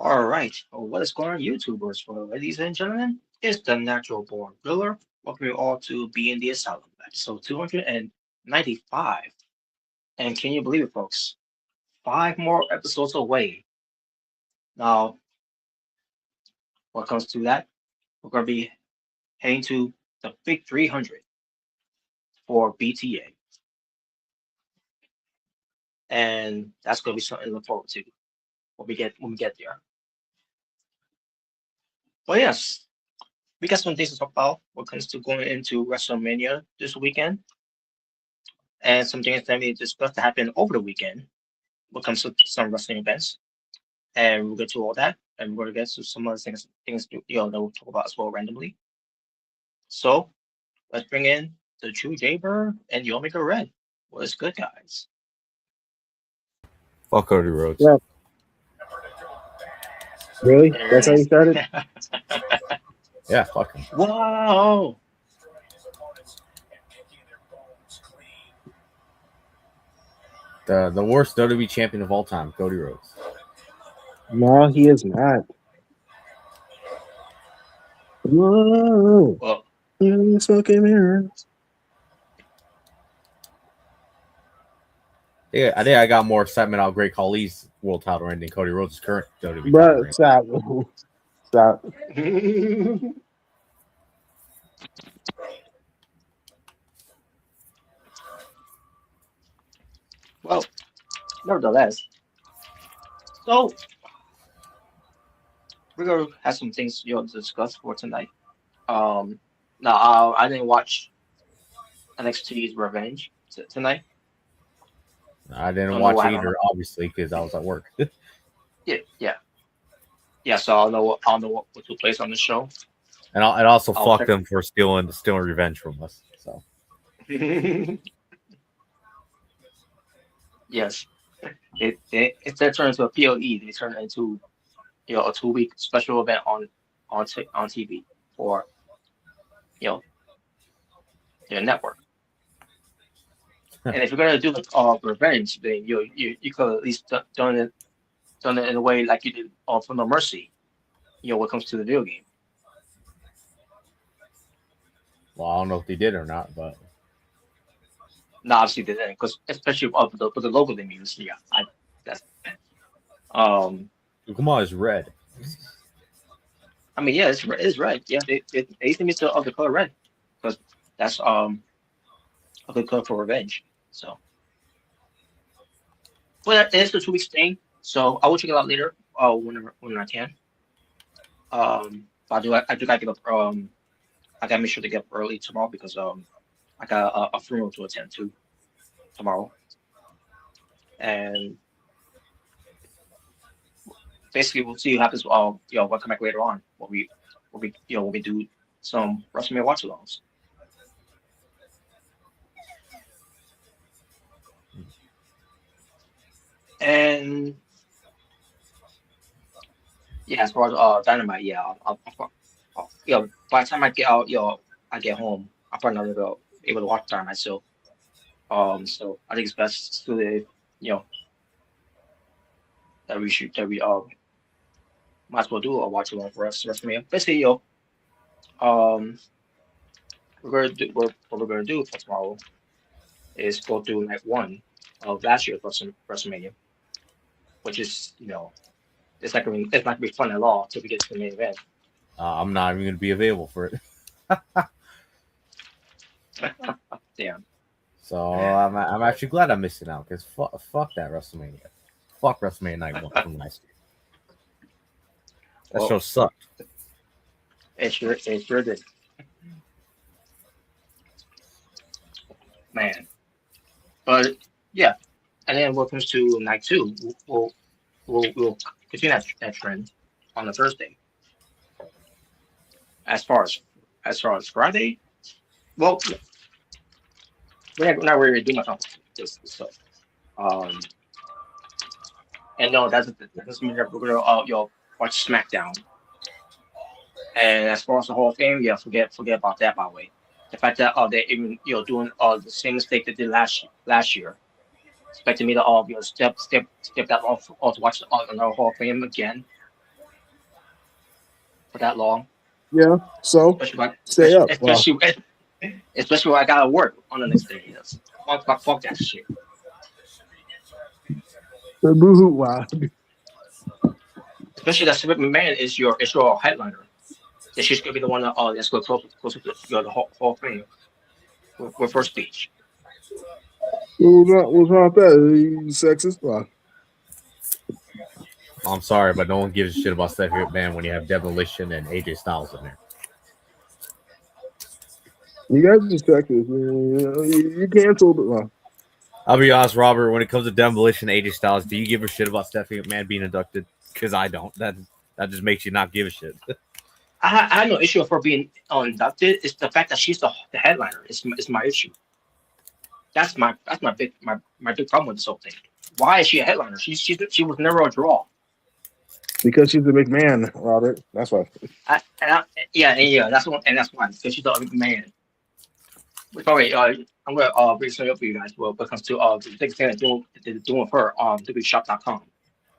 All right. Well, what is going on, YouTubers? Well, ladies and gentlemen, it's the Natural Born Thriller. Welcome you all to Being the Asylum, episode 295. And can you believe it, folks? 5 more episodes away. Now, what comes to that? We're going to be heading to the big 300 for BTA. And that's going to be something to look forward to when we get there. But yes, we got some things to talk about when it comes to going into WrestleMania this weekend, and some things that we discussed that happened over the weekend when it comes to some wrestling events. And we'll get to all that, and we're gonna get to some other things that we'll talk about as well randomly. So let's bring in the True Jaybird and the Omega Red. What is good, guys? Fuck Cody Rhodes. Yeah. Really? That's how you started? Yeah, fuck him. Wow. The worst WWE champion of all time, Cody Rhodes. No, he is not. Whoa. Well, smoking mirrors. Yeah, I think I got more excitement out of Great Khali's world title reign than Cody Rhodes' current WWE Bro, title reign. stop. Stop. well, nevertheless, so we're gonna have some things to discuss for tonight. Now I didn't watch NXT's Revenge tonight. I didn't watch either, obviously, because I was at work. Yeah. So I don't know what took place on the show. And I also fucked them for stealing revenge from us. So. Yes, if they turn into a PLE, they turn it into a 2-week special event on TV for their network. And if you're gonna do revenge, then you could at least done it in a way like you did for No Mercy. When it comes to the video game. Well, I don't know if they did or not, but no, obviously they didn't, because especially with the logo they use. Yeah, that's. Ukuma is red. I mean, yeah, it's red. Yeah, they used to use the color red because that's a good color for revenge. So, but it's the 2 weeks thing. So I will check it out later. When I can. But I do gotta get up. I gotta make sure to get up early tomorrow because I got a funeral to attend to tomorrow, and basically we'll see what happens. We'll come back later on when we do some WrestleMania watch-alongs. And yeah, as far as Dynamite, yeah, by the time I get out, I get home, I'm probably not gonna be able to watch Dynamite. So I think it's best to that we might as well do a watch along for us WrestleMania. Basically, what we're gonna do for tomorrow is go through night one of last year's WrestleMania, which is it's not gonna be fun at all until we get to the main event. I'm not even going to be available for it. Damn. So I'm actually glad I'm missing out because fuck that WrestleMania. Fuck WrestleMania night one from last year. That show sucked. It sure did. Man. But yeah. And then when it comes to night two, we'll continue that trend on the Thursday. As far as Friday, well, we're not really doing much on this stuff. And no, that doesn't mean that we're gonna watch SmackDown. And as far as the Hall of Fame, yeah, forget about that. By the way, the fact that they even doing the same mistake they did last year, expecting me to step that off to watch another Hall of Fame again for that long. Yeah, so stay up. Especially when I gotta work on the next day. Fuck that shit. Wow. Especially that Vince McMahon is your headliner. That she's gonna be the one that's going closer to the Hall of Fame with her speech. What's wrong with that? Are you sexist? Wow. I'm sorry, but no one gives a shit about Stephanie McMahon when you have Demolition and AJ Styles in there. You guys are just sexist. You canceled. Wow. I'll be honest, Robert. When it comes to Demolition, AJ Styles, do you give a shit about Stephanie McMahon being inducted? Because I don't. That just makes you not give a shit. I have no issue with her being inducted. It's the fact that she's the headliner. It's my issue. That's my big problem with this whole thing. Why is she a headliner? She was never a draw. Because she's a big man, Robert. That's why. That's one, and that's why. Because she's a big man. Sorry, I'm gonna bring something up for you guys. Well, when it comes to the big thing they're doing with her on WWEshop.com.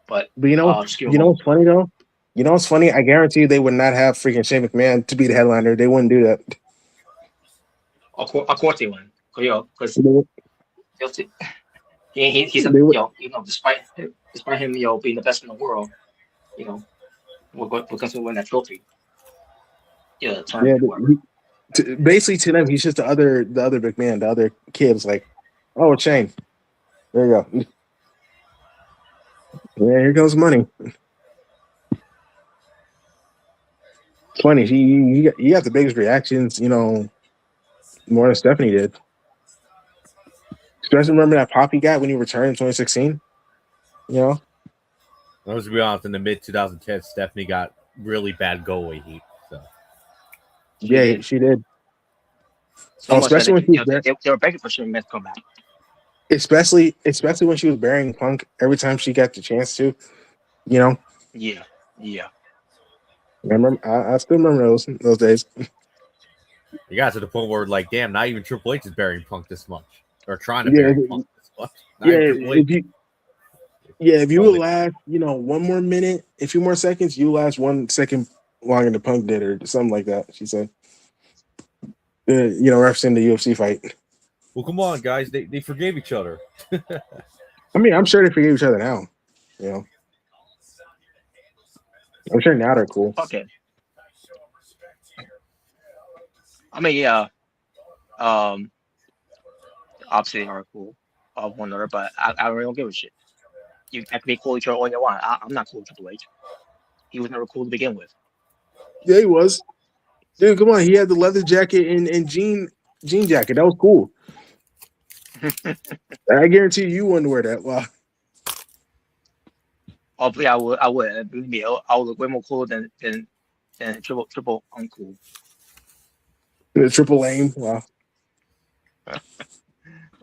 But you know what's funny though? You know what's funny? I guarantee you they would not have freaking Shane McMahon to be the headliner. They wouldn't do that. Of course they wouldn't. Because he's despite him being the best in the world, we're going to win that trophy. Basically to them, he's just the other big man. The other kid's like, oh, it's Shane. There you go. Yeah, here goes money. Funny, you got the biggest reactions, more than Stephanie did. Especially remember that pop he got when he returned in 2016? Let's be honest, in the mid-2010s, Stephanie got really bad go-away heat. So. She did. So especially when they were begging for Shane to come back. Especially when she was burying Punk every time she got the chance to, Yeah. I still remember those days. You got to the point where, like, damn, not even Triple H is burying Punk this much, or trying to bury Punk this much. If you would last, 1 more minute, a few more seconds, you last 1 second longer than Punk did, or something like that. She said, referencing the UFC fight. Well, come on, guys, they forgave each other. I mean, I'm sure they forgave each other now. I'm sure now they're cool. Okay. I mean, yeah. Obviously, they are cool of one another, but I really don't give a shit. You can be cool with each other all you want. I'm not cool with Triple H. He was never cool to begin with. Yeah, he was. Dude, come on. He had the leather jacket and jean jean jacket. That was cool. I guarantee you wouldn't wear that. Wow. Hopefully, I would. I would. Believe me, I would look way more cool than triple uncool. The triple lame. Wow.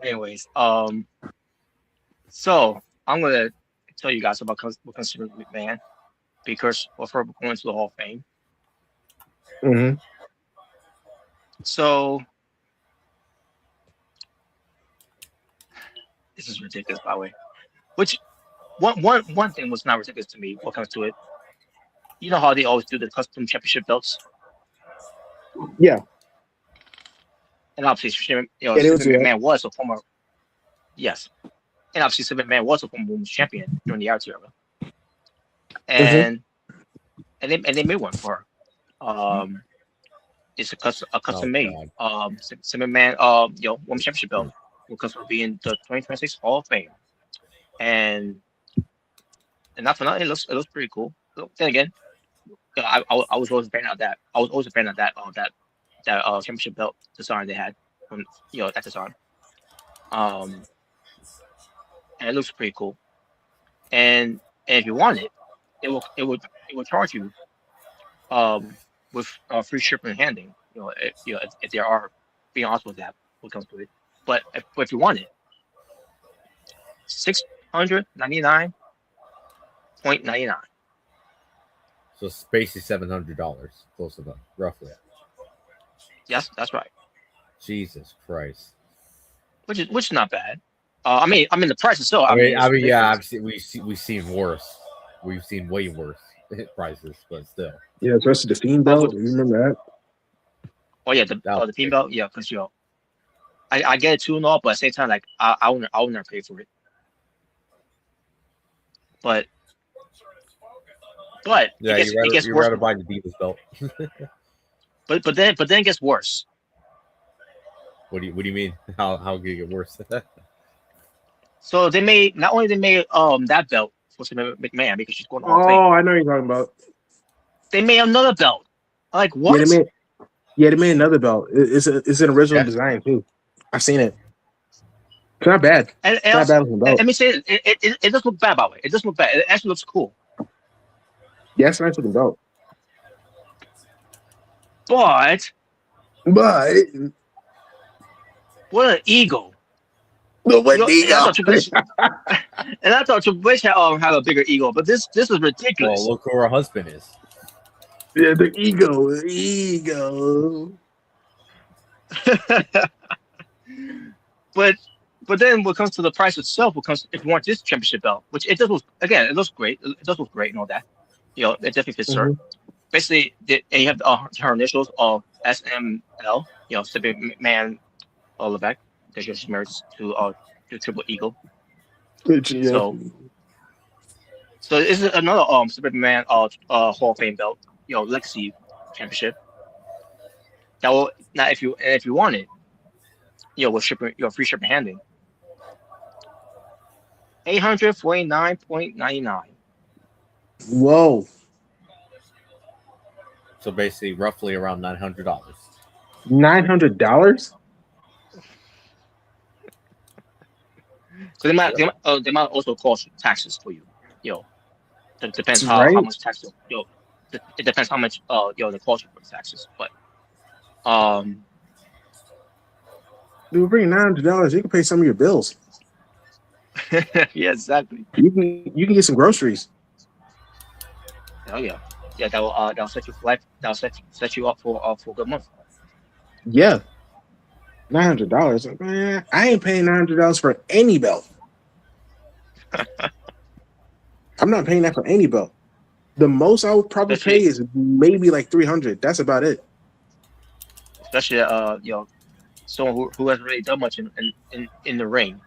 Anyways, so I'm gonna tell you guys about what considered McMahon because we're going to the Hall of Fame. Mm-hmm. So this is ridiculous, by the way. Which one thing was not ridiculous to me. What comes to it, you know how they always do the custom championship belts. Yeah. And obviously, Yeah, they would Vince do that. McMahon was a former. Yes. And obviously, Vince McMahon was a former women's champion during the Attitude Era. And they made one for her. It's a custom made. Vince McMahon women's championship belt because for being the 2026 Hall of Fame. And not for nothing, it looks pretty cool. Then again, I was always a fan of that. I was always a fan of that championship belt design they had when at the time. And it looks pretty cool. And if you want it, it will charge you with free shipping and handling. If there are being honest with that when it comes to it. But if you want it, $699.99. So it's basically $700, close to that, roughly. Yes, that's right. Jesus Christ. Which is not bad. I mean the price itself. I mean, it's yeah, ridiculous. we've seen worse. We've seen way worse prices, but still. Yeah, especially the Fiend belt. Do you remember that? Oh yeah, the Fiend belt. Yeah, because I get it too and all, but at the same time, like I will never pay for it. But yeah, it gets you'd worse. rather buy the Divas belt. but then it gets worse. What do you mean? How could it get worse? So they made that belt for McMahon because she's going on. Oh, I know what you're talking about. They made another belt. Like what? Yeah, they made another belt. It's an original design too. I've seen it. It's not bad. And not bad looking belt. Let me say it doesn't look bad, by the way. It doesn't look bad. It actually looks cool. Yeah, it's a nice looking belt. But what an ego. No, what ego? And I thought Triple H had a bigger ego, but this is ridiculous. Well, look who her husband is. Yeah, the ego. But then what comes to the price itself, if you want this championship belt, which it looks great. It does look great and all that. It definitely fits her. Basically, and you have her initials of SML. Stephanie McMahon, Levesque. That she's married to Triple Eagle. Yeah. So this is another Stephanie McMahon Hall of Fame belt. Legacy championship. That will now if you want it, with shipping, free shipping handling. $849.99. Whoa. So basically, roughly around $900. $900? So they might also cost taxes for you. It depends how much tax. It depends how much the cost for the taxes. But Dude, bring $900. You can pay some of your bills. Yeah, exactly. You can get some groceries. Oh yeah. That'll set you for life. That'll set you up for a good month. Yeah. $900. Man, I ain't paying $900 for any belt. I'm not paying that for any belt. The most I would probably pay is maybe like $300. That's about it. Especially someone who hasn't really done much in the ring.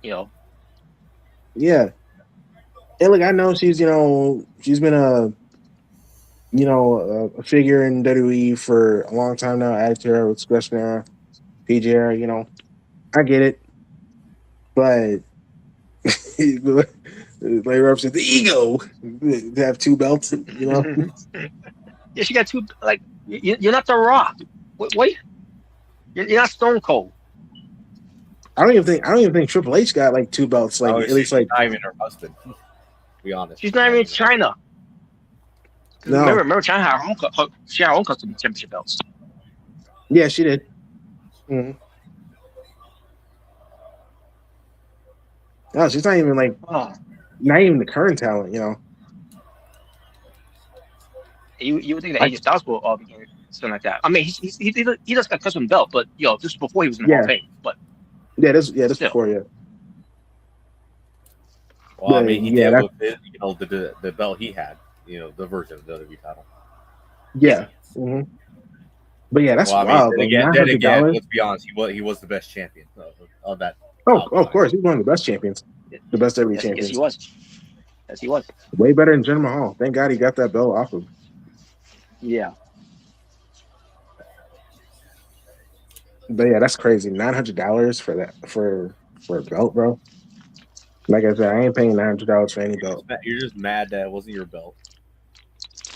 Yeah. And look, I know she's been a figure in WWE for a long time now. Attitude Era, Expression Era, PG Era. I get it, but like Rob said, the ego to have two belts. Yeah, she got two. Like you're not The Rock. Wait. You're not Stone Cold. I don't even think Triple H got like 2 belts. Like at least like not even her husband. To be honest, She's not even in China. No. Remember, China had her own custom championship belts. Yeah, she did. Mm-hmm. No, she's not even like not even the current talent, you know. You would think that AJ Styles will become something like that. I mean, he just got custom belt, but this is before he was in the Hall of Fame. But this still. before Well, I mean, he did that's, with the belt he had, the version of the WWE title. Yeah. Mm-hmm. But yeah, that's wild. Then again, let's be honest, he was the best champion of that. Of course, he's one of the best champions, the best WWE champions. Yes, he was. Way better than Jinder Mahal. Thank God he got that belt off of. Yeah. But yeah, that's crazy. $900 for a belt, bro. Like I said, I ain't paying $900 for any belt. You're just mad that it wasn't your belt,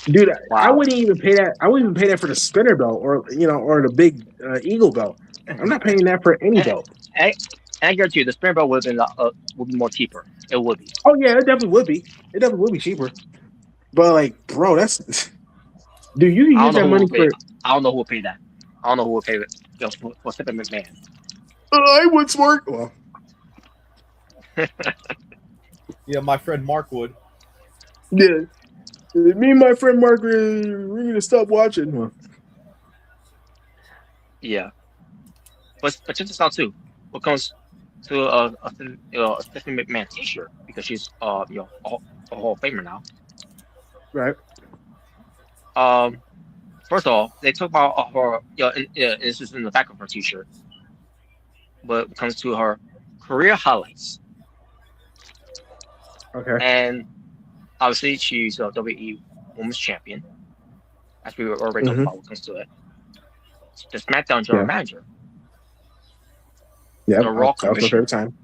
dude. Wow. I wouldn't even pay that. I wouldn't even pay that for the spinner belt or the big eagle belt. I'm not paying that for any belt. I guarantee you, the spinner belt would be more cheaper. It would be. Oh yeah, it definitely would be. It definitely would be cheaper. But like, bro, that's dude. You can use that money for. I don't know who would pay that. I don't know who would pay it. For Stephanie McMahon. I would smart. Well. Yeah, my friend Mark would. Yeah, me and my friend Mark, we're gonna stop watching. Well. Yeah, but check this out too. What comes to a Stephanie McMahon T-shirt because she's a Hall of Famer now. Right. First of all, they talk about her. This is in the back of her T-shirt. But when it comes to her career highlights. Okay. And obviously, she's a WWE Women's Champion, as we were already talking about when it comes to it. The SmackDown General Manager. Yeah, the Raw that was my favorite time.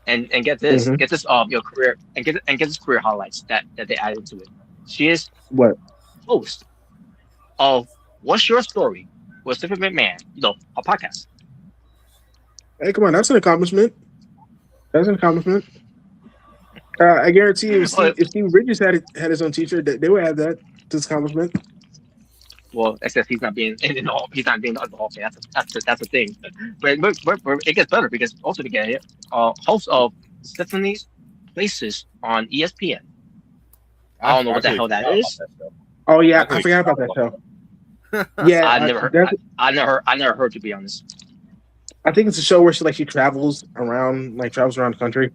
And get this, get this your career and get this career highlights that they added to it. She is host of What's Your Story with Stephanie McMahon, a podcast. Hey, come on, that's an accomplishment. That's an accomplishment. I guarantee you, if Steve Bridges had his own T-shirt, they would have that. This accomplishment. Well, except he's not being in the Hall. He's not being in the Hall of Fame. That's the thing. But it gets better because also to get it, host of Stephanie's Places on ESPN. I don't know what the hell that is. Oh yeah, I forgot about that show. Yeah, I never heard, to be honest. I think it's a show where she travels around the country.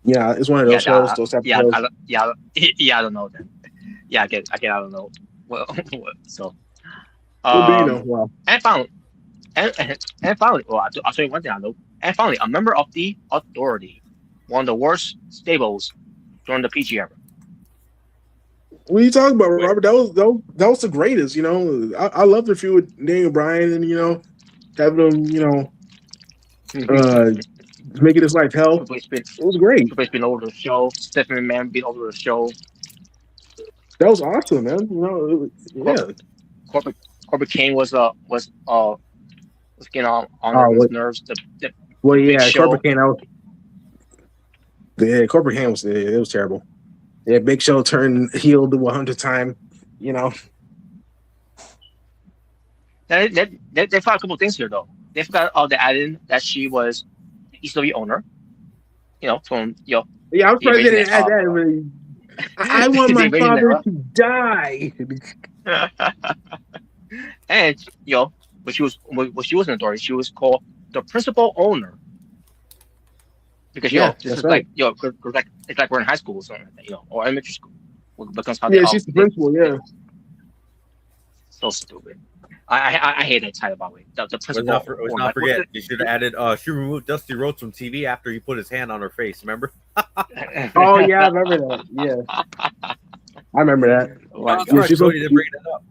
Yeah, it's one of those shows. Those type of shows. I don't know then. Yeah, I don't know. Well, so. Well. And finally, well, I'll show you one thing I know. And finally, a member of the Authority, one of the worst stables during the PG era. What are you talking about, Robert? That was the greatest. I love the feud with Daniel Bryan and having him making his life hell. It was great. Triple H been over the show. Stephanie McMahon been over the show. That was awesome, man. Corbett Kane was getting on his nerves. Corbett Kane. Corbett Kane was it was terrible. Yeah, Big Show turned heel the 100th time. They forgot a couple of things here though. They forgot to add in that she was ECW owner. From Yeah, I was probably going to add that. I want my father to die. And when she was in Authority, she was called the principal owner. Because this is right. It's like we're in high school or something like that, or elementary school. Because she's the principal. Yeah. So stupid. I hate that title, by the way. The principal. Let's not forget. You should have added. She removed Dusty Rhodes from TV after he put his hand on her face. Remember? Oh yeah, I remember that. Yeah, I remember that. Oh, she didn't bring it up.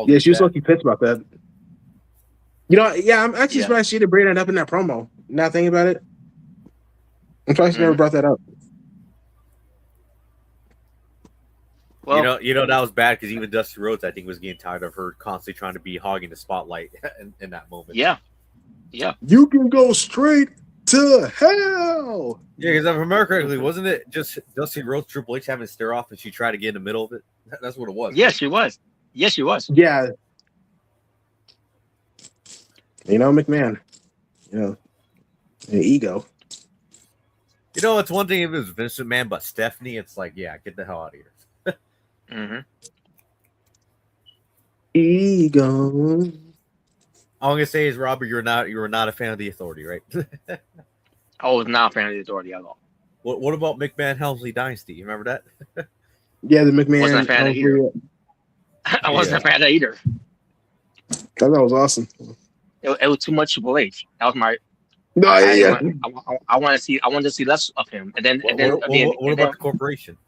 Yeah, she was lucky pissed about that. I'm actually surprised she didn't bring that up in that promo. Now thinking about it, I'm surprised she never brought that up. Well, that was bad because even Dusty Rhodes, I think, was getting tired of her constantly trying to be hogging the spotlight in that moment. yeah. You can go straight to hell. Yeah, because if I remember correctly, wasn't it just Dusty Rhodes, Triple H having a stare off, and she tried to get in the middle of it? That's what it was. Yes, she was. Yes, she was. Yeah. McMahon. Ego. It's one thing if it was Vince McMahon, but Stephanie, it's like, yeah, get the hell out of here. Mm-hmm. Ego. All I'm gonna say is, Robert, you were not a fan of the Authority, right? I was not a fan of the Authority at all. What about McMahon Helmsley Dynasty? You remember that? Yeah, the McMahon. Wasn't a fan of either. I wasn't a fan of that either. That was awesome. It was too much Triple H. That was my. No, yeah. I wanted to see less of him, and then what about the corporation?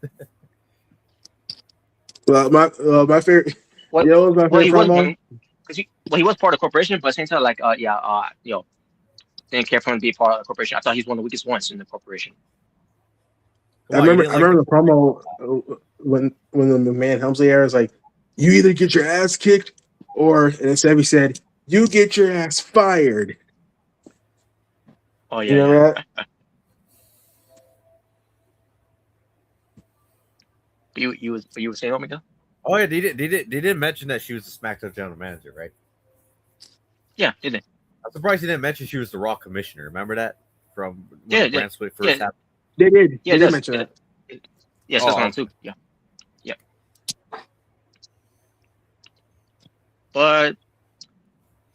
Well, my favorite. What, was my favorite promo. He was part of the corporation, but at the same time, like, didn't care for him to be part of the corporation. I thought he's one of the weakest ones in the corporation. I remember the promo when the McMahon Helmsley era is like, you either get your ass kicked, or instead he said, you get your ass fired. Oh yeah. You know that? You were saying, Omega? Oh yeah, they didn't mention that she was the SmackDown general manager, right? Yeah, didn't. I'm surprised he didn't mention she was the Raw commissioner. Remember that from when the brand split first happened? They did. Yeah, they did mention that. Yes, that's one too. Yeah. But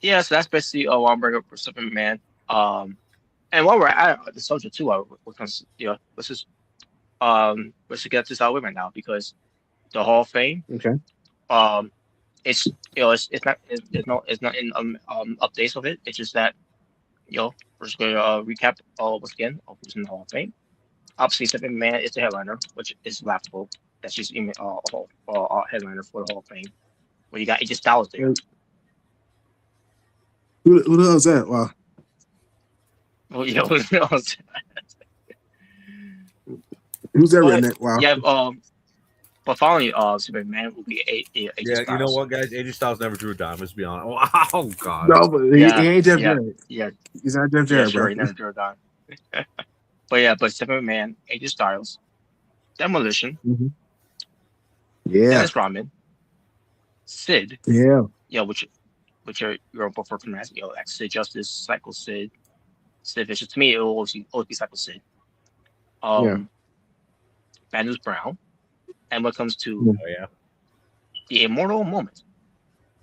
yeah, so that's basically what I'm bringing up for Super Man. And while we're at the subject too, let's get this out of the way right now, because the Hall of Fame. Okay. It's not in updates of it. It's just that we're just gonna recap once again of who's in the Hall of Fame. Obviously, Stephanie McMahon is the headliner, which is laughable. That's just headliner for the Hall of Fame. Well, you got AJ Styles there. Who the hell is that? Wow. Well, yeah, who's that redneck? Wow. Yeah, but following Superman will be AJ Styles. You know what, guys? AJ Styles never drew a dime. Let's be honest. Oh God. No, but he ain't Jeff Jarrett. Yeah, he's not Jeff Jarrett, bro. He never drew a dime. but Superman, AJ Styles, Demolition, Dennis Rodman, Sid, which you're both from as like Sid Justice, Psycho Sid Vicious. To me, it will always be Psycho Sid. Bad News Brown. And when it comes to the immortal moment,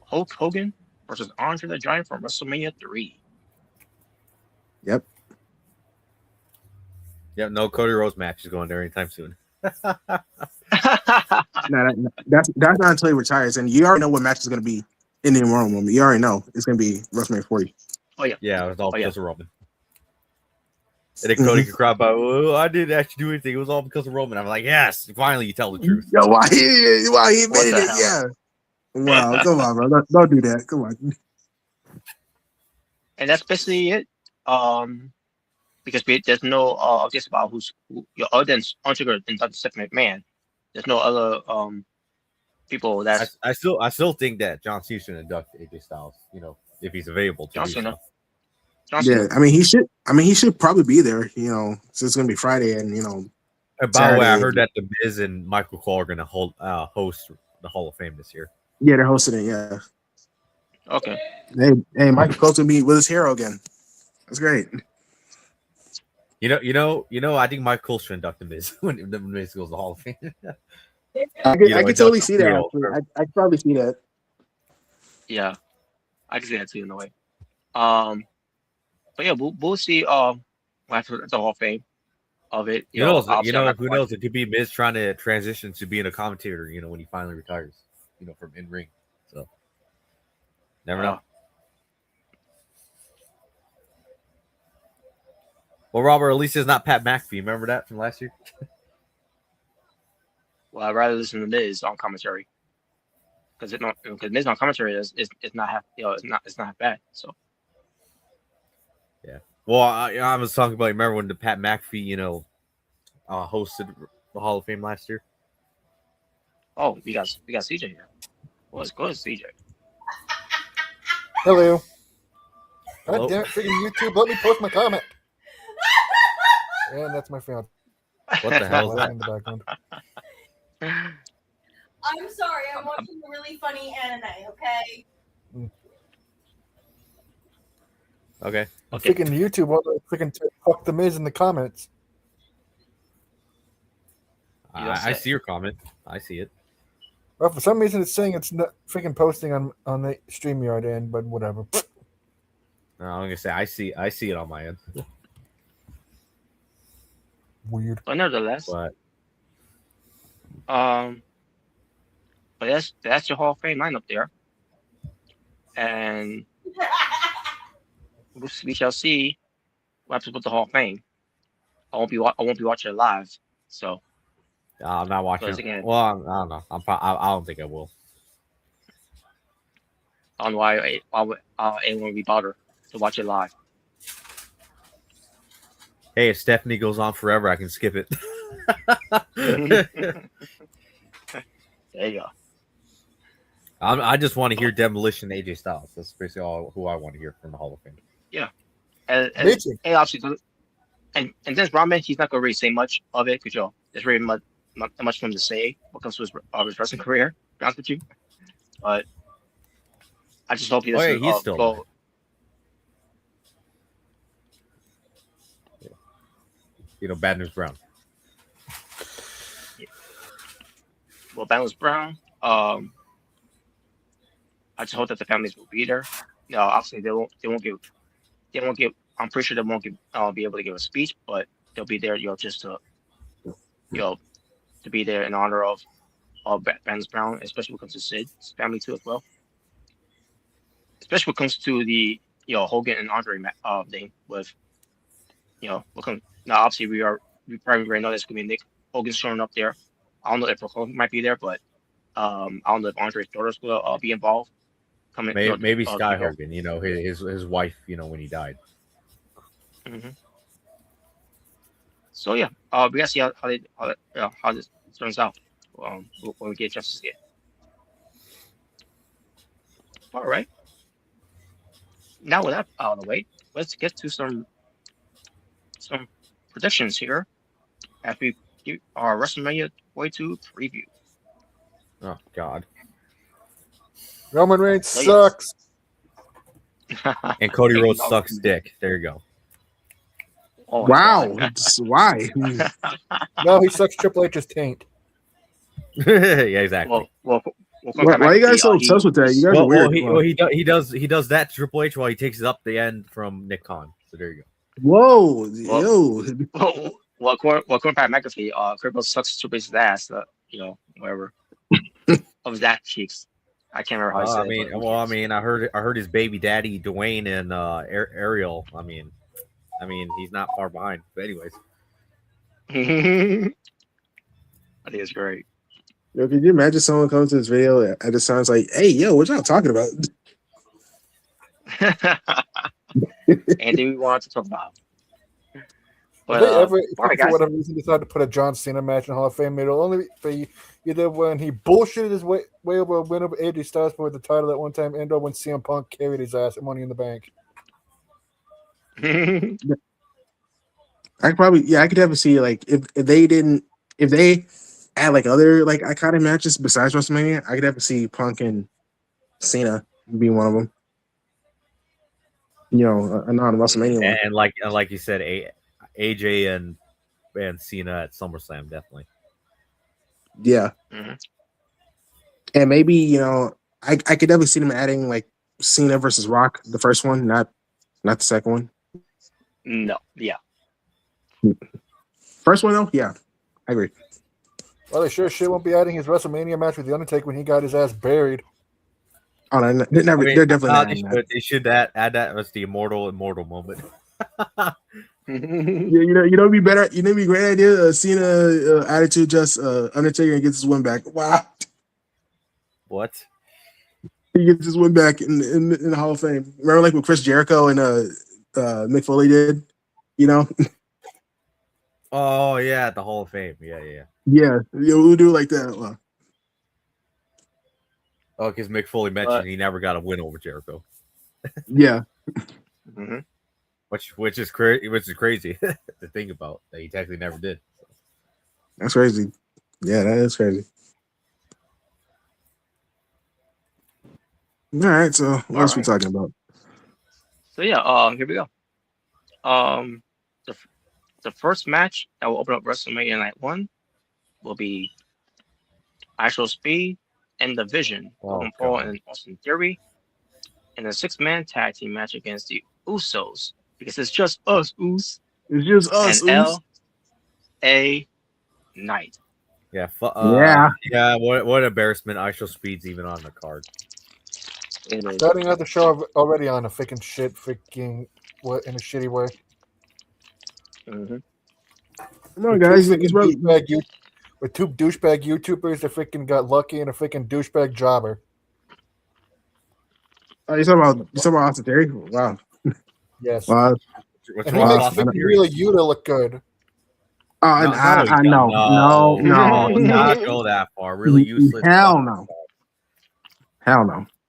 Hulk Hogan versus Andre the Giant from WrestleMania 3. Yep. No Cody Rhodes match is going there anytime soon. No, that's not until he retires, and you already know what match is going to be in the immortal moment. You already know it's going to be WrestleMania 40. Oh yeah. Yeah, it was all because of Roman. And then Cody could cry about, I didn't actually do anything. It was all because of Roman. I'm like, yes, finally you tell the truth. Yo, why he admitted it? Yeah. Wow, come on, bro. Don't do that. Come on. And that's basically it. Because there's no guess about who other than Undertaker and Dr. Stephanie McMahon. There's no other people that I still think that John Cena should induct AJ Styles, if he's available to do so. Yeah, I mean he should probably be there, since it's gonna be Friday and And by the way, I heard that The Miz and Michael Cole are gonna host the Hall of Fame this year. Yeah, they're hosting it, yeah. Okay. Hey, Michael Cole's gonna be with his hero again. That's great. I think Michael Cole should induct The Miz when The Miz goes to the Hall of Fame. I could totally see that. I could probably see that. Yeah, I can see that too in a way. But yeah, we'll see. After the Hall of Fame of it, who knows? It could be Miz trying to transition to being a commentator. When he finally retires, from in ring. So never know. Well, Robert, at least it's not Pat McAfee. Remember that from last year? Well, I'd rather listen to Miz on commentary because Miz on commentary is not half it's not half bad. So. Yeah. Well, I was talking about. Remember when the Pat McAfee, hosted the Hall of Fame last year? Oh, we got CJ here. Well, it's good, CJ. Hello. Hello? God damn it, freaking YouTube, let me post my comment. And that's my fiance. What the hell is that? In the background. I'm sorry, I'm watching a really funny anime, okay? Okay. Okay. Freaking YouTube, what the freaking fuck the Miz in the comments. I see your comment. I see it. Well, for some reason it's saying it's not freaking posting on the StreamYard end, but whatever. No, I'm gonna say I see it on my end. Weird. But nevertheless, But but that's your Hall of Fame lineup there, and we shall see what happens with the Hall of Fame. I won't be watching it live, so I'm not watching Because it. again- Well, I don't know. I don't think I will. I don't know why anyone would be bothered to watch it live. Hey, if Stephanie goes on forever, I can skip it. There you go. I just want to hear Demolition AJ Styles. That's basically all who I want to hear from the Hall of Fame. And Me too. obviously, and Dennis Rodman, he's not gonna really say much of it because there's really not much for him to say when it comes to his wrestling career. To be honest with you, but I just hope he doesn't. he's still go. alive. Bad News Brown. Well, Balance Brown. I just hope that the families will be there. No, obviously they won't give. I'm pretty sure they won't be able to give a speech, but they'll be there, just to be there in honor of Balance Brown, especially when it comes to Sid's family too as well. Especially when it comes to the Hogan and Andre thing with now obviously we probably already know that's gonna be Nick Hogan showing up there. I don't know if Hogan might be there, but I don't know if Andre's daughters will be involved. Maybe Sky Hogan, his wife, when he died. Mm-hmm. So yeah, we gotta see how this turns out when we get a chance to see it. All right. Now with that out of the way, let's get to some predictions here as we give our WrestleMania 22 preview. Oh God. Roman Reigns Oh, yes. sucks. And Cody Rhodes sucks dick. There you go. Oh, Wow. God. Why? No, he sucks Triple H's taint. Yeah, exactly. Why Why you guys so obsessed with that? You guys are weird. He does that to Triple H while he takes it up the end from Nick Khan. So there you go. Whoa, yo. Well, according to Pat McAfee, Cripple sucks Triple H's ass. Whatever of that cheeks. I can't remember how he said it. I heard his baby daddy Dwayne and Ariel. I mean, he's not far behind. But anyways, I think it's great. Yo, could you imagine someone comes to this video and it sounds like, hey, yo, what y'all talking about? Anything we wanted to talk about. If they ever, for whatever reason, decide to put a John Cena match in Hall of Fame, it'll only be either when he bullshitted his way over a win over AJ Styles for the title that one time, and or when CM Punk carried his ass at Money in the Bank. I could definitely see like if they add like other like iconic matches besides WrestleMania, I could definitely see Punk and Cena being one of them. A non-WrestleMania one. and like you said, AJ and Cena at SummerSlam definitely. Yeah. Mm-hmm. And maybe I could definitely see them adding like Cena versus Rock, the first one, not the second one. No, yeah. First one though, yeah, I agree. Well, they sure shit won't be adding his WrestleMania match with The Undertaker when he got his ass buried. Oh, no, they're definitely not adding that. They should add that as the immortal moment. Yeah, it'd be better. It'd be a great idea. Cena attitude, just Undertaker and gets his win back. Wow, What? he gets his win back in the Hall of Fame. Remember, like what Chris Jericho and Mick Foley did. Oh yeah, at the Hall of Fame. Yeah. Yeah, we'll do it like that. Well, Oh, because Mick Foley mentioned he never got a win over Jericho. Yeah. Mm-hmm. Which is crazy to think about that he technically never did. That's crazy. Yeah, that is crazy. All right, so what else we talking about? So yeah, here we go. The first match that will open up WrestleMania Night 1 will be Actual Speed and The Vision, Logan Paul and Austin Theory, in a 6-man tag team match against the Usos, because it's just us, Us. It's just us, and L.A. Knight. Yeah, yeah. What embarrassment! Actual Speed's even on the card. Starting out the show already on a what in a shitty way. Mm-hmm. Come on, guys. With two douchebag YouTubers that freaking got lucky and a freaking douchebag jobber. Oh, you talking about Austin Theory? Wow. Yes. Wow. And he makes really Yuta look good. I know. No. Not go that far. Really useless. Hell no.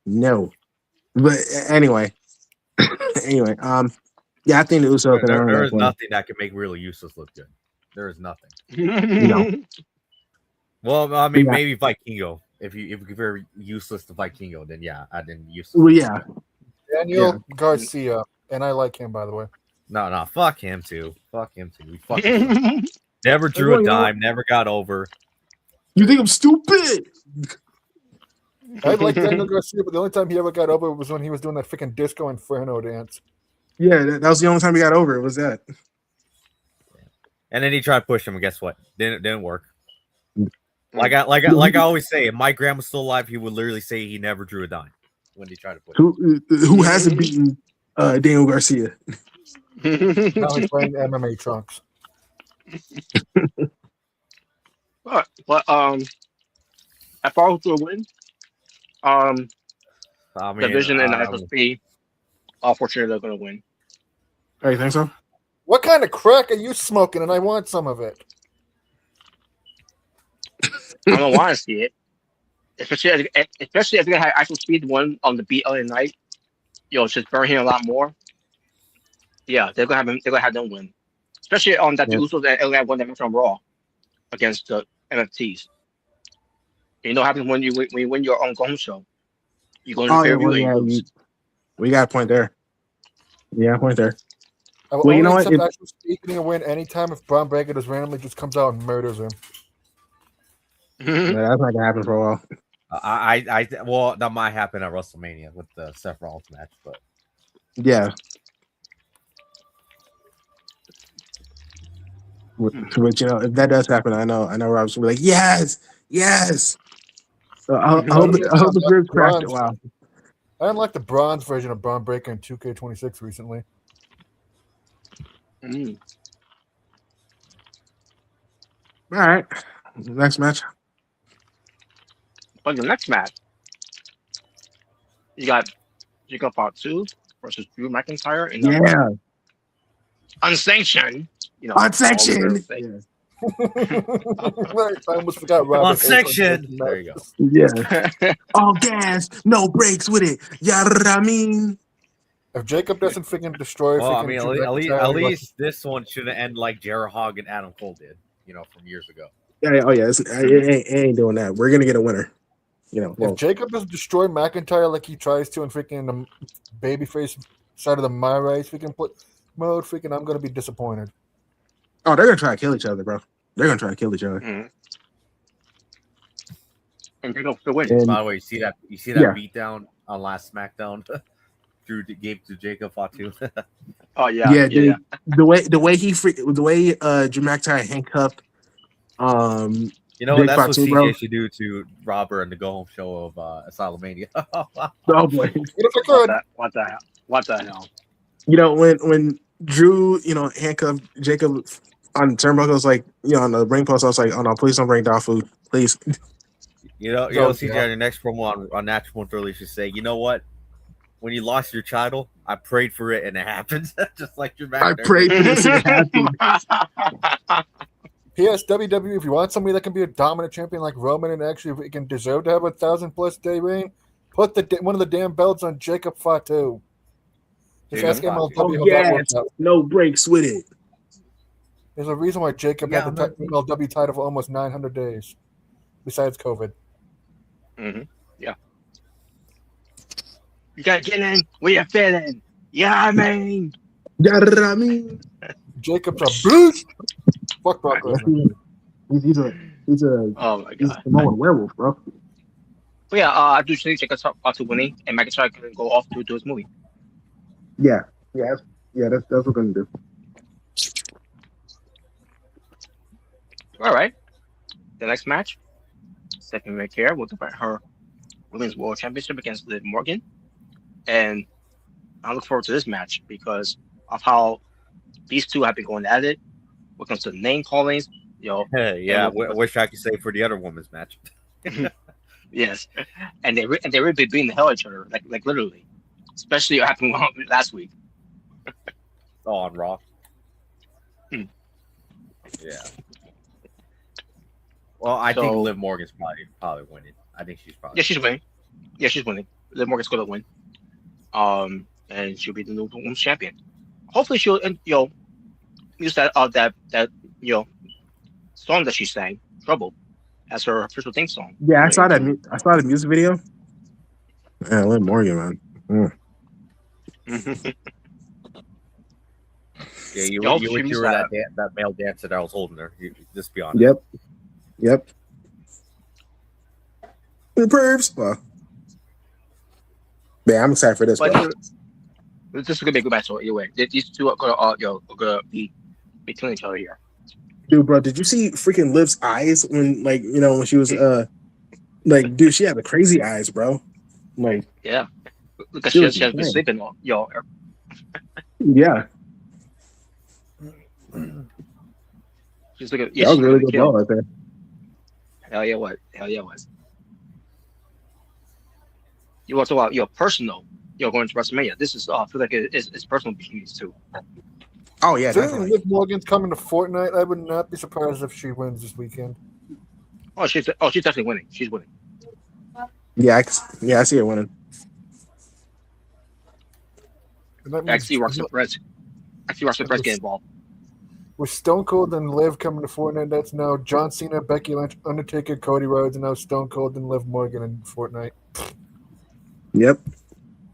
No. But anyway, yeah, I think the Usos. There is nothing that can make really useless look good. There is nothing. No. Well, I mean, maybe Vikingo. If you compare useless to Vikingo, then yeah, I didn't useless. Well, yeah. Daniel Garcia, and I like him, by the way. No, fuck him too. We fucking never drew a dime. Never got over. You think I'm stupid? I like Daniel Garcia, but the only time he ever got over was when he was doing that freaking Disco Inferno dance. Yeah, that was the only time he got over it. Was that? And then he tried to push him, and guess what? Didn't work. Like I always say, if my grandma was still alive, he would literally say he never drew a dime when he tried to push him. Who hasn't beaten Daniel Garcia? Now he's playing MMA trunks. But I follow through a win. Division and Actual Speed. Unfortunately, they're going to win. Oh, you think so? What kind of crack are you smoking? And I want some of it. I don't want to see it, especially if they had Actual Speed won on the beat other night. Just burn him a lot more. Yeah, they're gonna have them win, especially on that the Usos and LA won that match on Raw against the NFTs. You know what happens when you win your own home show? You go to the pay-per-view. We got a point there. Yeah, point there. Well, you know what? Actual Speed getting a win anytime if Braun Breaker just randomly just comes out and murders him. Yeah, that's not gonna happen for a while. Well, that might happen at WrestleMania with the Seth Rollins match, but yeah. Which if that does happen, I know Rob's gonna be like, yes. So I hope the group crashed it. Wow. I didn't like the bronze version of Braun Breaker in 2K26 recently. All right, next match. But the next match, you got Jacob Fatu versus Drew McIntyre in the unsanctioned. Unsanctioned. I almost forgot Robert. Unsanctioned. There you go. Yeah. All gas, no brakes with it. I mean. If Jacob doesn't freaking destroy, at least this one shouldn't end like Jared Hogg and Adam Cole did, from years ago. Yeah. Oh yeah. It ain't doing that. We're gonna get a winner. If Jacob doesn't destroy McIntyre like he tries to in freaking the babyface side of the My Race freaking mode, I'm gonna be disappointed. Oh, they're gonna try to kill each other, bro. They're gonna try to kill each other. Mm-hmm. And Jacob to win. By the way, you see that beatdown on last SmackDown? Drew gave to Jacob Fatu. Oh yeah. Dude, the way Drew McIntyre handcuffed. That's what CJ should do to Robert and the Go Home show of Asylumania. Oh boy! What the hell? When Drew, handcuffed Jacob on the turnbuckles, like on the ring post, I was like, "Oh no, please don't bring dog food, please." CJ on your next promo on Natural 130 should say, "You know what? When you lost your title, I prayed for it and it happened." Just like your I prayed for this and it happened. P.S. WWE, if you want somebody that can be a dominant champion like Roman and actually can deserve to have a 1,000+ day reign, Put one of the damn belts on Jacob Fatu. Just ask MLW Oh, how that yes. worked out. No breaks with it. There's a reason why Jacob had the MLW title for almost 900 days, besides COVID. Yeah. You gotta get in where you're feeling. Yeah, I mean. Jacob's a beast. Fuck Brock Lesnar. He's a Oh my god. Samoan werewolf, bro. But yeah, I do think Jacob Fatu winning, and McIntyre can go off to do his movie. Yeah. That's what we're gonna do. All right. The next match, Stephanie McIntyre will defend her Women's World Championship against Liv Morgan, and I look forward to this match because of how these two have been going at it. When it comes to name callings, yeah, I wish I could say for the other women's match. Yes, and they really been beating the hell out of each other, like literally, especially what happened last week. On Raw. Yeah. Well, I think Liv Morgan's probably winning. I think she's probably. Yeah, she's winning. Yeah, she's winning. Liv Morgan's going to win. And she'll be the new women's champion. Hopefully, she'll use that song that she sang, "Trouble," as her official theme song. Yeah, I saw that. I saw the music video. Yeah, Liv Morgan, man. Yeah, you were that male dancer that I was holding her. Just be honest. Yep. The pervs. Well, yeah, I'm excited for this. This is gonna be a good match. So anyway, these two are gonna be killing each other here. Dude, bro, did you see freaking Liv's eyes when when she was dude, she had the crazy eyes, bro. Like, yeah, look, she has been sleeping, Yeah. She's looking. Yeah, that was a really good ball right there. Hell yeah, what? Hell yeah, was. You want to talk about personal, going to WrestleMania. This is I feel like it's personal between these two. Oh yeah, definitely. Liv Morgan's coming to Fortnite. I would not be surprised if she wins this weekend. She's definitely winning. She's winning. Yeah, I see her winning. I see Russell Perez. Get involved. With Stone Cold and Liv coming to Fortnite, that's now John Cena, Becky Lynch, Undertaker, Cody Rhodes, and now Stone Cold and Liv Morgan in Fortnite. Yep.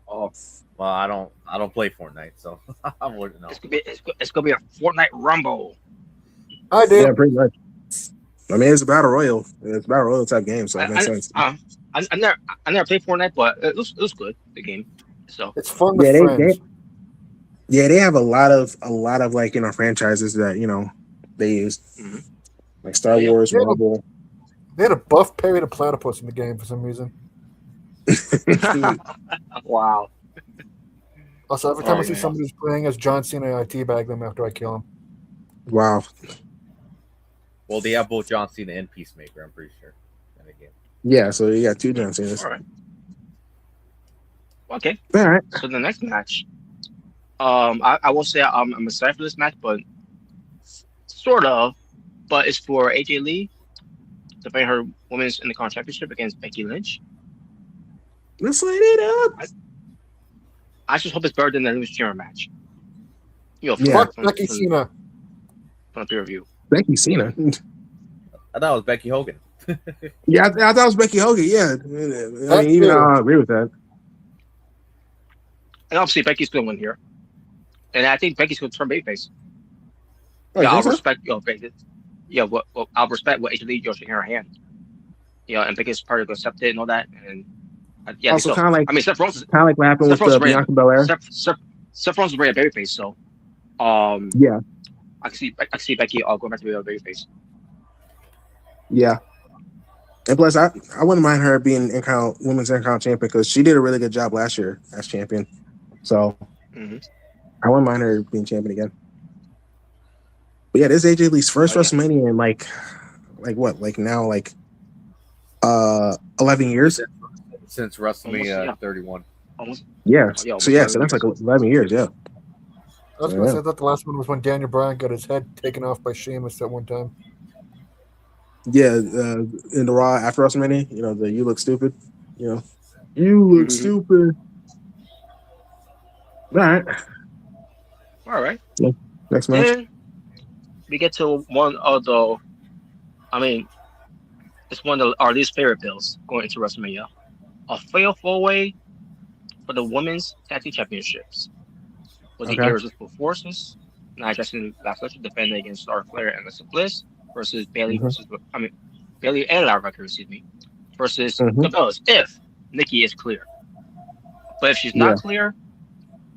Oh, well, I don't play Fortnite, so I wouldn't know. It's gonna be a Fortnite Rumble. I do. Yeah, pretty much. I mean, it's a battle royal. It's a battle royal type game, so it makes sense. I never played Fortnite, but it was good, the game. So it's fun with friends. They have a lot of franchises that they use, like Star Wars, Marvel. They had a buff Perry the Platypus in the game for some reason. Wow. Also, every time I see somebody who's playing as John Cena, I teabag them after I kill him. Wow. Well, they have both John Cena and Peacemaker, I'm pretty sure. Yeah, so you got two John Cenas. All right. Okay. All right. So the next match, I will say I'm excited for this match, but sort of, but it's for AJ Lee defending her Women's Intercontinental Championship against Becky Lynch. Let's light it up. I just hope it's better than the Lucha Chamber match. Fuck Becky Cena. From a peer review. Becky Cena. I thought it was Becky Hogan. Yeah, I thought it was Becky Hogan. Yeah, I mean, even I agree with that. And obviously, Becky's going to win here, and I think Becky's going to turn babyface. Oh, yeah, I'll respect Becky. Yeah, I'll respect what AJ Lee shaking her hand. And Becky's part of the accept it and all that, and yeah. Also, kind of like Seth Rollins, kind of like what happened with Bianca Belair. Seth Rollins is very babyface, so yeah, I can see Becky going back to be a babyface. Yeah. And plus, I wouldn't mind her being women's Intercontinental champion because she did a really good job last year as champion. So I wouldn't mind her being champion again. But yeah, this is AJ Lee's first WrestleMania in like 11 years since WrestleMania 31. Almost. Yeah. So that's like 11 years. Yeah. I was gonna say that the last one was when Daniel Bryan got his head taken off by Sheamus at one time. Yeah, in the Raw after WrestleMania, the "You look stupid," You look stupid. All right. Next match. Then we get to one of the, I mean, it's one of our least favorite bills going into WrestleMania. A fatal four-way for the women's tag team championships. With the Irresistible Forces, Nia Jackson last Legend defending against Charlotte Flair and Alexa Bliss versus Bayley Bayley and Lara Record, versus the Bellas if Nikki is clear. But if she's not clear,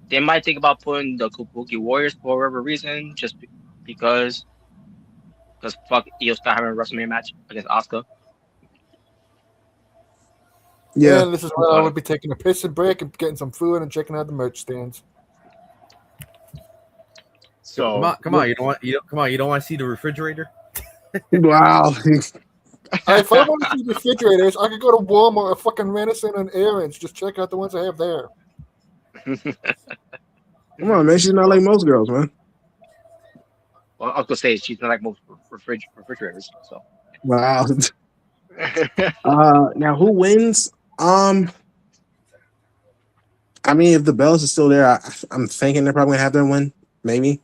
they might think about putting the Kabuki Warriors for whatever reason, just because fuck Io Sky having a WrestleMania match against Asuka. Yeah, and this is where I would be taking a piss and break and getting some food and checking out the merch stands. So come on, you don't want to see the refrigerator? Wow. If I want to see refrigerators, I could go to Walmart or fucking Renison and Aaron's. Just check out the ones I have there. Come on, man. She's not like most girls, man. Well, I was gonna say she's not like most refrigerators. So wow. Now who wins? I mean, if the Bellas is still there, I'm thinking they're probably gonna have them win. Maybe.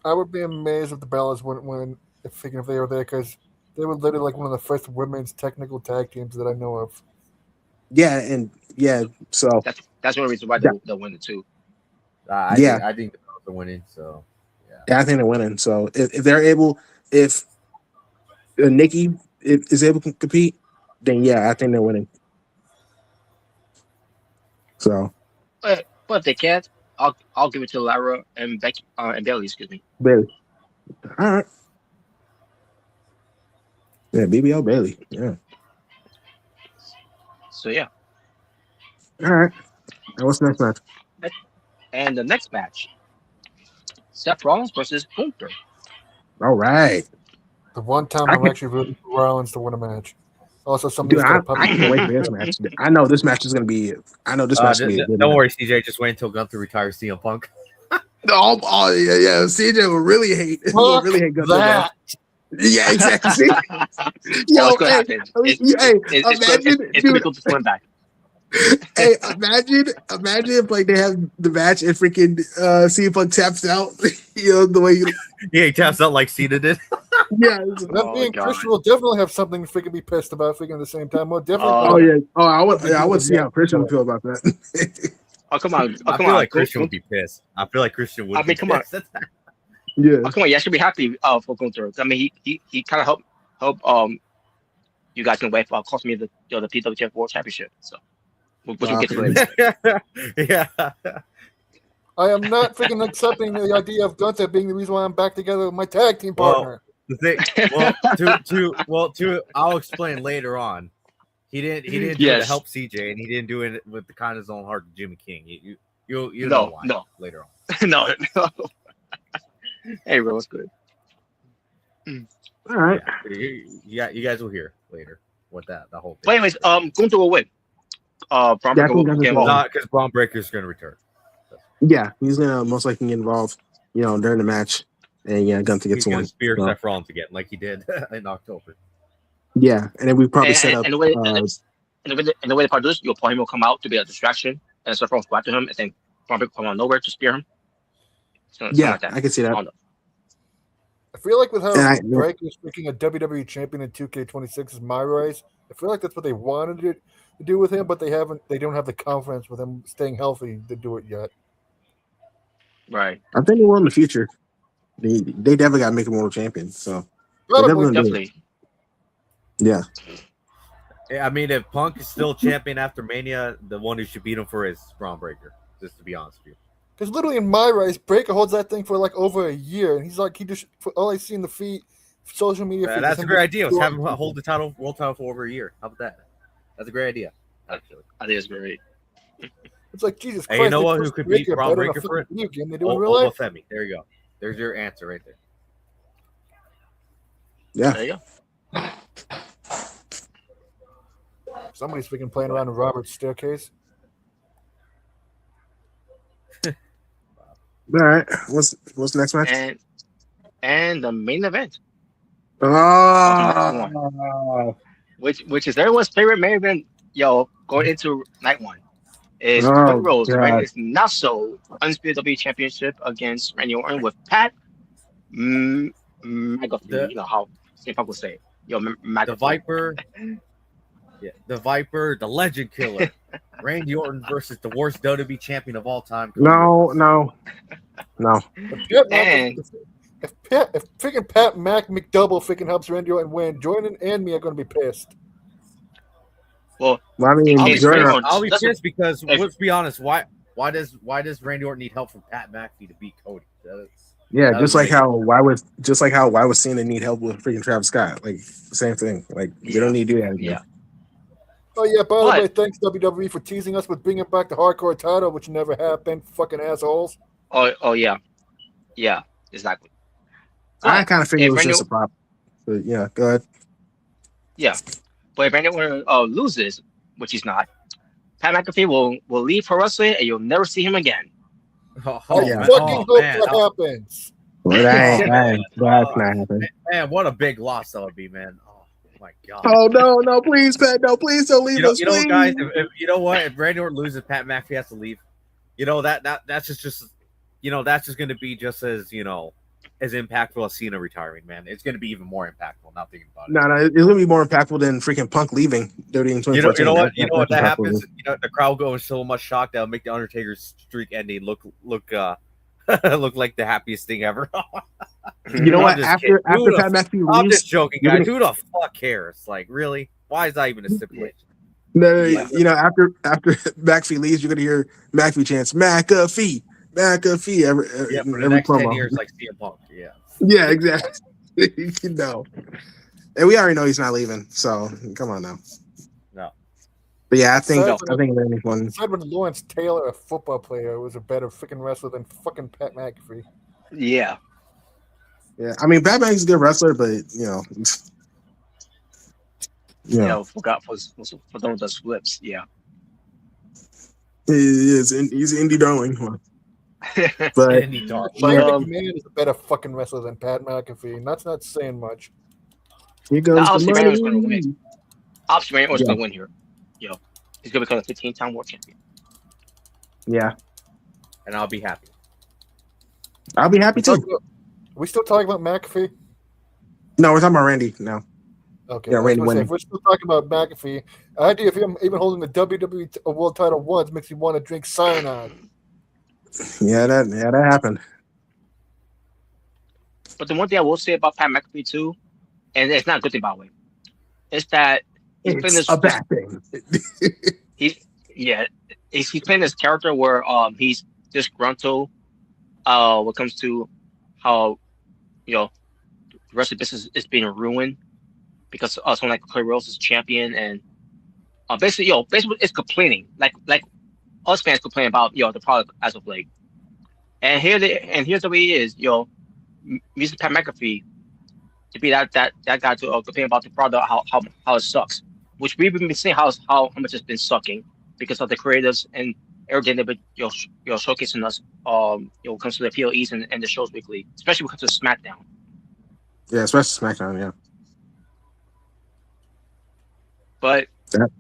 I would be amazed if the Bellas wouldn't win if they were there, because they were literally like one of the first women's technical tag teams that I know of. So that's one reason why they'll win it too. I think the Bellas are winning. So yeah, I think they're winning. So if they're able, if Nikki is able to compete, then yeah, I think they're winning. So, but if they can't, I'll give it to Lara and Becky and Bayley. Excuse me. Bayley. All right. Yeah, BBL Bayley. Yeah. So yeah. All right. And what's the next match? And the next match, Seth Rollins versus Gunther. All right. The one time I'm actually rooting for Rollins to win a match. Also, I can't wait for this match. I know this match is going to be. I know this match is going to be a good Don't match. worry, CJ. Just wait until Gunther retires CM Punk. Oh yeah. CJ will really hate. Will really hate Gunther. That. Yeah, exactly. Yo, imagine, dude. Hey, imagine if like they have the match and freaking CM Punk taps out. You know the way he taps out like Cena did. Yeah, Christian will definitely have something to freaking be pissed about freaking at the same time. More definitely. I would see how Christian would feel about that. Oh come on! I feel like Christian would be pissed. I feel like Christian would. Come on. Yeah. Oh, come on! Yeah, I should be happy for Gunther. I mean, he kind of helped you guys in the way for cost me the PWTF World Championship. So we'll get to later. Yeah. I am not freaking accepting the idea of Gunther being the reason why I'm back together with my tag team partner. I'll explain later on. He didn't do it to help CJ, and he didn't do it with the kind of his own heart to Jimmy King. You know why later on. No. Hey, bro, what's good? All right. You guys will hear later what the whole thing. But anyways, Gunther will win. Braun Breaker will get involved because Braun Breaker is going to return. Yeah, he's gonna most likely get involved, during the match, and Gunther gets one. Spear Seth Rollins again, like he did in October. Yeah, and then we probably set up. And the way the part is, your opponent will come out to be a distraction, and Seth Rollins go after him, and then Braun Breaker come out of nowhere to spear him. Yeah, like I can see that. I feel like with how Breaker is freaking a WWE champion in 2K26 is my race. I feel like that's what they wanted to do with him, but they don't have the confidence with him staying healthy to do it yet. Right. I think they will in the future. They definitely got to make him world champion. So definitely. Yeah. I mean, if Punk is still champion after Mania, the one who should beat him for is Braun Breaker. Just to be honest with you. Because literally in my race, Breaker holds that thing for like over a year, and he's like, all I see in the feed, social media. That's a great idea. Let's have him hold the world title for over a year. How about that? That's a great idea. Actually, I think it's great. It's like Jesus Christ. Hey, you know what? Who could beat Braun Breaker for it? Femi. There you go. There's your answer right there. Yeah. There you go. Somebody's freaking playing around in Robert's staircase. All right. What's the next match? And the main event. Oh. Which is everyone's favorite main event going into night one is Cody Oh Rhodes defending god. his not so undisputed WWE Championship against Randy Orton with Pat McAfee. You know how St. Punk would say, the McAfee. Viper, the Viper, the Legend Killer, Randy Orton versus the worst WWE champion of all time. Cody Rhodes. No. If freaking Pat McDouble freaking helps Randy Orton win, Jordan and me are going to be pissed. Well, I mean, I'll be pissed because let's be honest. Why does Randy Orton need help from Pat McAfee to beat Cody? Just like how why was Cena need help with freaking Travis Scott? Like same thing. Like you don't need to do that again. Yeah. Oh yeah, by the way, thanks WWE for teasing us with bringing back the hardcore title, which never happened. Fucking assholes. Oh yeah, exactly. I kind of figured it was just a prop. But yeah, go ahead. Yeah, but if Randy Orton loses, which he's not, Pat McAfee will leave Pro Wrestling and you'll never see him again. Fucking hope that happens. Well, that's not happening. Man, what a big loss that would be, man. Oh my god. Oh no, please, Pat, no, please don't leave us. You know, guys, if you know what? If Randy Orton loses, Pat McAfee has to leave. You know that's just that's just going to be just as as impactful as Cena retiring, man. It's going to be even more impactful. Not thinking about it. No, it's going to be more impactful than freaking Punk leaving WWE in 2014. You know what that happens? The crowd goes so much shock that'll make the Undertaker's streak ending look look like the happiest thing ever. You know what? After Pat McAfee leaves, I'm just joking, guys. Who the fuck cares? Like, really? Why is that even a stipulation? No, after McAfee leaves, you're going to hear McAfee chants McAfee every for the next promo. 10 years, like CM Punk. Yeah, exactly. And we already know he's not leaving, so come on now. No. But yeah, I think Randy's one. Aside from Lawrence Taylor, a football player, was a better freaking wrestler than fucking Pat McAfee. Yeah. Yeah, I mean, Pat McAfee's a good wrestler, but forgot for those that flips. Yeah. He's an indie darling. But McMahon is a better fucking wrestler than Pat McAfee, and that's not saying much. Here goes the money. Going to win. Obviously, Randy Orton's going to win here. He's going to become a 15-time world champion. Yeah, and I'll be happy. I'll be happy too. Are we still talking about McAfee? No, we're talking about Randy now. Okay. Yeah, Randy winning. If we're still talking about McAfee, the idea of him even holding the WWE World Title once makes me want to drink cyanide. Yeah, that happened. But the one thing I will say about Pat McAfee too, and it's not a good thing by the way, is that it's a bad thing. He's playing this character where he's disgruntled when it comes to how the rest of the business is being ruined because someone like Cody Rhodes is champion, and basically it's complaining like us fans complain about the product as of late. And here's the way it is, using Pat McAfee to be that guy to complain about the product, how it sucks, which we've been seeing how much it's been sucking because of the creatives and everything they've been showcasing us when it comes to the PLEs and the shows weekly, especially when it comes to SmackDown. Yeah, especially SmackDown, yeah. But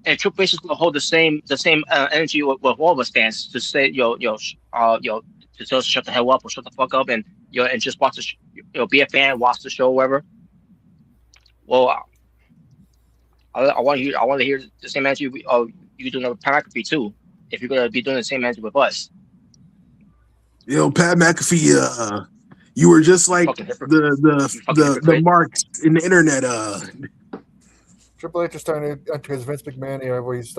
and Triple H is gonna hold the same energy with all of us fans to say to just shut the hell up or shut the fuck up and and just watch the be a fan, watch the show, whatever. Well, I want to hear the same energy you doing with Pat McAfee too. If you're gonna be doing the same energy with us. Pat McAfee, you were just like the marks in the internet. Triple H is starting to enter his Vince McMahon era where he's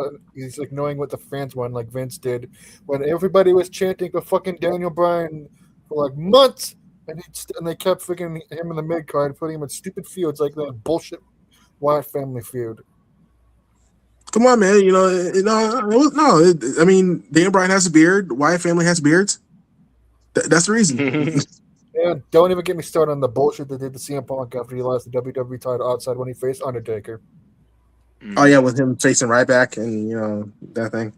like knowing what the fans want, like Vince did when everybody was chanting for fucking Daniel Bryan for like months, and they kept freaking him in the mid card, putting him in stupid feuds like that bullshit Wyatt family feud. Come on, man. No. I mean, Daniel Bryan has a beard. Wyatt family has beards. That's the reason. And don't even get me started on the bullshit they did to CM Punk after he lost the WWE title outside when he faced Undertaker. Oh yeah, with him facing Ryback and that thing.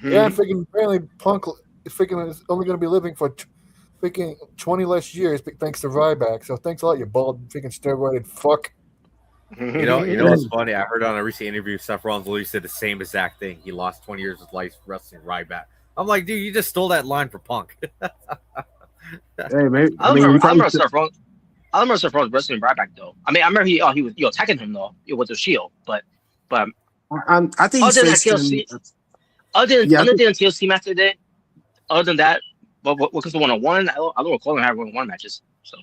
Yeah, and freaking apparently Punk freaking is only going to be living for freaking 20 less years thanks to Ryback. So thanks a lot, you bald freaking steroided fuck. You know what's funny? I heard on a recent interview, Seth Rollins literally said the same exact thing. He lost 20 years of his life wrestling Ryback. I'm like, dude, you just stole that line for Punk. Hey, maybe. I remember Seth Rollins wrestling Ryback though. I mean, I remember he was attacking him though with the Shield, but I think other than that TLC, other than TLC match today, other than that, what was the 1-on-1? I don't recall them having 1-on-1 matches. So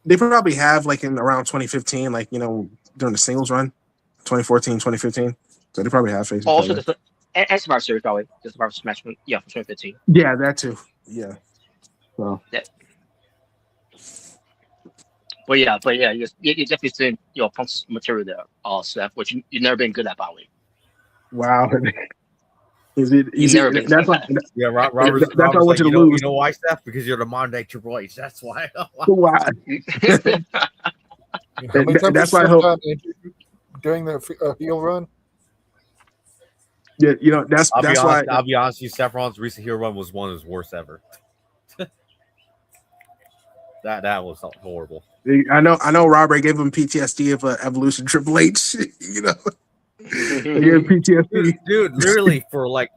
they probably have like in around 2015, like during the singles run, 2014, 2015. So they probably have faced. Also, and Survivor Series probably the Survivor match from 2015. Yeah, that too. Yeah. So. Yeah. But yeah, you definitely seen Punk's material there, Seth, which you've never been good at, by the way. Wow. That's why. Yeah, Robert. That's why I want you to lose. You know why, Steph? Because you're the modern day Triple H. That's why. Why? That's why I hope during the heel run. Yeah, that's why. I'll be honest with you. Seth Rollins' recent heel run was one of his worst ever. That was horrible. I know. Robert gave him PTSD of Evolution Triple H. PTSD. Dude, literally for like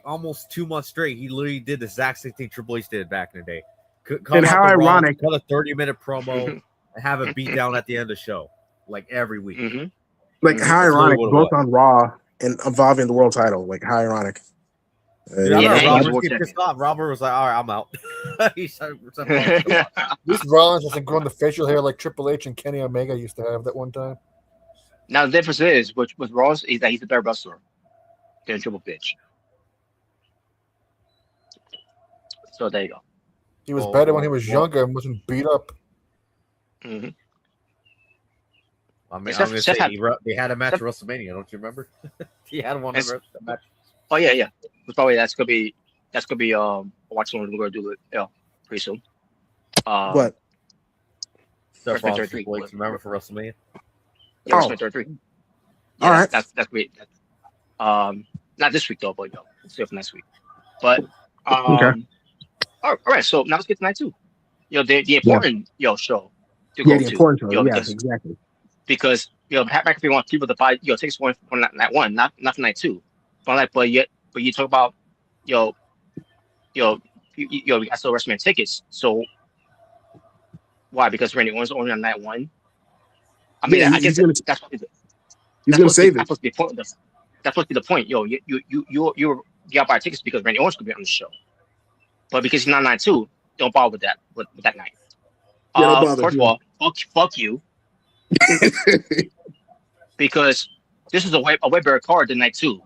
almost 2 months straight, he literally did the exact same thing Triple H did back in the day. And how ironic! Cut a 30-minute promo and have a beat down at the end of the show, like every week. Mm-hmm. Like how ironic, both on Raw and involving the world title. Like how ironic. Robert was like, "All right, I'm out." This Rollins doesn't grow the facial hair like Triple H and Kenny Omega used to have that one time. Now the difference is with Rollins is that he's a better wrestler than Triple H. So there you go. He was better when he was younger and wasn't beat up. Mm-hmm. I mean, they had a match at WrestleMania. Don't you remember? He had one match. Oh yeah. Probably that's gonna be watching what we're gonna do it pretty soon. What? Remember for WrestleMania? Yeah, WrestleMania 33. Yeah, all right. That's great. Not this week though, but let's see for next week. But okay. All right. So now let's get to night 2. The important show to go to. The important show. Yes, exactly. Because Pat McAfee wants people to buy tickets for night 1, not for night 2. But you talk about we got still WrestleMania tickets. So why? Because Randy Orton's only on night 1. I mean, I guess that's supposed to be the point. That's supposed to be the point. You got to buy tickets because Randy Orton's gonna be on the show. But because he's not night 2, don't bother with that night. First of all, fuck you. Because this is a way better card than night 2.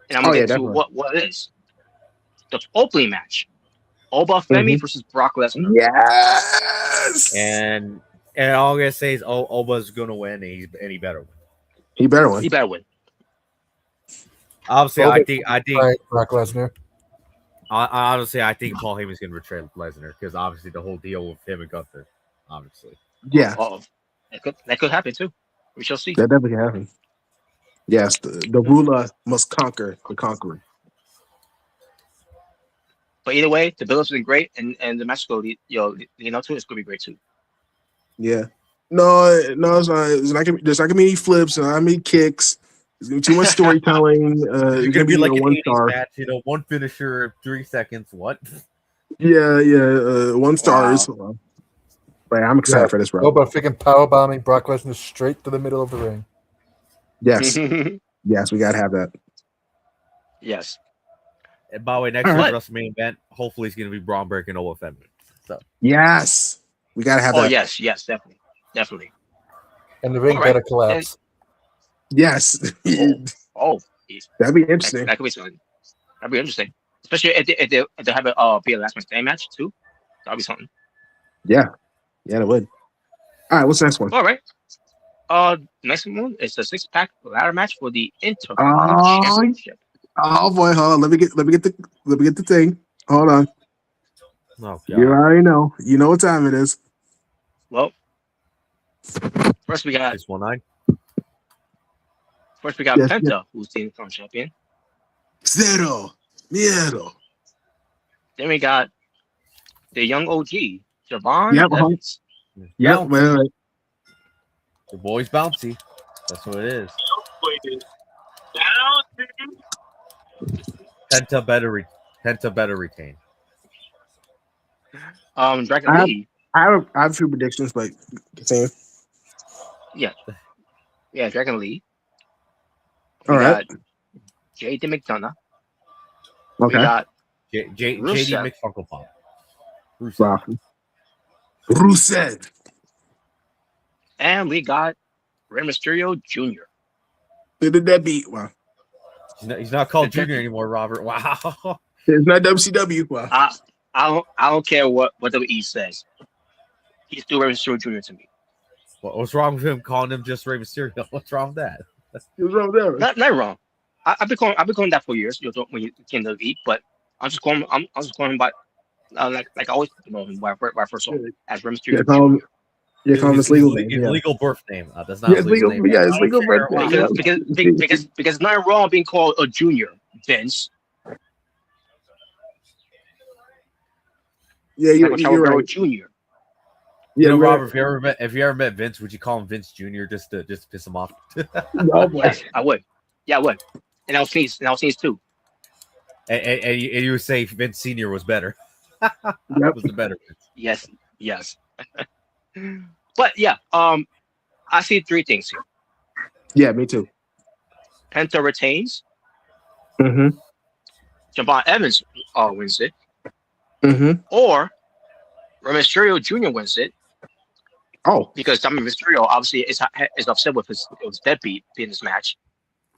And I'm gonna get to what it is. The opening match. Oba Femi versus Brock Lesnar. Yes. And all I'm gonna say is Oba's gonna win and he better win. He better win. Obviously, I think Brock Lesnar. Honestly, I think Paul Heyman's gonna betray Lesnar because obviously the whole deal with him and Gunther. Obviously. Yeah. That could happen too. We shall see. That definitely can happen. Yes, the ruler must conquer the conqueror. But either way, the build-up's been great, and the match too is gonna be great too. Yeah. No, it's not. There's not gonna be any flips. There's not gonna be kicks. There's gonna be too much storytelling. It's gonna be like an 1-star match. One finisher, 3 seconds. What? Yeah. 1 stars. Wow. But I'm excited for this, bro. About freaking powerbombing Brock Lesnar straight to the middle of the ring. Yes. Yes, we gotta have that. Yes. And by the way, next year's WrestleMania event, hopefully it's gonna be Braun breaking Oba Femi. So yes, we gotta have that. Oh yes, definitely. And the ring better collapse. Yes. That'd be interesting. That could be something. That'd be interesting, especially if they have be a last man standing match too. That'd be something. Yeah, it would. All right, what's the next one? All right. Next one is the 6-pack ladder match for the Intercontinental Championship. Oh boy, hold on. Let me get the thing. Hold on. Oh, you already know. You know what time it is. Well, first we got 619. First we got Penta, who's the Intercontinental champion. Cero miedo. Then we got the young OG, Javon Evans. Wait. The boy's bouncy. That's what it is. Penta better retain. Dragon I have, Lee. I have a few predictions, but continue. Yeah, Dragon Lee. All We right. got JD McDonough. Okay. We got JD Rusev. McFunklepop. Wow. Rusev. And we got Rey Mysterio Jr. Did that beat? Wow. He's not called Junior anymore, Robert. Wow. It's not WCW. Wow. I don't care what WWE says. He's still Rey Mysterio Jr. to me. What's wrong with him calling him just Rey Mysterio? What's wrong with that? What's wrong with that? Not wrong. I've been calling that for years. When you came to the WWE, but I'm just calling him by like I always know him when I first saw him as Rey Mysterio Jr. Yeah, call him his legal name. His yeah. legal birth name. That's not his legal name. Yeah, his legal birth name. Because it's not wrong being called a junior, Vince. Yeah, you're right. Junior. You know, Robert, if you ever met Vince, would you call him Vince Jr. just to piss him off? No, yes, I would. Yeah, I would. And I'll sneeze too. And you would say Vince Senior was better. Yep. Was the better Vince. Yes. But yeah, I see three things here. Yeah, me too. Penta retains. Mm-hmm. Javon Evans wins it. Mm-hmm. Or Rey Mysterio Jr. wins it. Oh, because Mysterio obviously is upset with his deadbeat in this match,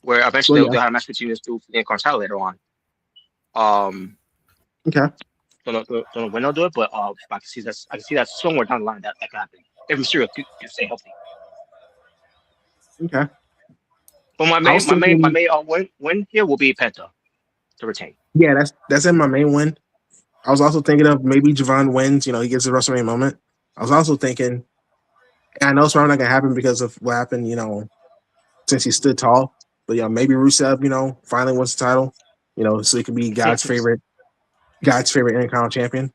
where eventually they'll have a match between these two for the Intercontinental later on. Okay. Don't know when they'll do it, but I can see that somewhere down the line that can happen if Mysterio could stay healthy. Okay. But my main win here will be Penta to retain. Yeah, that's in my main win. I was also thinking of maybe Javon wins. He gets the WrestleMania moment. I was also thinking, and I know it's probably not gonna happen because of what happened. Since he stood tall, but maybe Rusev, finally wins the title. So he can be God's favorite Intercontinental champion.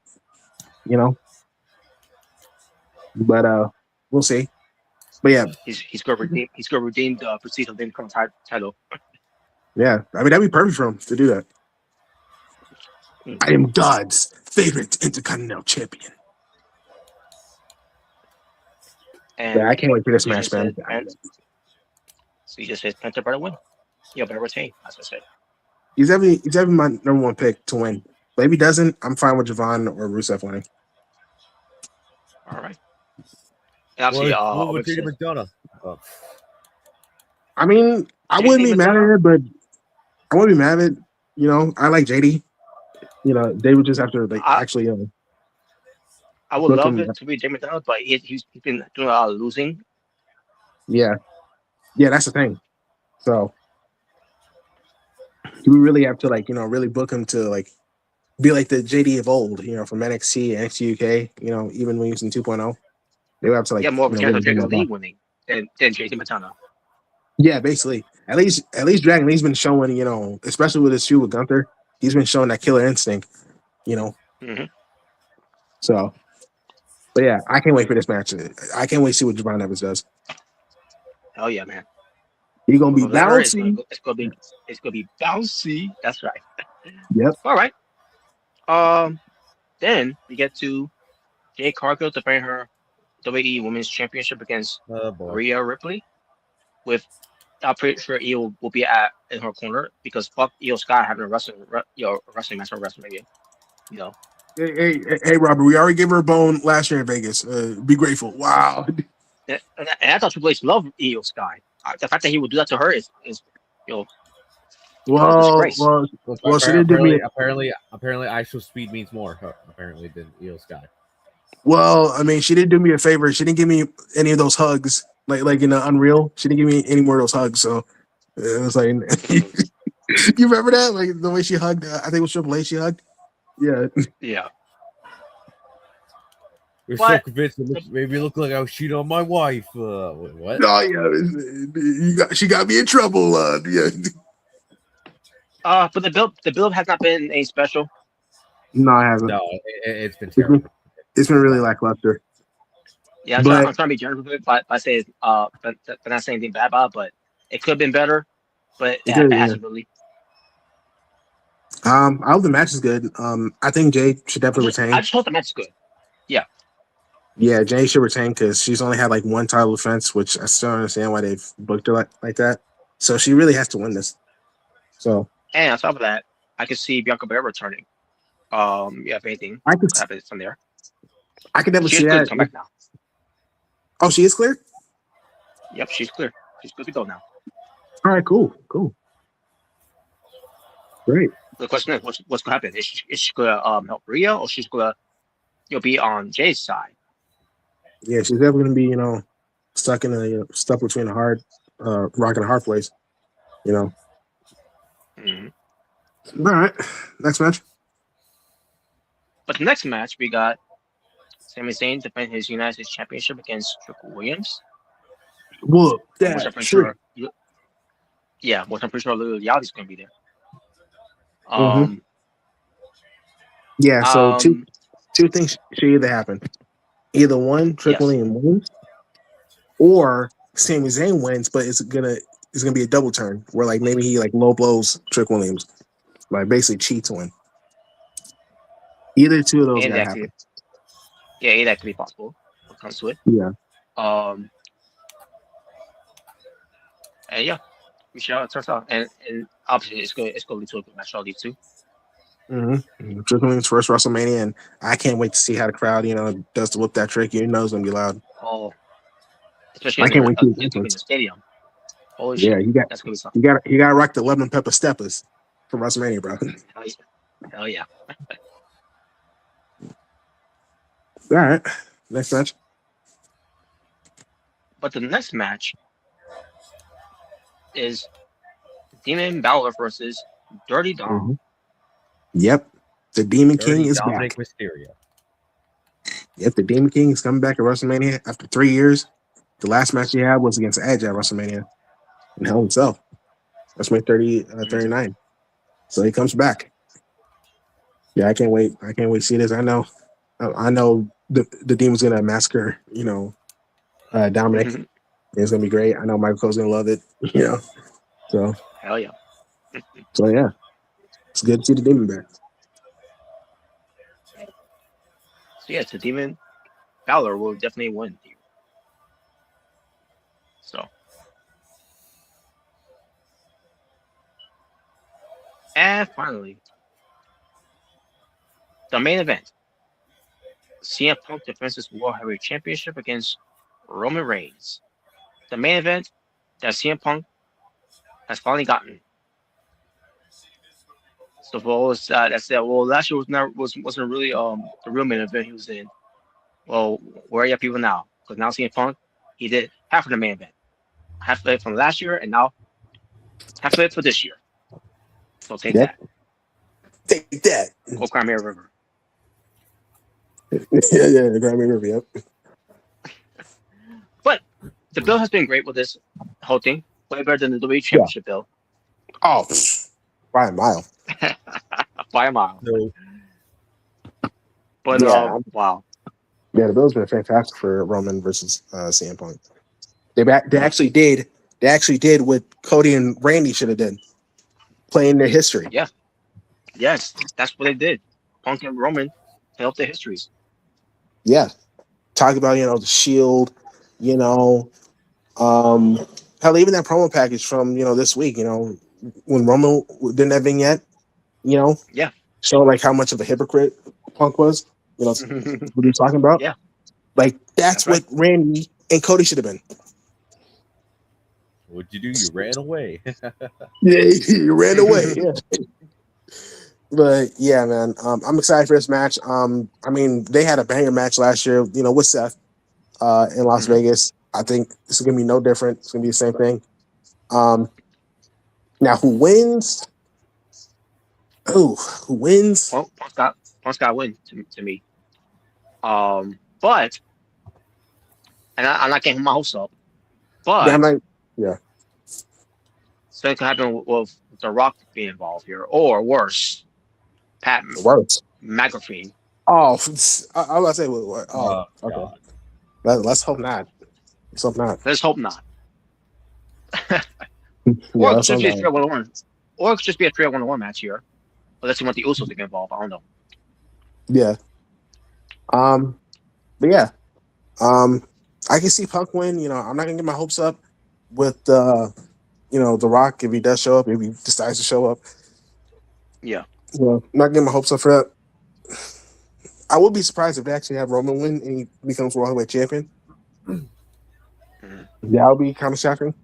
But we'll see. But yeah, he's gonna redeem the prestige of the Intercontinental title. Yeah, I mean that'd be perfect for him to do that. I am God's favorite Intercontinental champion. And I can't wait for this match, man. So you just said Penta better win. Yeah, better retain, as I said. He's having my number one pick to win. But if he doesn't, I'm fine with Javon or Rusev winning. All right. And obviously, what would JD McDonough? I mean, I wouldn't be mad at it, but I wouldn't be mad at it. I like JD. They would just have to actually. I would love it to be JD McDonough, but he's been doing a lot of losing. Yeah, that's the thing. So we really have to really book him to be like the JD of old, from NXT, NXT UK, even when he was in 2.0. They would have to more of a chance of Dragon Lee winning than JD McDonough. Yeah, basically. At least Dragon Lee's been showing, especially with his feud with Gunther, he's been showing that killer instinct, Mm-hmm. So, but yeah, I can't wait for this match. I can't wait to see what Javon Evans does. Oh yeah, man. He's gonna be bouncy. It's gonna be bouncy. That's right. Yep. All right. Then we get to Jade Cargill defending her WWE Women's Championship against Rhea Ripley. I'm pretty sure Io will be in her corner because fuck Io Sky having a wrestling match on WrestleMania. Hey, Robert, we already gave her a bone last year in Vegas. Be grateful. Wow. And I thought Triple H loved Io Sky. The fact that he would do that to her is well, she didn't do me. Apparently, ISO speed means more. Apparently, than Io Sky. Well, I mean, she didn't do me a favor. She didn't give me any of those hugs, like in Unreal. She didn't give me any more of those hugs. So it was like, you remember that? Like the way she hugged. I think it was Triple H. She hugged. Yeah. Yeah. You're so convinced it made me look like I was cheating on my wife. What? No, yeah, she got me in trouble. Yeah. But the build has not been any special. No, it hasn't. No, it's been terrible. It's been really lackluster. Yeah, I'm trying to be generous with it by saying but not saying anything bad about it, but it could have been better, but it hasn't really. I hope the match is good. I think Jay should definitely retain. I just hope the match is good. Yeah. Yeah, Jay should retain because she's only had like one title defense, which I still don't understand why they've booked her like that. So she really has to win this. So, and on top of that, I could see Bianca Belair returning. You have anything happen from there? I could never see that. She's come back now. Oh, she is clear? Yep, she's clear. She's good to go now. All right, cool. Great. The question is, what's going to happen? Is she going to help Rhea, or she's going to be on Jay's side? Yeah, she's never going to be stuck between a hard rock and a hard place. Mm-hmm. All right, next match. But the next match we got Sami Zayn defending his United States Championship against Triple Williams. Whoa, which I'm pretty sure Lil Yachty's going to be there. Yeah, so two things should either happen. Either one, Triple Williams wins, or Sami Zayn wins, but it's gonna be a double turn where like maybe he like low blows Triple Williams, like basically cheats to win. Either two of those gotta happen. Yeah, that could be possible. What comes to it? Yeah. And yeah, we see how it turns out. And obviously it's going to lead to a good match, all these two. Triple Williams first WrestleMania, and I can't wait to see how the crowd, does to whip that trick. You know it's gonna be loud. Oh, especially I can't wait to in the stadium. Holy shit! That's gonna be something. You got to rock the lemon pepper steppers from WrestleMania, bro. Hell yeah! All right, next match. But the next match is Demon Balor versus Dirty Dom. Yep, the Demon King is Dominic back. Mysterio. Yep, the Demon King is coming back at WrestleMania after 3 years. The last match he had was against Edge at WrestleMania in Hell himself. WrestleMania 39. So he comes back. Yeah, I can't wait. I can't wait to see this. I know the Demon's gonna massacre, Dominic. Mm-hmm. It's gonna be great. I know Michael Cole's gonna love it, So hell yeah. So yeah. It's good to see the Demon back. So yeah, the Demon Balor will definitely win here. So, and finally, the main event: CM Punk defends his World Heavyweight Championship against Roman Reigns. The main event that CM Punk has finally gotten. So last year wasn't really the real main event he was in. Well, where are your people now? Because now CM Punk, he did half of the main event, half of it from last year, and now half of it for this year. So take that. Take that. Go Crimea River. yeah, the Crimea River. Yep. But the bill has been great with this whole thing. Way better than the WWE Championship bill. Oh, by a mile. By a mile. No. But wow. Yeah, the bill's been fantastic for Roman versus CM Punk. They actually did what Cody and Randy should have done, playing their history. Yeah. Yes, that's what they did. Punk and Roman helped their histories. Yeah. Talk about, the Shield, hell, even that promo package from, this week, when Roman did that vignette, yeah, show like how much of a hypocrite Punk was, what you're talking about. Yeah. Like that's what Randy and Cody should have been. What'd you do? You ran away. Yeah, you ran away. Yeah. But yeah, man, I'm excited for this match. I mean, they had a banger match last year, with Seth in Las Vegas. I think this is gonna be no different. It's gonna be the same thing. Now, who wins? Oh, who wins? Well, Punk's got to win to me. But, and I'm not getting my hopes up. But yeah. Something could happen with The Rock being involved here, or worse, Pat McAfee. Oh, I was about to say what? Oh, okay. Let's hope not. Let's hope not. Let's hope not. Yeah, Or it let's could just hope be a not. straight 1-on-1. Or it could just be a straight 1-on-1 match here. Unless you want the Usos to get involved. I don't know. Yeah. But yeah. I can see Punk win. You know, I'm not gonna get my hopes up with you know, The Rock if he does show up, if he decides to show up. Yeah. Well, I'm not getting my hopes up for that. I would be surprised if they actually have Roman win and he becomes World Heavyweight Champion. That would be kind of shocking.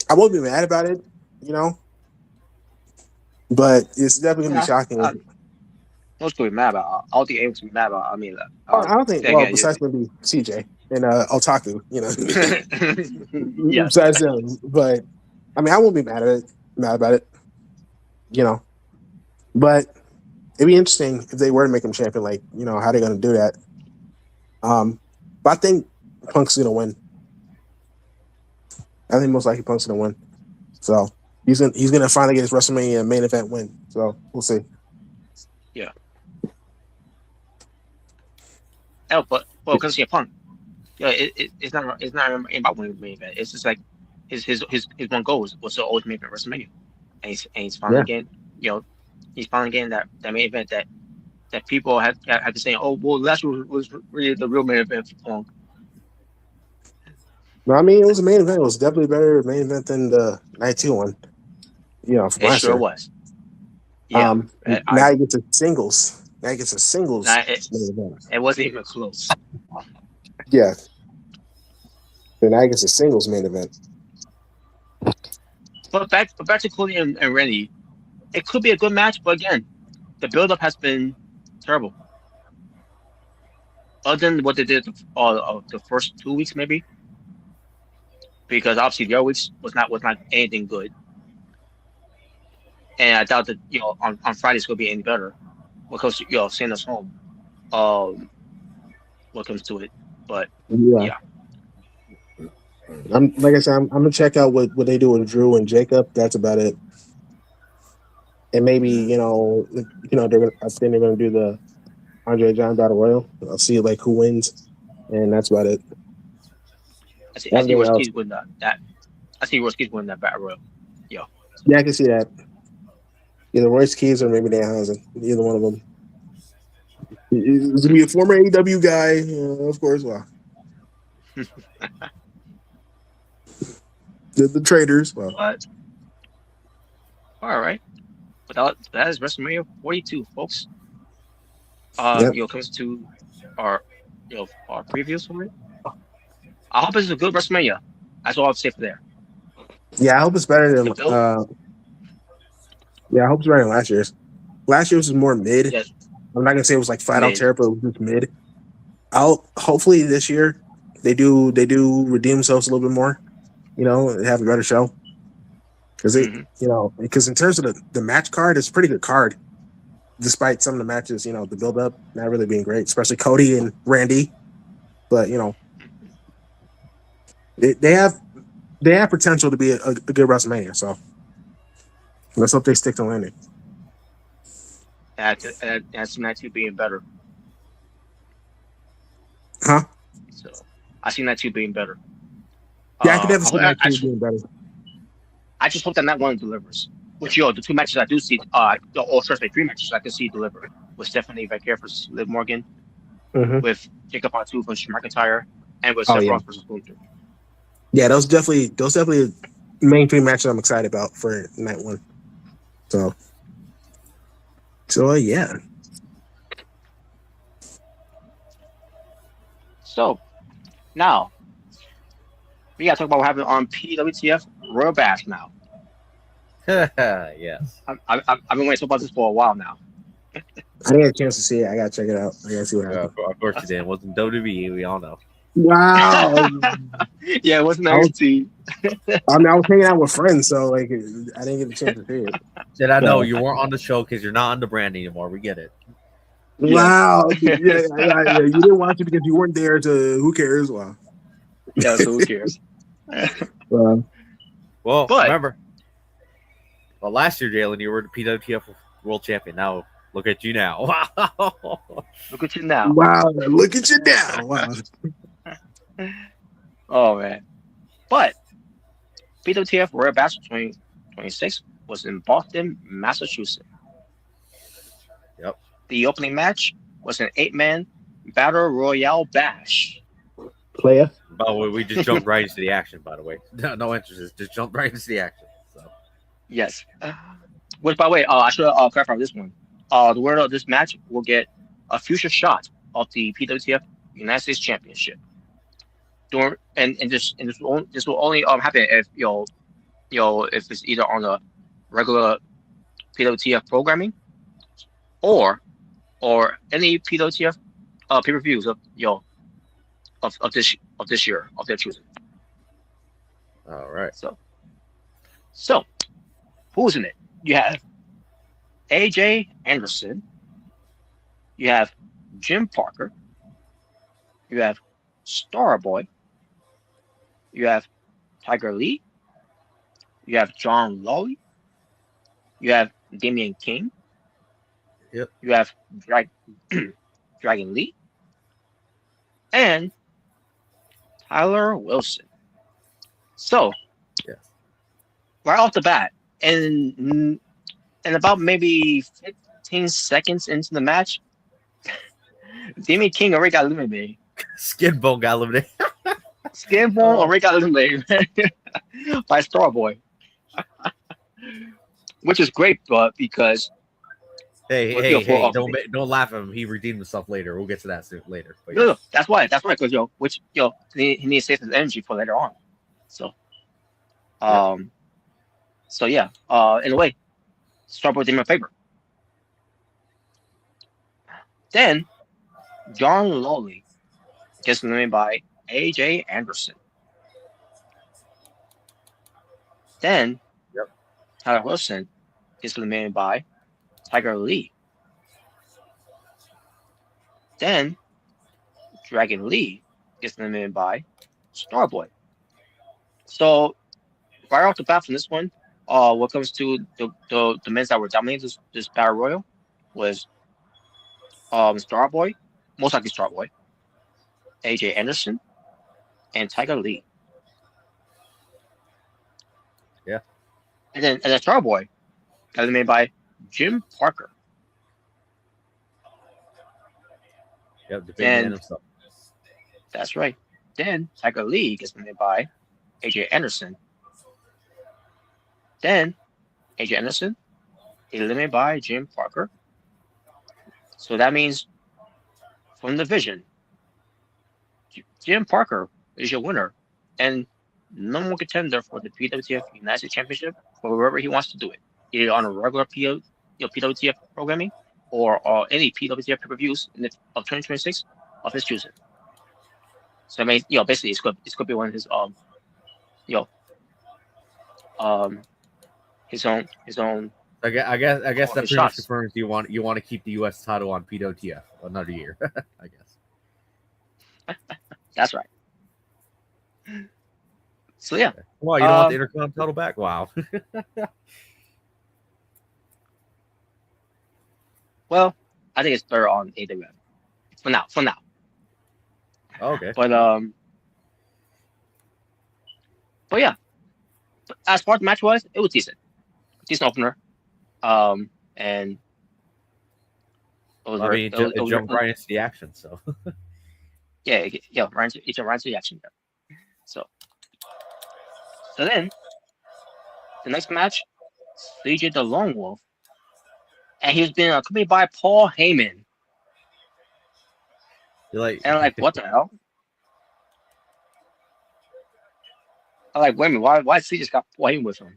I won't be mad about it, you know, but it's definitely gonna be shocking. Most people be mad about. I don't think anyone's be mad about. I mean, I don't think. Well, again, besides maybe CJ and Otaku, you know. yeah. Besides them, but I mean, I won't be mad about it, you know. But it'd be interesting if they were to make him champion. Like, you know, how they going to do that? But I think Punk's going to win. I think most likely Punk's going to win. So he's gonna finally get his WrestleMania main event win. So we'll see. Yeah. Oh, but because he's a Punk, yeah, it's not about winning the main event. It's just like his one goal was to always make it WrestleMania, and he's finally getting, you know, he's finally getting that main event that people had to say, oh well, last year was really the real main event for Punk. No, I mean, it was a main event. It was definitely a better main event than the Night 2 one. You know, from It last sure year. was. Yeah. Now he gets a singles. Now he gets a singles main event. It wasn't even close. Yeah. Then now he gets a singles main event. But back to Cody and Randy, it could be a good match, but again, the build-up has been terrible. Other than what they did the first 2 weeks, maybe, because obviously the other weeks was not anything good, and I doubt that, you know, on Friday it's gonna be any better because, you know, send us home. What comes to it, but yeah. I'm like I said, I'm gonna check out what they do with Drew and Jacob. That's about it. And maybe, you know, I think they're gonna do the Andre John Battle Royal. I'll see like who wins, and that's about it. I see Royce Keys win that. I see Royce Keys win that Battle Royal. Yeah. Yeah, I can see that. Either Royce Keys or maybe Danhausen. Either one of them. He's gonna be a former AEW guy, of course. Well, the traders. Well, what? All right. But that is WrestleMania 42, folks. Yep. You know, comes to our previews for it. I hope it's a good WrestleMania. That's all I'll say for there. Yeah, I hope it's better than. I hope it's better than last year's. Last year's was more mid. Yes. I'm not gonna say it was like flat out terrible. It was just mid. Hopefully this year they do redeem themselves a little bit more. You know, and have a better show. Because because in terms of the match card, it's a pretty good card. Despite some of the matches, you know, the build up not really being great, especially Cody and Randy. But you know, they have potential to be a good WrestleMania. So let's hope they stick to landing. That's Night 2 being better. Huh? So I see Night 2 being better. Yeah, I could definitely see Night 2 being better. I just hope that Night 1 delivers. Which, the two matches I do see, the 3 matches I can see deliver with Stephanie Vaquer versus Liv Morgan, with Jacob Fatu versus Mrricanjay, and with Seth Rollins versus Gunther. Yeah, those definitely main 3 matches I'm excited about for Night 1. So yeah. So now we gotta talk about what happened on PWTF Royal Bash now. Yes. I've been waiting to talk about this for a while now. I didn't get a chance to see it. I gotta check it out. I gotta see what happened. Of course you did. It wasn't WWE, we all know. Wow. Yeah, it wasn't NXT. I was hanging out with friends, so like I didn't get a chance to see it. Did I know you weren't on the show because you're not on the brand anymore? We get it. Wow. Yeah. You didn't watch it because you weren't there to. Who cares? Wow. Yeah, so who cares? Well, remember. Well, last year, Jalen, you were the PWTF World Champion. Now, look at you now. Look at you now. Wow, look at you now. Wow. Oh man. But PWTF Royal Bash 2026 was in Boston, Massachusetts. Yep. The opening match was an 8-man Battle Royale Bash. Player. By the way, we just jumped right into the action. By the way, no interest. Just jumped right into the action. So Yes. Which, by the way, I should clarify this one. The winner of this match will get a future shot of the PWTF United States Championship. This will only happen if if it's either on the regular PWTF programming or any PWTF pay-per-views of this year of their choosing. all right. So who's in it? You have AJ Anderson. You have Jim Parker. You have Starboy. You have Tiger Lee. You have John Lawley. You have Damian King. Yep. You have Dragon Lee. And Tyler Wilson. So, yes. Right off the bat, and about maybe 15 seconds into the match, Damian King already got eliminated. Skin Bone got eliminated. Skin Bone already got eliminated by Starboy. Which is great, but because hey, don't laugh at him. He redeemed himself later. We'll get to that soon later. But no, that's right, because he needs to save his energy for later on. So, in a way, Starboy did him a favor. Then, John Lawley gets eliminated by AJ Anderson. Then, Tyler Wilson gets eliminated by Tiger Lee. Then, Dragon Lee gets eliminated by Starboy. So, right off the bat from this one, what comes to the men that were dominating this Battle Royal was Starboy, most likely Starboy, AJ Anderson, and Tiger Lee. Yeah. And then Starboy got eliminated by Jim Parker. Yep, the big man himself. That's right. Then Tiger Lee gets eliminated by AJ Anderson. Then AJ Anderson eliminated by Jim Parker. So that means from the division, Jim Parker is your winner and number one contender for the PWTF United States Championship for wherever he wants to do it, either on a regular PWTF programming or any PWTF pay-per-views of 2026 of his choosing. So I mean, basically it's going to be one of his his own. I guess that pretty shots. much confirms you want to keep the U.S. title on PWTF another year. I guess. That's right. So yeah. Wow, you don't want the Intercontinental title back? Wow. Well, I think it's better on AEW for now. Okay. But yeah. As far as the match was, it was decent opener. And it was it jumped right into the action. So right into the action there. So then the next match, CJ the Lone Wolf, and he was being accompanied by Paul Heyman. You're and what the hell? I'm like, wait a minute, why CJ got Paul Heyman with him?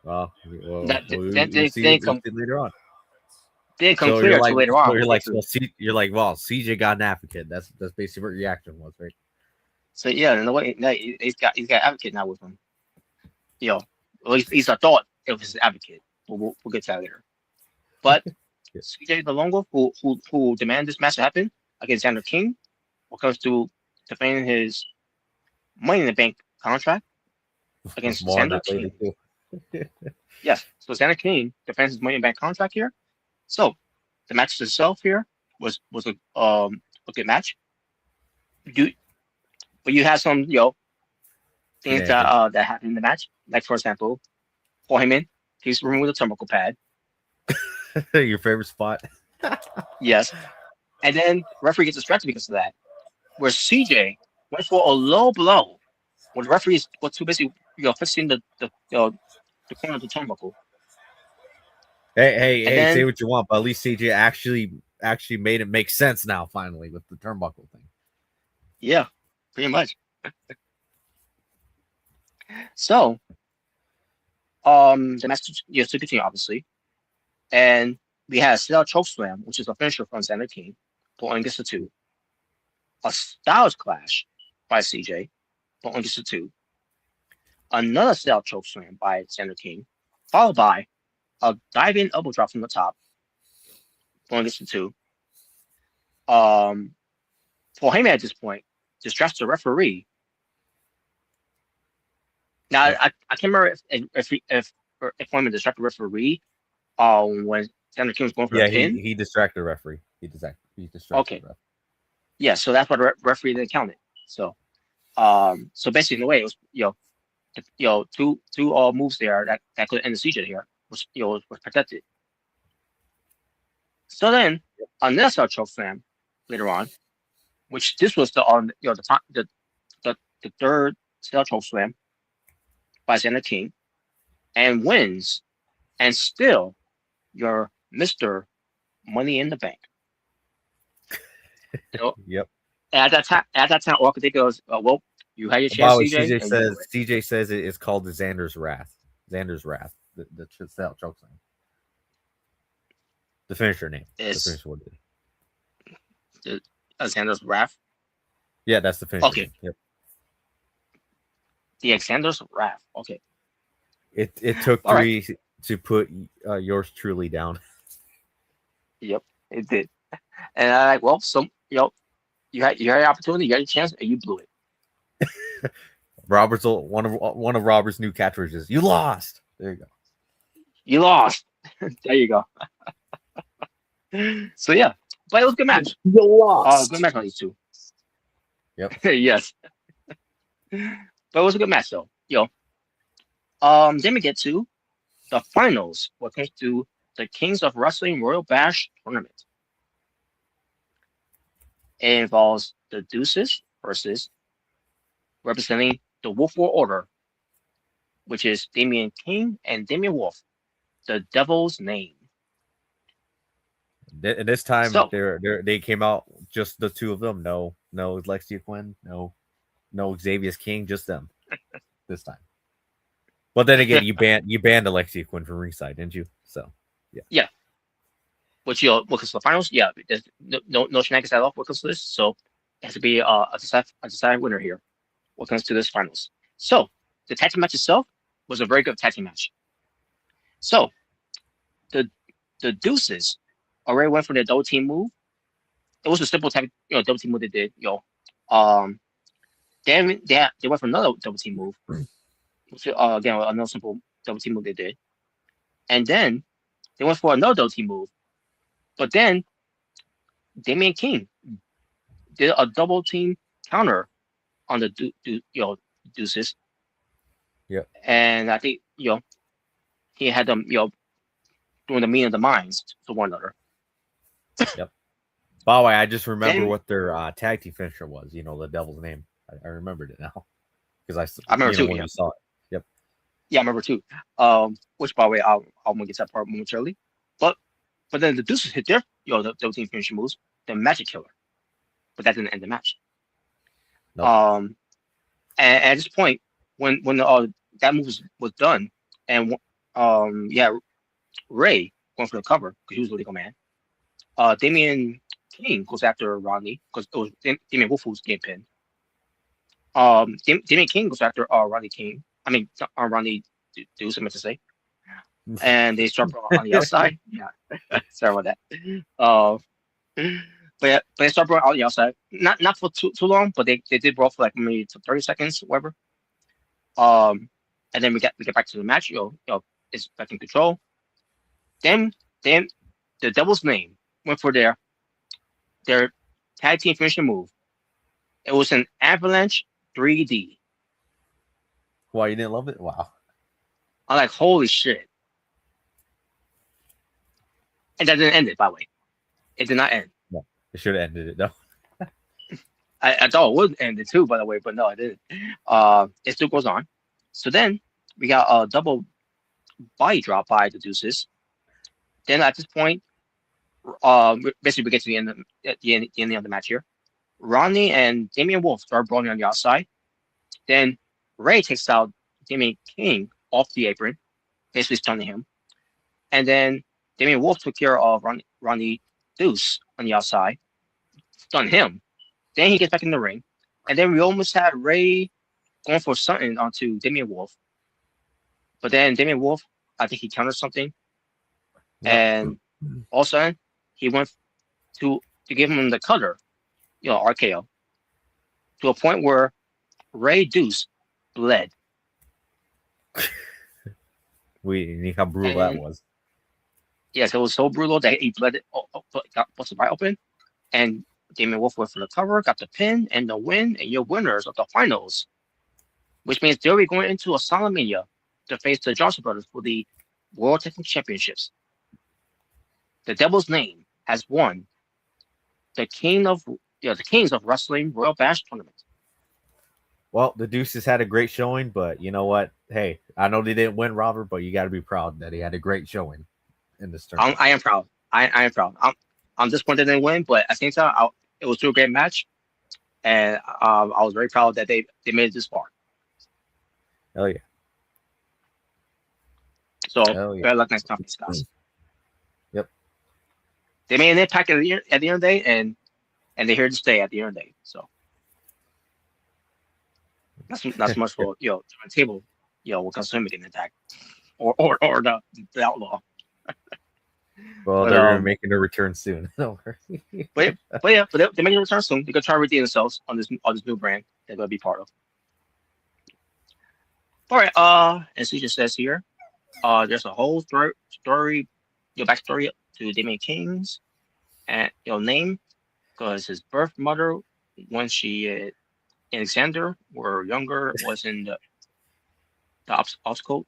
Well, they come later on. Didn't come clear until later on. So you're like, well, CJ got an advocate. That's basically what your reaction was, right? So yeah, in a way, he's got advocate now with him. At least he's a thought it was his advocate. We'll get to that later. But CJ the Lone Wolf, who demanded this match to happen against Xander King, when it comes to defending his Money in the Bank contract against Xander King. Yes, so Xander King defends his Money in the Bank contract here. So the match itself here was a good match. but you have some things that happen in the match. Like for example, Paul Heyman, he's removed the turnbuckle pad. Your favorite spot. Yes, and then referee gets distracted because of that. Where CJ went for a low blow when the referee was too busy, fixing the corner of the turnbuckle. Hey, then, say what you want, but at least CJ actually made it make sense now, finally, with the turnbuckle thing. Yeah, pretty much. So, the match to continue, obviously. And we had a sit-out chokeslam, which is a finisher from Xander King, for only gets the 2. A Styles Clash by CJ, for only gets the 2. Another sit-out chokeslam by Xander King, followed by a diving elbow drop from the top, for only gets the 2. Paul Heyman at this point distracts the referee. Now, I can't remember if Heyman distracted the referee when Xander King was going for the pin. He distracted the referee. He distracted okay. the referee. Yeah, so that's why the referee didn't count it. So basically, in a way, it was two moves there that could end the CJ here was protected. So then another choke slam later on, which this was the third choke slam by Xander King, and wins, and still you're Mr. Money in the Bank. Yep. At that time, Orchid goes, "Well, you had your chance, CJ." CJ says it is called the Xander's Wrath. Xander's Wrath. The choke slam. The finisher name. Is the finisher word. Xander's Wrath. Yeah, that's the finisher. Okay. Name. Yep. The Xander's Wrath. Okay. It took All 3 to put yours truly down. Yep, it did. And I like, well, you had your opportunity, you had your chance, and you blew it. Robert's one of Robert's new catchphrases. You lost. There you go. You lost. There you go. So yeah, but it was a good match. You lost. Good match on these two. Yep. Yes. But it was a good match though. Then we get to the finals, what comes to the Kings of Wrestling Royal Bash tournament. It involves the Deuces versus representing the Wolf War Order, which is Damian King and Damian Wolf, the Devil's Name. And this time they came out just the two of them. No Lexia Quinn, no Xavier King, just them this time. But then again, you banned Alexia Quinn from ringside, didn't you? So yeah. Which because the finals, there's no shenanigans at all when it comes to this. So it has to be a decided winner here when it comes to this finals. So the tag team match itself was a very good tag team match. So the Deuces already went for their double team move. It was a simple tag, double team move they did. Then they went for another double team move. Which, again, another simple double team move they did. And then they went for another double team move. But then Damian King did a double team counter on the Deuces. Yeah. And I think he had them doing the meeting of the minds to one another. Yep. By the way, I just remember what their tag team finisher was. The Devil's Name. I remembered it now because I remember too when you saw it. Yep. Yeah, I remember too. Which by the way, I'm gonna get to that part momentarily. But then the Deuces hit their the double team finishing moves, the Magic Killer, but that didn't end the match. Nope. And at this point, when that move was done, and Ray going for the cover because he was the legal man. Damian King goes after Rodney because it was Damian Wolf who was getting pinned. Damian King goes after Rodney King. I mean, Rodney Deuce, I meant to say. And they start on the outside. Yeah, sorry about that. But they start on the outside. Not for too long, but they did brawl for like maybe 30 seconds, whatever. And then we get back to the match. It's back in control. Then the Devil's Name went for their tag team finishing move. It was an avalanche 3D. Why, you didn't love it? Wow. I'm like, holy shit. And that didn't end it, by the way. It did not end. No, it should have ended it though. I thought it would end it too, by the way, but no, it didn't. It still goes on. So then we got a double body drop by the Deuces. Then at this point, basically we get to the end of the match here. Ronnie and Damian Wolf start brawling on the outside. Then Ray takes out Damian King off the apron, basically stunning him. And then Damian Wolf took care of Ronnie Deuce on the outside, stunned him. Then he gets back in the ring. And then we almost had Ray going for something onto Damian Wolf. But then Damian Wolf, I think he countered something. Yep. And all of a sudden, he went to give him the cutter, RKO, to a point where Ray Deuce bled. You know how brutal that was. Yes, it was so brutal that he bled, got busted right open. And Damian Wolf went for the cover, got the pin and the win, and your winners of the finals. Which means they'll be going into WrestleMania to face the Johnson Brothers for the World Tag Team Championships. The Devil's Name has won the Kings of Wrestling Royal Bash tournament. Well, the Deuces had a great showing, but you know what? Hey, I know they didn't win, Robert, but you got to be proud that he had a great showing in this tournament. I am proud. I am proud. I'm disappointed they didn't win, but at the same time, it was still a great match, and I was very proud that they made it this far. Hell yeah! So better luck next time, guys. Yep. They made an impact at the end of the day, and they're here to stay at the end of the day. So that's much for the table. We'll consume it in attack or the outlaw. Well, they're making a return soon. Don't worry. but they're making a return soon. They're gonna try to redeem themselves on this new brand they're gonna be part of. All right. As he just says here, there's a whole story, backstory to Damian King's and name, because his birth mother, when she Alexander were younger, was in the obstacle.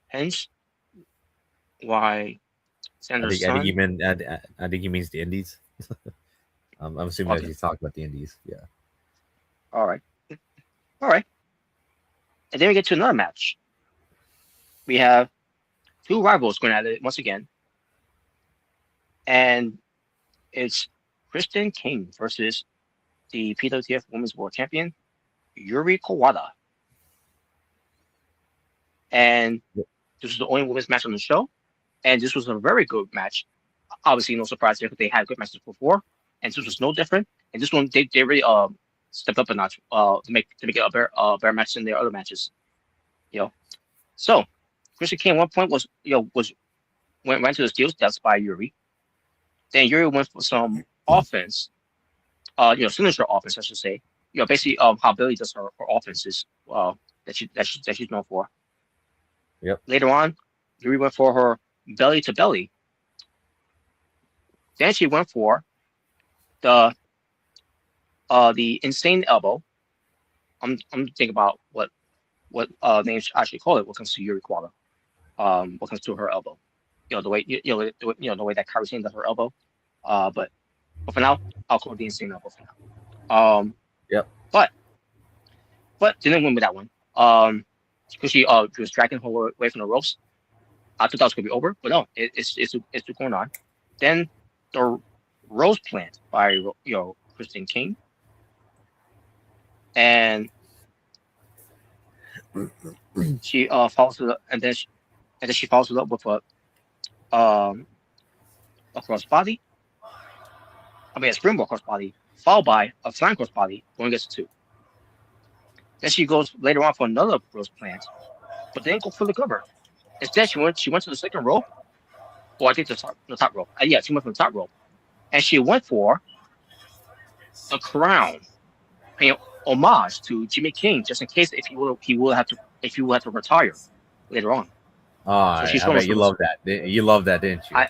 Hence, why Sanders' I think he means the Indies. I'm assuming that he's talking about the Indies. Yeah. All right. And then we get to another match. We have two rivals going at it once again. And it's Kristen King versus the PWTF Women's World Champion, Yuri Kawada. And this was the only women's match on the show. And this was a very good match. Obviously, no surprise there, because they had good matches before. And this was no different. And this one, they really stepped up a notch to make it a better match than their other matches. So Christian King at one point went to the steel steps by Yuri. Then Yuri went for some offense, signature offense, I should say. Basically how Billy does her offenses that she's known for. Yep. Later on, Yuri went for her belly to belly. Then she went for the insane elbow. I'm thinking about what names I should call it. What comes to Yuri Kawada, what comes to her elbow, the way the way that Kairi Sane does her elbow. But for now, I'll call it the insane elbow for now. Yep. But didn't win with that one. Because she was dragging her away from the ropes. I thought that was gonna be over, but no, it's still going on. Then the rose plant by Kristen King, and she follows it up, and then she follows it up with a crossbody. A springboard crossbody, followed by a flying crossbody going against the two. Then she goes later on for another rose plant, but didn't go for the cover. Instead, she went to the second rope. Well, I think the top rope. Yeah, she went for the top rope, and she went for a crown, paying homage to Jimmy King, just in case if he will have to retire later on. Oh, so I bet you love that. You love that, didn't you? I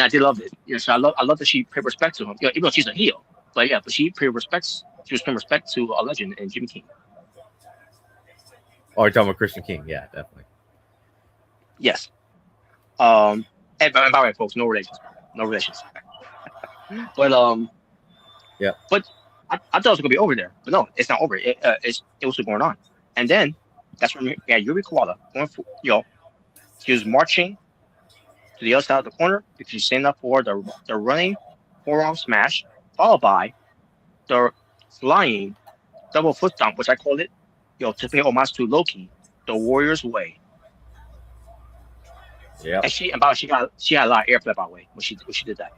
did love it. So I love that she paid respect to him. Even though she's a heel, but she paid respect was paying respect to a legend in Jimmy King. Oh, you're talking about Christian King? Yeah, definitely. Yes. And by the way, folks, no relations. But yeah. But I thought it was gonna be over there, but no, it's not over. It was still going on, and then that's when we had Yuri Kawada going for he was marching to the other side of the corner because he's standing up for the running forearm smash, followed by the flying double foot stomp, which I call it, to pay homage to Loki, the Warrior's Way. Yeah. And she had a lot of airplay, by the way, when she did that,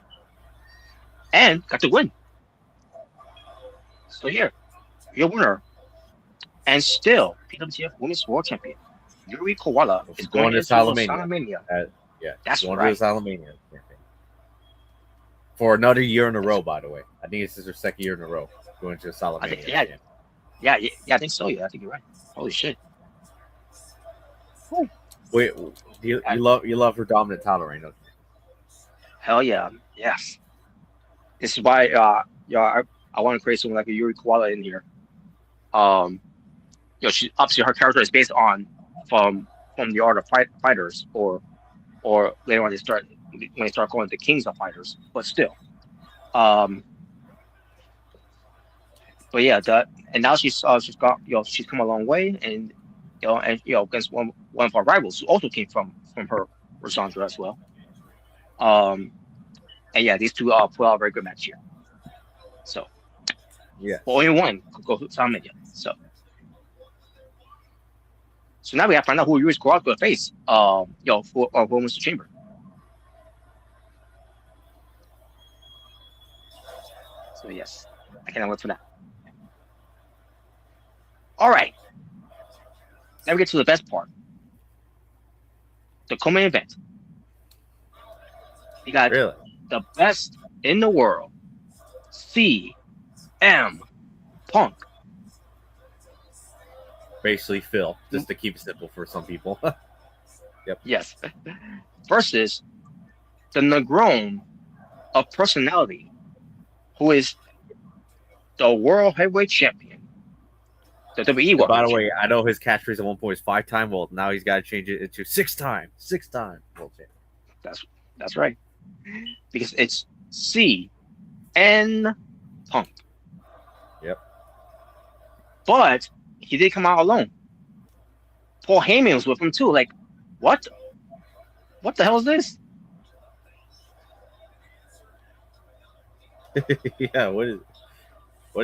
and got the win. So here, your winner, and still PWTF Women's World Champion, Yuri Kawada is going to WrestleMania. Yeah, that's going right. to WrestleMania for another year in a row. By the way, I think this is her second year in a row going to WrestleMania. Yeah, I think so. Yeah, I think you're right. Holy shit! Woo. Wait, you love her dominant title reign, don't you? Hell yeah, yes. This is why I want to create someone like a Yuri Kawada in here. She obviously her character is based on from the Art of Fighters, or later on when they start calling the Kings of Fighters, but still. But yeah, and now she's got she's come a long way, and against one of our rivals who also came from her Rosandra as well. And yeah, these two put out a very good match here. So yeah, only one could go to WrestleMania. So now we have to find out who Yuri Kawada going to face. For Women's Chamber. So yes, I cannot wait for that. All right. Now we get to the best part. The co-main event. You got the best in the world, CM Punk. Basically, Phil, just to keep it simple for some people. Yep. Yes. Versus the Negron of personality, who is the World Heavyweight Champion. The WWE World. By the way, I know his catchphrase at one point is 5-time. Well, now he's got to change it into 6-time. 6-time world champion. That's right. Because it's CM Punk. Yep. But he did come out alone. Paul Heyman was with him too. Like, what? What the hell is this? Yeah, what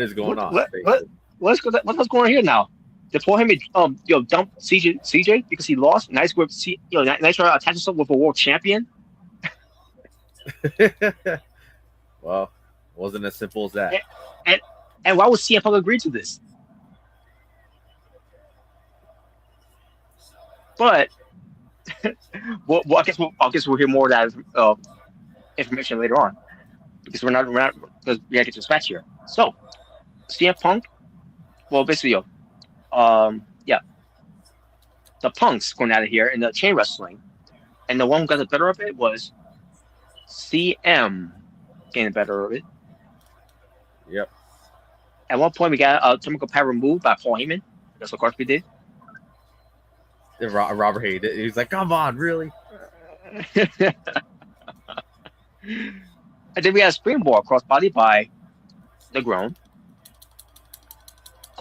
is going on? What's going on here now? Did Paul Heyman dump CJ because he lost? Nice try to attach himself with a world champion. Well, wasn't as simple as that. And why would CM Punk agree to this? But well, I guess we'll hear more of that information later on, because we're not because we gotta get to this match here. So CM Punk, well, basically, the Punks going out of here in the chain wrestling, and the one who got the better of it was CM getting the better of it. Yep. At one point, we got a Terminal Power removed by Paul Heyman. That's of course we did. Robert hated it. He's like, "Come on, really?" And then we had a springboard crossbody by the Grown.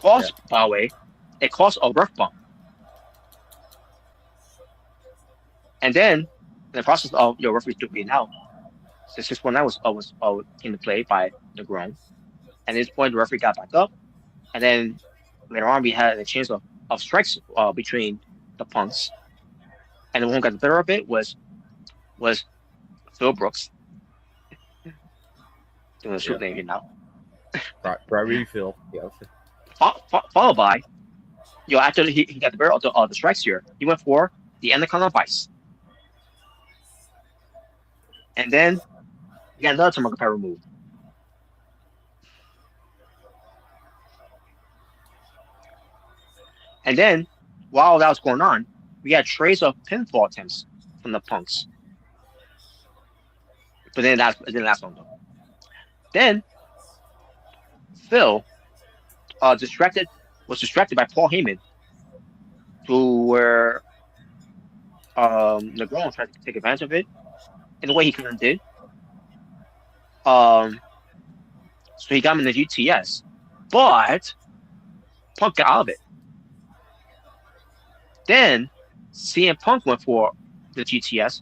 By the way, it caused a rough bump. And then, in the process of your referee still being out, 619 was into play by the Grown. And at this point, the referee got back up. And then later on, we had a chance of strikes between the Punks. And the one who got the better of it was Phil Brooks. Doing a shoot name here now. Probably Phil. Yeah. Followed by, after he got the better of the strikes here, he went for the Anaconda Vice. And then he got another Terminal Power removed. And then, while that was going on, we had trays of pinfall attempts from the Punks. But then it didn't last long though. Then Phil was distracted by Paul Heyman, to where Negron tried to take advantage of it in the way he kind of did. So he got him in the GTS, but Punk got out of it. Then CM Punk went for the GTS,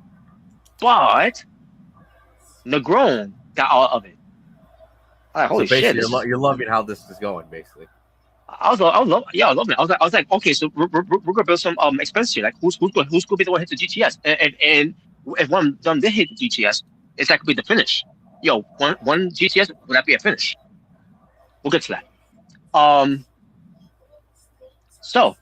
but Negron got out of it. Like, holy so shit! basically, you're loving how this is going, basically. I was loving it. I was like, okay, so we're gonna build some expense here. Like, who's gonna be the one to hit the GTS? And if one of them did hit the GTS, it's that could be the finish. Yo, one GTS, would that be a finish? We'll get to that. So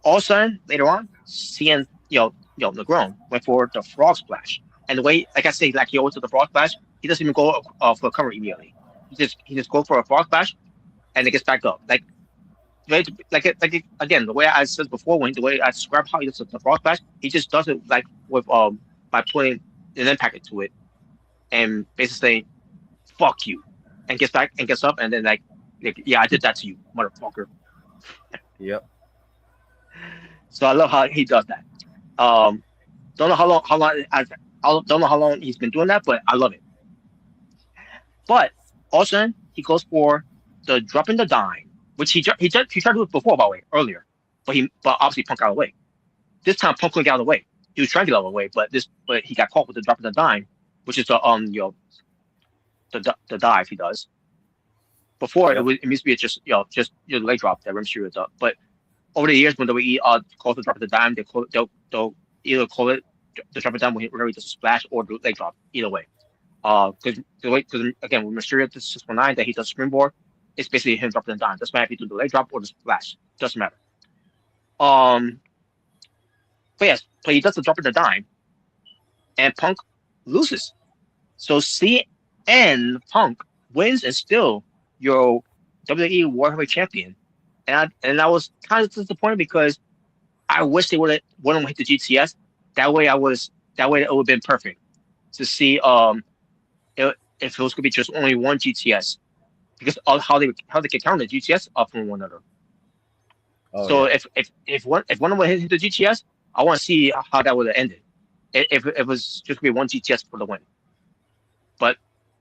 all of a sudden later on, seeing Negron went for the frog splash, and the way, like I say, like he always does the frog splash, he doesn't even go for a cover immediately. He just go for a frog splash, and it gets back up. Like again, the way I said before, the way I described how he does the frog splash, he just does it like with by putting an impact into it, and basically saying, "Fuck you," and gets back and gets up, and then like yeah, I did that to you, motherfucker. Yep. So I love how he does that. Don't know how long I don't know how long he's been doing that, but I love it. But also he goes for the dropping the dime, which he tried to do it before, by the way, earlier, but obviously Punk got out of the way. This time Punk couldn't get out of the way. He was trying to get out of the way, but he got caught with the dropping the dime, which is the dive he does. Before it used to be just the leg drop that Rey Mysterio does, but over the years when WWE calls the drop of the dime, they'll either call it the drop of the dime whenever he does a splash or the leg drop, either way. Because again, with Mysterio does 619 that he does springboard, it's basically him dropping the dime. Doesn't matter if he do the leg drop or the splash, doesn't matter. But he does the drop of the dime, and Punk loses. So CN Punk wins and still your WWE World Heavyweight Champion. And I was kind of disappointed because I wish they would have hit the GTS. That way it would have been perfect to see if it was gonna be just only one GTS, because of how they can count the GTS up from one another. Oh, so yeah. if one of them hit the GTS, I want to see how that would have ended. If it was just gonna be one GTS for the win. But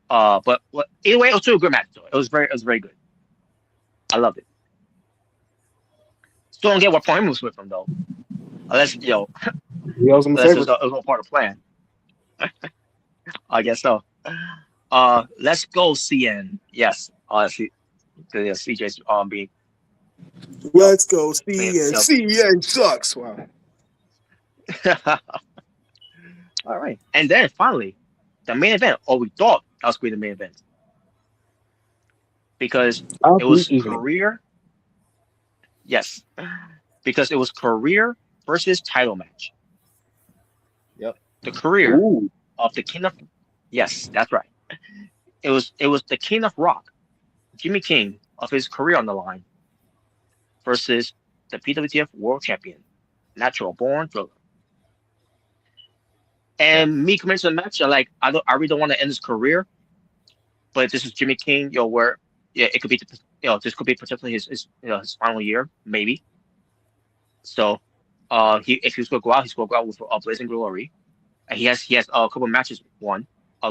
either way, it was still a good match. Though. It was very good. I loved it. Still don't get what point was with him though. Unless he was all part of the plan. I guess so. Let's go CN. Yes. CJ's being. Let's go CN. CN sucks. Wow. All right, and then finally, the main event. Oh, we thought that was going to be the main event because it was career. Yes, because it was career versus title match. Yep. The career of the King of. Yes, that's right. It was the King of Rock, Jimmy King, of his career on the line, versus the PWTF World Champion, Natural Born Thriller. And me coming to the match, I really don't want to end his career, but this is Jimmy King, where it could be, this could be potentially his final year, maybe. So, if he's going to go out, he's going to go out with Blazing Glory, and he has a couple of matches won,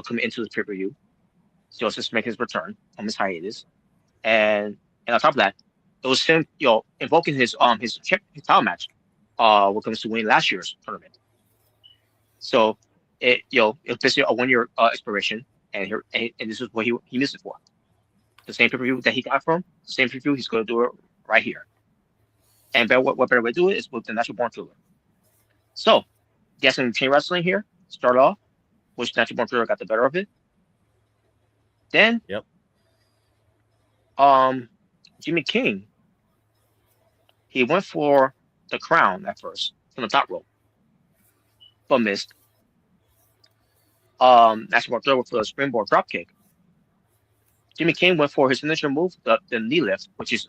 coming into the pay-per-view, so just make his return from his hiatus, and on top of that, it was him, invoking his title match, what comes to winning last year's tournament. So it was basically a 1 year expiration, and this is what he missed it for. The same pay-per-view that he got from, the same pay-per-view, he's going to do it right here. And what better way to do it is with the Natural Born Thriller. So, get some chain wrestling here. Start off, which Natural Born Thriller got the better of it. Then, Jimmy King, he went for the crown at first from the top rope, but missed. Natural Born Thriller for the springboard dropkick. Jimmy King went for his signature move, the knee lift, which is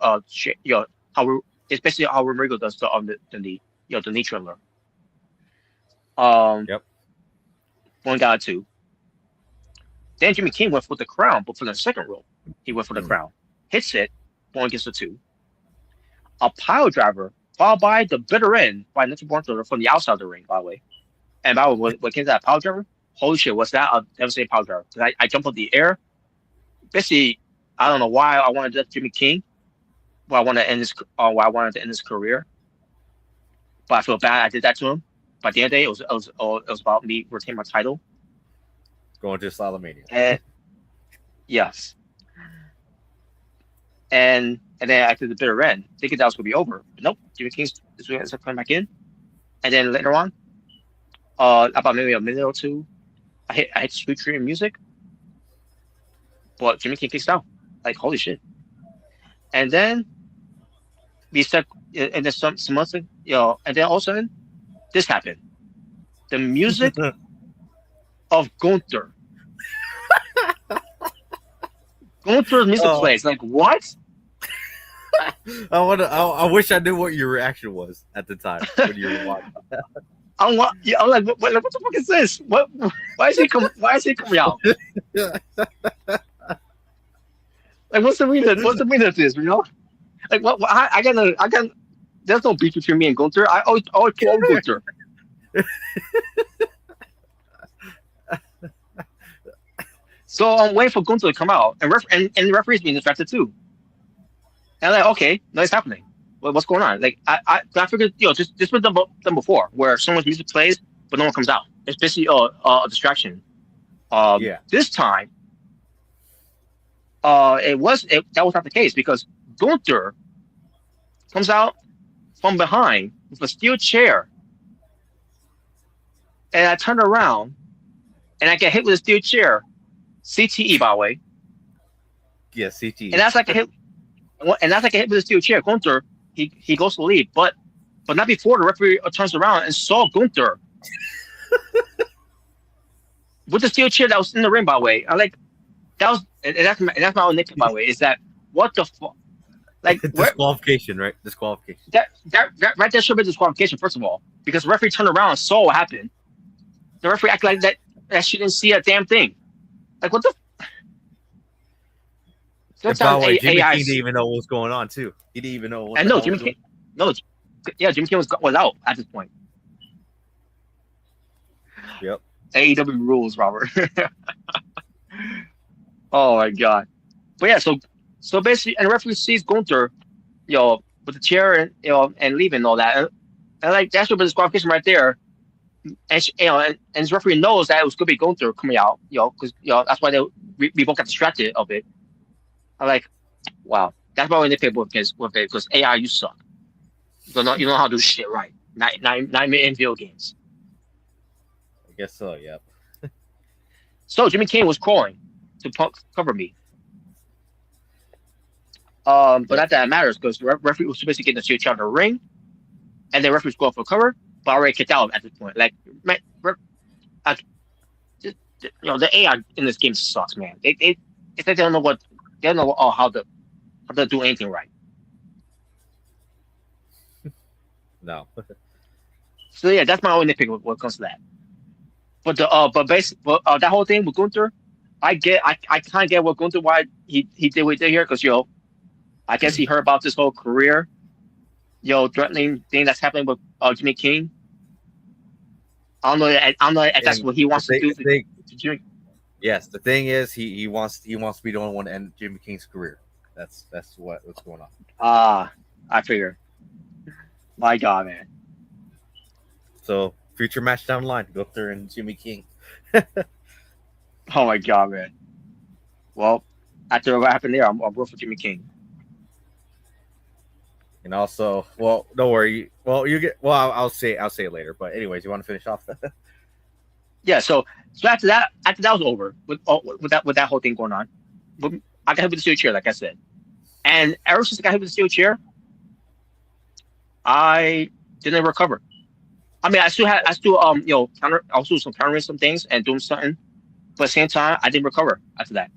it's basically how Rodrigo does the knee, the knee trailer. One got a 2. Then Jimmy King went for the crown, but for the second rope, he went for the crown. Hits it, going against the two. A pile driver, followed by the bitter end by Natural Born Killer from the outside of the ring, by the way. And by the way, what came to that pile driver? Holy shit, was that a devastating pile driver? Because I jumped up the air. Basically, I don't know why I wanted to Jimmy King. Well, I wanted to end his career. But I feel bad I did that to him. By the end of the day, it was about me retaining my title. Going to Asylumania. And yes. And then after the bitter end, thinking that was gonna be over. But nope, Jimmy King's coming back in. And then later on, about maybe a minute or two, I hit Sweet Dream music. But Jimmy King kicks out. Like holy shit. And then we said, and then some months, and then all of a sudden, this happened. The music of Gunther. Gunther's music plays. Like what? I wish I knew what your reaction was at the time when you were watching. I'm like, what the fuck is this? What? Why is he coming out? Like, what's the reason? What's the meaning of this? Like, what? I got. There's no beef between me and Gunther. I always call Gunther. So I'm waiting for Gunther to come out, and the referee's being distracted too. And I'm like, okay, nothing's happening. What's going on? Like, I figured, just been done before, where someone's music plays, but no one comes out. It's basically a distraction. This time, that was not the case because Gunther comes out from behind with a steel chair, and I turn around, and I get hit with a steel chair. CTE, by the way. Yeah, CTE. And that's like a hit. And that's like a hit with a steel chair. Gunther, he goes to lead, but not before the referee turns around and saw Gunther with the steel chair that was in the ring. By the way, that's my own nitpick. By the way, is that what the fuck? Like disqualification, right? Disqualification. That right there should be disqualification first of all, because the referee turned around and saw what happened. The referee acted like that she didn't see a damn thing. Like what the? And by the way, Jimmy King didn't even know what was going on too. He didn't even know. What and no, Jimmy King. No, yeah, Jimmy King was out at this point. Yep. AEW rules, Robert. Oh my god. But yeah, so basically, and the referee sees Gunther, with the chair and and leaving and all that, and like that's the disqualification right there. And and his referee knows that it was gonna be Gunther coming out, because that's why we both got distracted of it. I'm like, wow, that's why we nitpick with it because AI, you suck. You don't know how to do shit right. Not in video games. I guess so. Yeah. So Jimmy King was crawling to cover me. But not that matters because the referee was supposed to get the steel chair out of the ring, and the referee was going for cover, but already kicked out at this point. Like, man, the AI in this game sucks, man. It's like they don't know how to do anything right. No. So yeah, that's my only nitpick when it comes to that. But that whole thing with Gunther, I kind of get what Gunther why he did what he did here because I guess he heard about this whole career, threatening thing that's happening with Jimmy King. I don't know if that's what he wants to do to Jimmy. Yes, the thing is he wants to be the only one to end Jimmy King's career. That's what's going on. I figure. My God, man. So future match down the line, Gunther and Jimmy King. Oh my God, man. Well, after what happened there, I'm going for Jimmy King. And also, well, don't worry. Well, I'll say it later. But anyways, you want to finish off that? Yeah. So after that was over with that whole thing going on, but I got hit with the steel chair, like I said, and ever since I got hit with the steel chair, I didn't recover. I mean, I still counter. I was doing some countering some things and doing something, but at the same time, I didn't recover after that.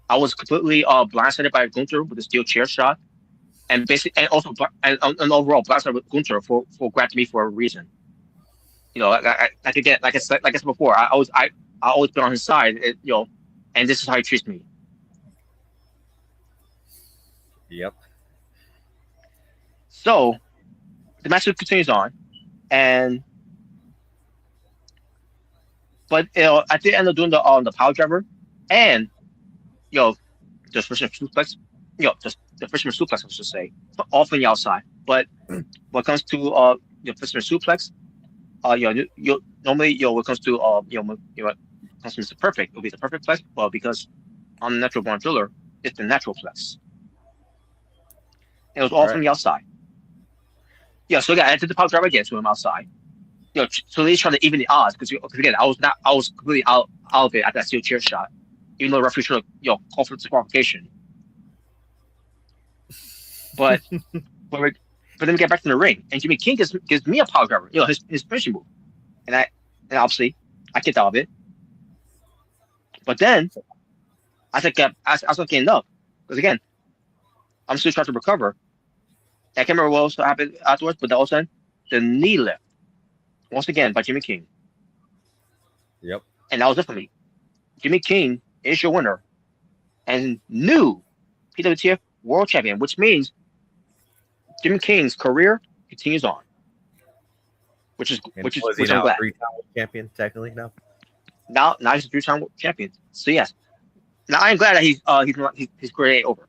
I was completely blindsided by Gunther with the steel chair shot, and basically, and also and overall blindsided with Gunther for grabbing me for a reason. Like I said before, I always been on his side, and this is how he treats me. Yep. So the match continues on, but at the end of doing the power driver, and the fisherman suplex, the fisherman suplex, I should say, off from the outside. But when it comes to the fisherman suplex, you normally when it comes to when it comes to Mr. Perfect, it'll be the perfect flex. Well, because I'm a natural born driller, it's the natural flex. It was all from the outside. Yeah, so again, I did the power driver again to him outside. So he's trying to even the odds because again, I was completely out of it at that steel chair shot, even though the referee should have called for disqualification. But then we get back to the ring, and Jimmy King gives me a power driver, his finishing move, and obviously I kicked out of it. But then I was not getting up because again, I'm still trying to recover. I can't remember what else happened afterwards, but all of a sudden the knee lift once again by Jimmy King. Yep. And that was it for me. Jimmy King is your winner and new PWTF World Champion, which means Jimmy King's career continues on, which I'm glad. 3-time champion technically now. Now he's a 3-time champion. So yes, now I'm glad that his career ain't over.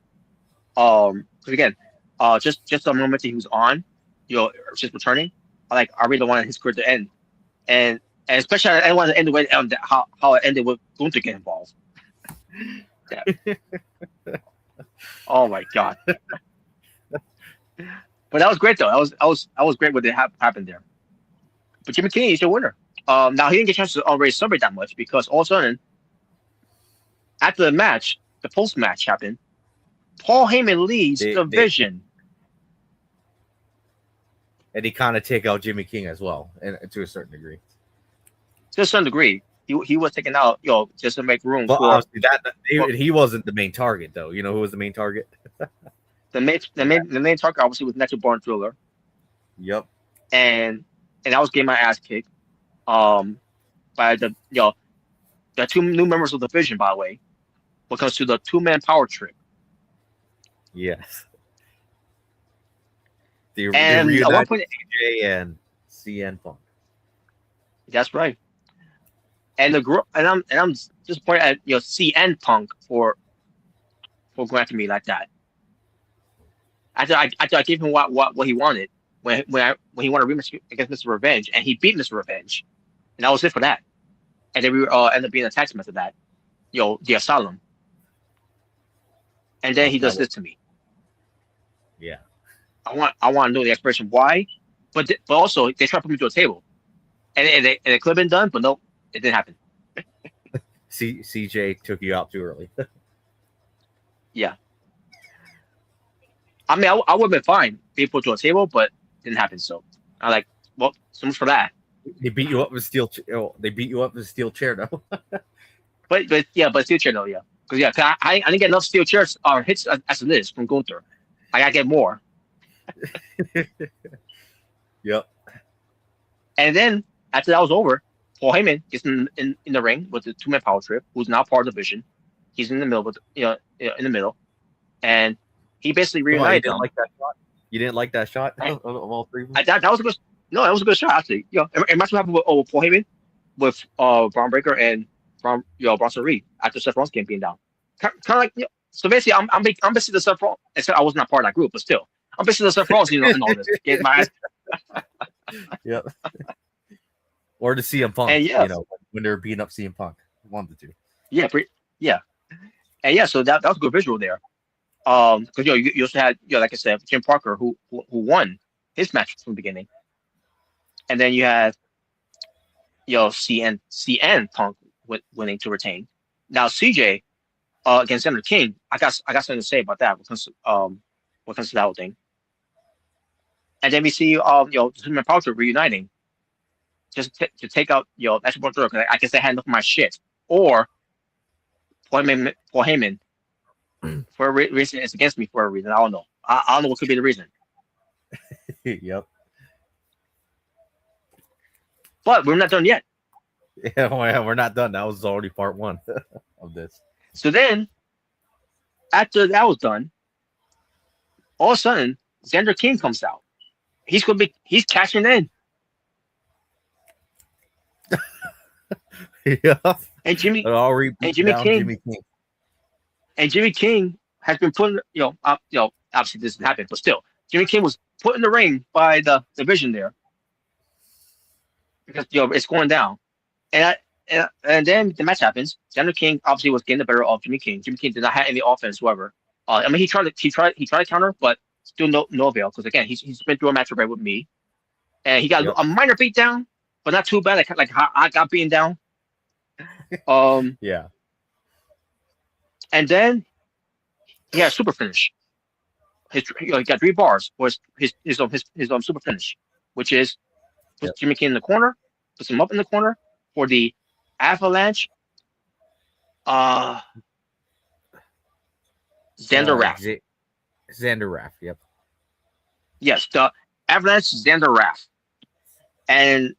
Because again, just the moment he was on, just returning, I really wanted his career to end, and especially I didn't want to end the way how it ended with Gunther getting involved. Yeah. Oh my god. But that was great though. I was great what happened there. But Jimmy King is your winner. Now he didn't get a chance to already celebrate that much because all of a sudden, after the match, the post match happened. Paul Heyman leads the Vision, and he kind of take out Jimmy King as well, and to a certain degree. To a certain degree, he was taken out, just to make room but for. Obviously he wasn't the main target though. You know who was the main target? The main target obviously was Natural Born Driller. Yep. And I was getting my ass kicked by the 2 new members of the Vision, by the way, when it comes to the 2-man power trip. Yes. And at one point, AJ and CN Punk. That's right. And I'm disappointed at CN Punk for going after me like that. After I gave him what he wanted when he wanted a rematch against Mr. Revenge, and he beat Mr. Revenge, and that was it for that. And then we ended up being attacked after that, the Asylum. And then he does this to me. Yeah. I want to know the explanation why, but also they tried to put me to a table, and it could have been done, but no, it didn't happen. CJ took you out too early. Yeah. I mean, I would have been fine being put to a table, but it didn't happen. So I'm well, so much for that. They beat you up with steel. They beat you up with steel chair though. but steel chair though, yeah. Because I didn't get enough steel chairs or hits as it is from Gunther. I gotta get more. Yep. And then after that was over, Paul Heyman gets in the ring with the 2-man power trip, who's now part of the Vision. He's in the middle, in the middle, and he basically reunited them. You didn't like that shot of all 3 of them? That was a good. No, that was a good shot actually. It must have happened with Paul Heyman, with Braun Breaker and Bronson Reed after Seth Rollins game being down. Kind of like so basically, I'm basically the Seth Rollins. Except I was not part of that group, but still, I'm basically the Seth Rollins in all this. Get my ass. Yep. Or to CM Punk, and when they were beating up CM Punk, wanted to. Yeah, and so that was a good visual there. Because you also had like I said, Jim Parker who won his match from the beginning, and then you had CN Punk winning to retain. Now CJ against Senator King, I got something to say about that because what comes to that whole thing. And then we see Superman Power Trip reuniting just to take out National Born Driller. I guess they had enough of my shit, or Paul Heyman for a reason it's against me for a reason. I don't know. I don't know what could be the reason. Yep. But we're not done yet. Yeah, we're not done. That was already part 1 of this. So then, after that was done, all of a sudden, Xander King comes out. He's cashing in. Yeah. And Jimmy King has been put, obviously this didn't happen, but still, Jimmy King was put in the ring by the division there because it's going down, and then the match happens. Xander King obviously was getting the better of Jimmy King. Jimmy King did not have any offense whatsoever. I mean, he tried to counter, but still no avail because again he's been through a match already with me, and he got a minor beat down, but not too bad. Like how I got beaten down. Yeah. And then he had a super finish. He got 3 bars was his super finish, which is puts Jimmy King in the corner, puts him up in the corner for the avalanche. Xander Raff. Xander Raff. Yep. Yes, the avalanche Xander Raff, and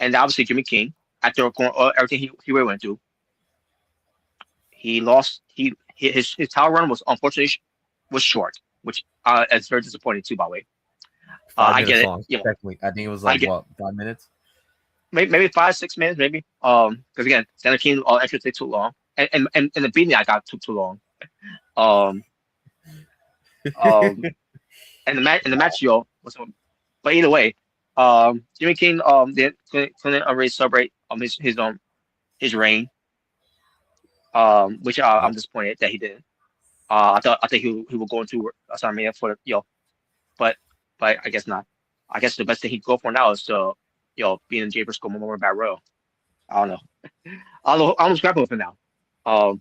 obviously Jimmy King after everything he went through. He lost. His title run was unfortunately was short, which is very disappointing too. By the way, 5 minutes I get long. it. I think it was like 5 minutes. Maybe 5-6 minutes, maybe. Because again, Xander King actually take too long, and the beating I got took too long. And the match, but either way, Jimmy King couldn't really celebrate his reign. Which I'm disappointed that he didn't. I think he would go into WrestleMania for but I guess not. I guess the best thing he'd go for now is to be in the Jay Briscoe Memorial Battle Royal. I don't know. I'm almost grappling with him now. Going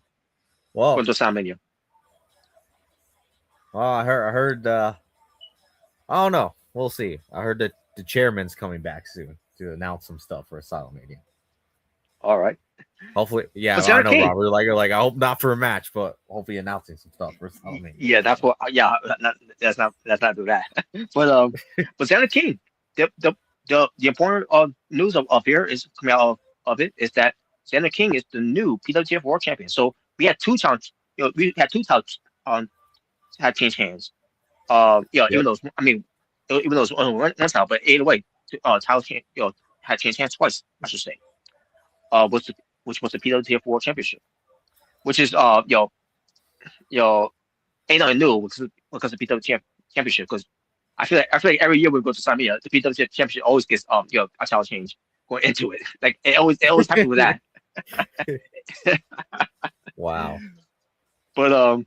to WrestleMania. Well, I heard. I don't know. We'll see. I heard that the chairman's coming back soon to announce some stuff for AsylumMania. All right. Hopefully, yeah. I know, Robert. Like, I hope not for a match, but hopefully announcing some stuff for AsylumMania. Yeah, that's what. Yeah, let's not do that. But Xander King, the important news of here is coming out of it is that Xander King is the new PWTF World Champion. So we had 2 times. We had 2 titles had changed hands. Even though it was only one title, but either way, title had changed hands twice. I should say. Which was the PWTF World Championship, which is ain't nothing new because of PWTF Championship. Because I feel like every year we go to WrestleMania, the PWTF Championship always gets a title change going into it. Like it always happens with that. Wow. But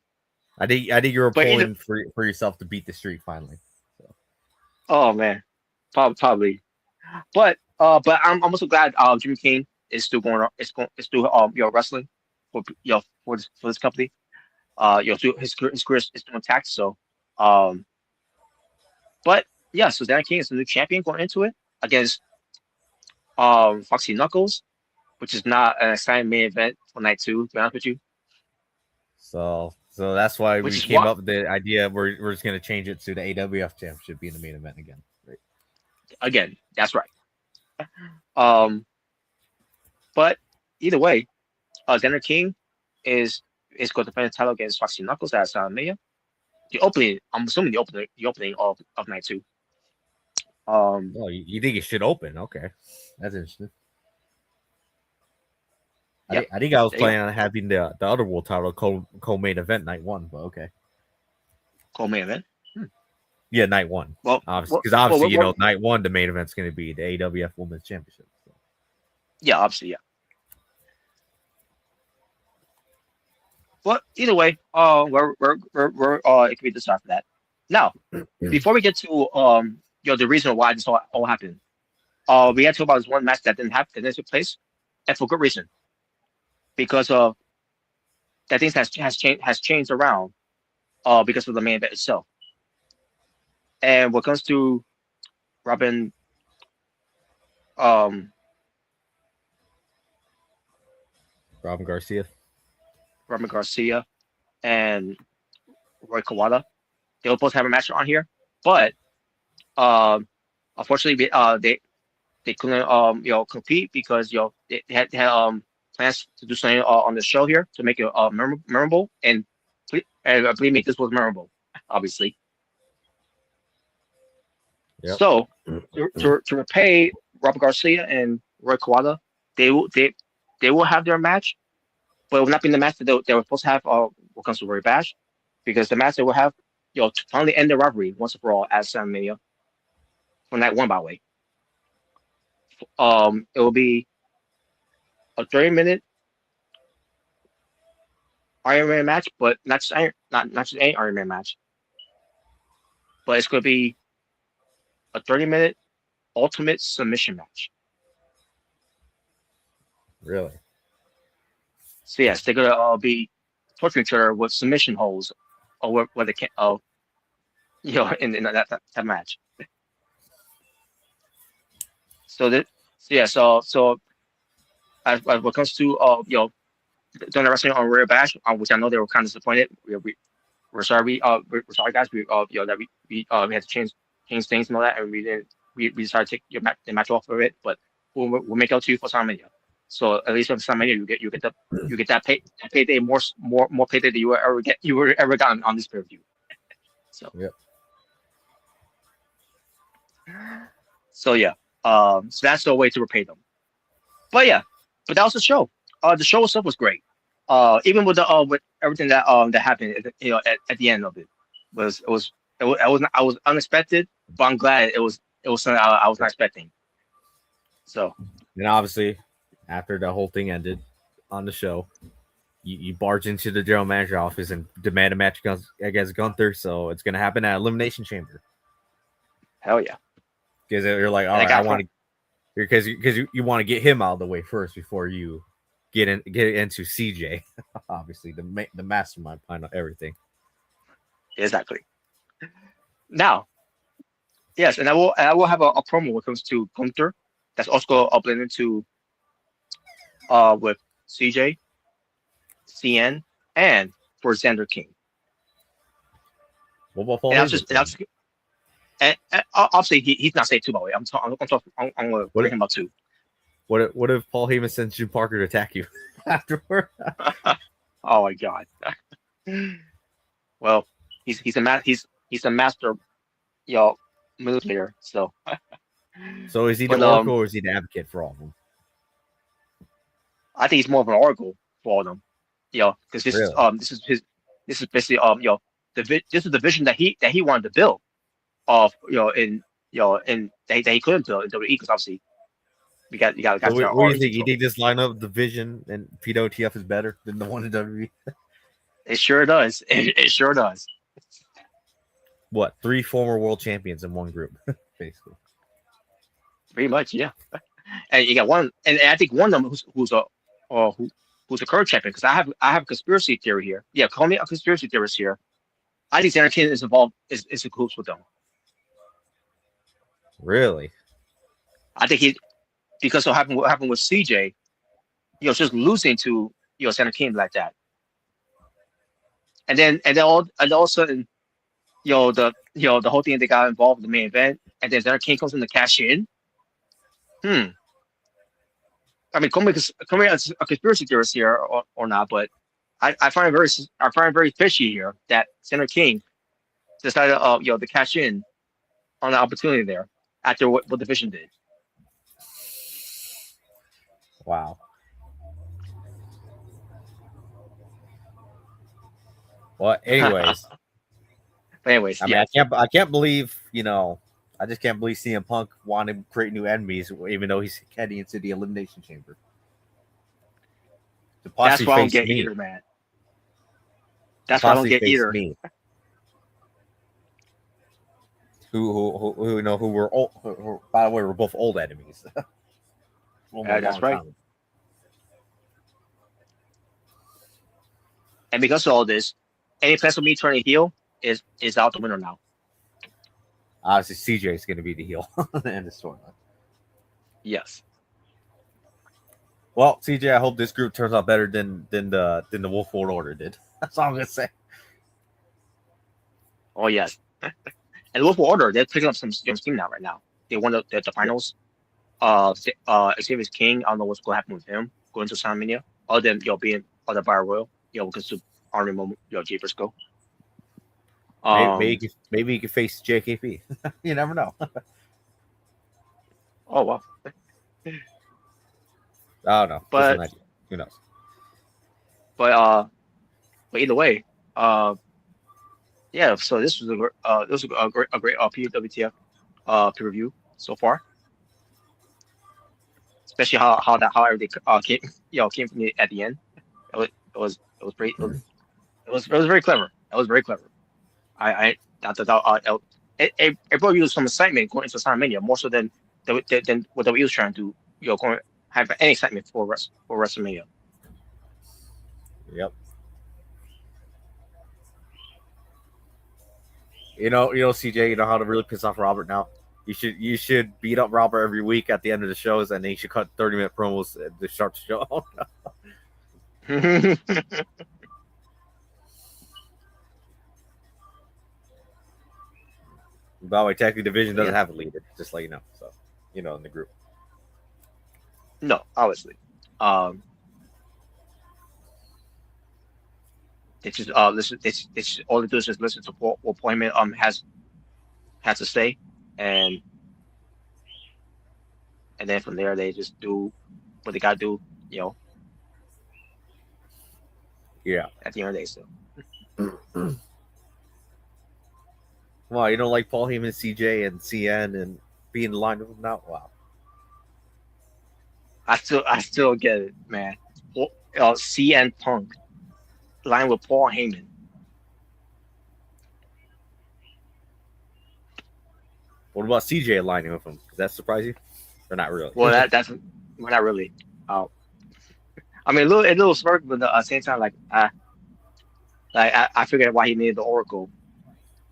I think you were pulling for yourself to beat the streak finally. So. Oh man, probably. But I'm also glad Jimmy King is still going. It's still wrestling for this company. His career is still intact. So but yeah, so Xander King is the new champion going into it against Foxy Knuckles, which is not an exciting main event for night 2. To be honest with you. So that's why we came up with the idea we're just going to change it to the AWF Championship being the main event again. Right. Again, that's right. But either way, Xander King is going to defend the title against Foxy Knuckles at WrestleMania. The opening, I'm assuming the opening of night 2. Oh, you think it should open? Okay, that's interesting. Yep. I think I was planning on having the other world title co-main event night 1, but okay. Co-main event. Yeah, night 1. Well, obviously, night 1 the main event's going to be the AWF Women's Championship. So. Yeah, obviously, yeah. But either way, we're it could be decided for that. Now, before we get to the reason why this all happened, we had to talk about this one match that didn't take place, and for good reason, because that things has changed around, because of the main event itself. And when it comes to Robin Garcia and Roy Kawada, they were supposed to have a match on here, but unfortunately they couldn't compete because they had plans to do something on the show here to make it memorable, and believe me, this was memorable. obviously. Yep. So to repay Robert Garcia and Roy Kawada, they will have their match, but it will not be the match that they were supposed to have what comes to Royal Bash, because the match they will have, to finally end the rivalry once and for all at WrestleMania for night one, by the way. It will be a 30-minute Iron Man match, but not just any Iron Man match, but it's going to be a 30-minute Ultimate Submission match. Really? So yes, they're gonna be torturing each other with submission holds, or where they can, in that match. So so as what comes to during the wrestling on Rare Bash, which I know they were kind of disappointed. We're sorry, we're sorry, guys. That we had to change things and all that, and we decided to take the match off of it, but we'll make out to you for WrestleMania. So at least for WrestleMania, you get that payday more payday than you were ever gotten on this pay-per-view. So yep. So yeah, so that's the way to repay them. But yeah, but that was the show. The show itself was great. Even with with everything that happened, at the end of it, I was unexpected, but I'm glad it was something I was not expecting. So, and obviously, after the whole thing ended on the show, you barge into the general manager office and demand a match against Gunther. So it's going to happen at Elimination Chamber. Hell yeah! Because you're like, all right, I want to, because you want to get him out of the way first before you get into CJ. Obviously, the mastermind behind everything. Exactly. Now, yes, and I will have a promo when it comes to Gunther. That's also blended into with CJ, CN, and for Xander King. What about Paul? And obviously he's not saying two, by the way. I'm going to bring him up too. What if Paul Heyman sends Jim Parker to attack you afterward? Oh my God. Well, he's a master, manipulator. So. So is he the oracle or is he the advocate for all of them? I think he's more of an oracle for all of them. Because this is basically this is the vision that he wanted to build of that he couldn't build in WWE, because obviously you got so what do you think? You think this lineup, the Vision and PWTF, is better than the one in WWE? It sure does. It sure does. What, 3 former world champions in one group, basically. Pretty much, yeah. And you got one, and I think one of them who's a current champion, because I have a conspiracy theory here. Yeah, call me a conspiracy theorist here. I think Xander King is involved, is in cahoots with them. Really? I think because of what happened with CJ, just losing to Xander King like that, and then all of a sudden, the whole thing, they got involved in the main event, and then Xander King comes in to cash in. I mean, call me a conspiracy theorist here or not, but I find it very fishy here that Xander King decided to cash in on the opportunity there after what the Vision did. Wow. Well, anyways. I mean, I can't believe, I just can't believe CM Punk wanted to create new enemies, even though he's heading into the Elimination Chamber. That's why I don't get either, man. That's why I don't get either. Me. Who were old, who, by the way, we're both old enemies. That's right. And because of all this, any plans of me turning heel is out the window now. Obviously, CJ is going to be the heel in the storyline. Yes. Well, CJ, I hope this group turns out better than the Wolf Order did. That's all I'm going to say. Oh yes. And the Wolf Order, they're picking up some steam now. Right now, they won the finals. Xavier's King, I don't know what's going to happen with him going to WrestleMania, other than being other Battle Royal, because to honor him, Jay Briscoe. Maybe you could face JKP. You never know. Oh wow. I don't know. Just an idea. Who knows? But either way, yeah. So this was a great PWTF peer review so far. Especially how everything came from me at the end. It was great. It was very clever. It was very clever. I it brought you some excitement going into WrestleMania more so than what WWE was trying to going have any excitement for WrestleMania. Yep. You know, CJ. You know how to really piss off Robert now. You should beat up Robert every week at the end of the shows, and then you should cut 30-minute promos to start the show. By the way, technically, Division doesn't have a leader, just let you know. So, in the group. No, obviously. They just listen. They just, all they do is just listen to what Paul Heyman has to say, and then from there they just do what they gotta do. Yeah. At the end of the day, so. Wow, you don't like Paul Heyman, CJ, and CN, and being aligned with them now? Wow. I still get it, man. CN Punk line with Paul Heyman. What about CJ aligning with him? Does that surprise you? Or not really? Well, that's not really. I mean, a little smirk, but at the same time, I figured why he needed the Oracle,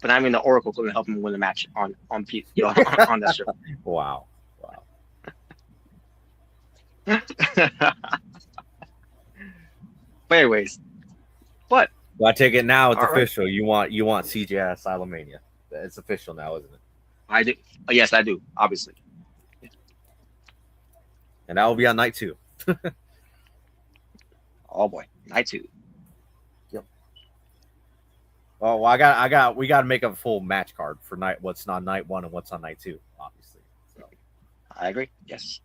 but I mean the Oracle couldn't help him win the match on on that show. Wow. But anyways, well, I take it now. It's all official. Right. You want CJ at Asylumania. It's official now, isn't it? I do. Yes, I do. Obviously. And that will be on night 2. Oh boy, night 2. Yep. Oh, well, we got to make a full match card for what's on night 1 and what's on night 2, obviously. So. I agree. Yes.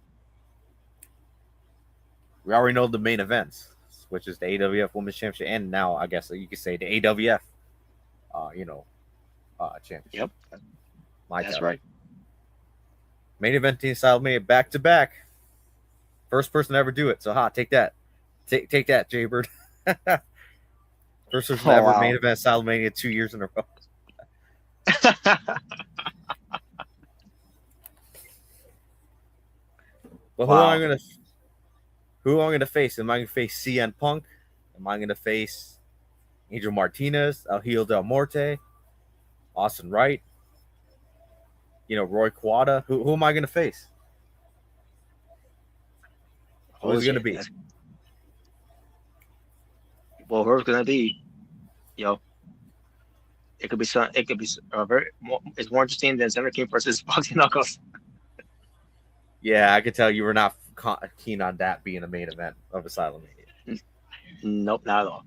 We already know the main events, which is the AWF Women's Championship, and now I guess you could say the AWF, championship. Yep. That's right. Main event Team Asylumania back to back. First person to ever do it. So take that. Take that, Jaybird. First person ever main event Asylumania 2 years in a row. But who am I gonna face? Am I gonna face CN Punk? Am I gonna face Angel Martinez, El Hijo del Morte, Austin Wright? Roy Quada. Who am I gonna face? Who's it gonna be? Well, who's gonna be? It could be it's more interesting than Xander King versus Boxing Knuckles. Yeah, I could tell you were not keen on that being a main event of Asylumania. Nope, not at all.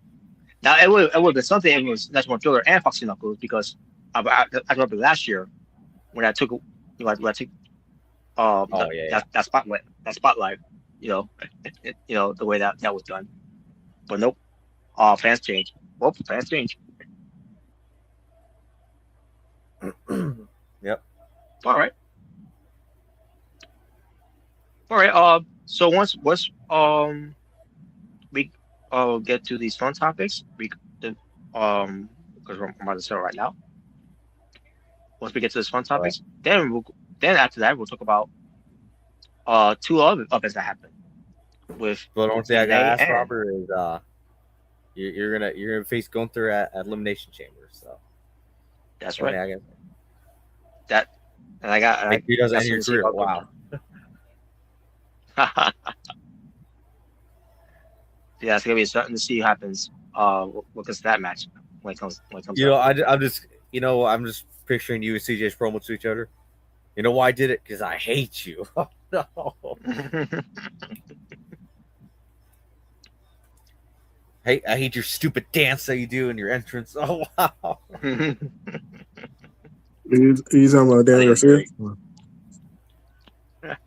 Now it would be something if it was National Killer and Foxy Knuckles, because I remember last year when I took that spotlight, the way that was done. But nope. Fans change. Well, fans change. Yep. All right. So once we get to these fun topics, because we're about to start right now. Once we get to these fun topics, then after that we'll talk about 2 other events that happened. But one thing I gotta ask Robert is you're gonna face Gunther at Elimination Chamber. So that's right. I got. He doesn't end your career. Wow. Yeah, it's gonna be starting to see what happens. What does that match when it comes? I'm just picturing you and CJ's promo to each other. You know why I did it? Because I hate you. Oh, no. Hey, I hate your stupid dance that you do in your entrance. Oh wow. He's on my Daniel Garcia.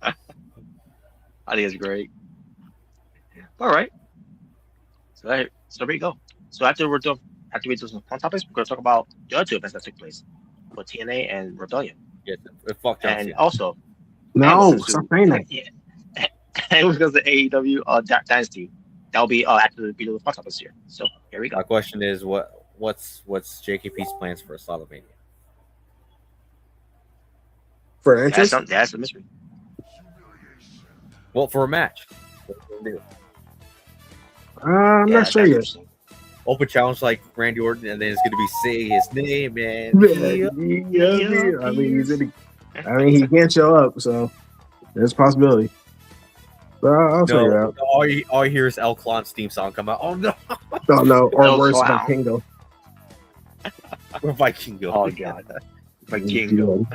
I think it's great. All right. So there we go. So after we do some fun topics, we're gonna talk about the other two events that took place for TNA and Rebellion. Yeah, fuck John And Cena. also No, stop saying that. yeah. And we're going to the AEW Dynasty. That'll be after the beat of the fun topics here. So here we go. My question is what's JKP's plans for ASylumania? For an entrance? That's a mystery. Well, for a match. I'm not sure yet. Open challenge like Randy Orton, and then it's gonna be say his name and I mean, he can't show up, so there's a possibility. But I'll figure it out. All you hear is El Clon's theme song come out. Oh no! Oh no! Or El worse, Clown. Vikingo. Or Vikingo. Oh god, Vikingo.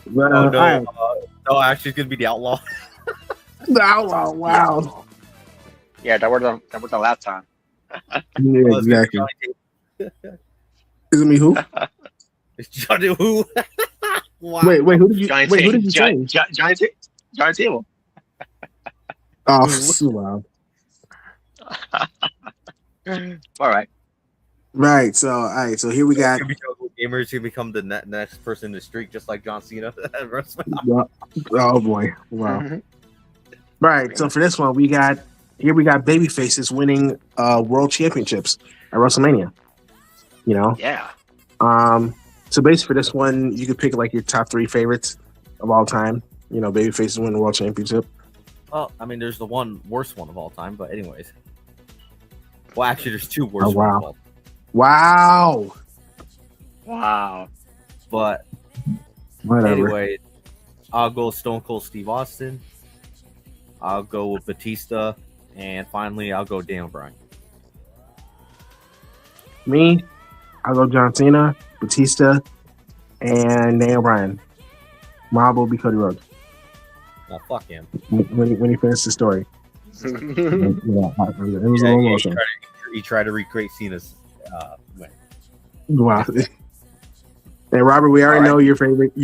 But, Oh no! No, actually, it's gonna be the Outlaw. Wow. Yeah, that was the last time. Yeah, exactly. Is it me? Who? It's Johnny who? Wow. Wait, who did you? Johnny Wait, who did you say? Johnny Table. Oh, so loud. All right. Right. So here we got. Gamers who become the next person in the streak, just like John Cena. Oh boy! Wow. Right. So for this one, we got baby faces winning world championships at WrestleMania. You know. Yeah. So basically, for this one, you could pick like your top 3 favorites of all time. You know, baby faces win the world championship. Well, I mean, there's the worst one of all time, but anyways. Well, actually, there's 2 worst Oh, wow. ones of all time. Wow. But Whatever. anyway, I'll go Stone Cold Steve Austin. I'll go with Batista, and finally, I'll go Daniel Bryan. Me, I'll go John Cena, Batista, and Daniel Bryan. Mob will be Cody Rhodes Now, fuck him. when he finishes the story. Yeah, it was a little emotional. He tried to recreate Cena's win. Wow. And Robert, we already know your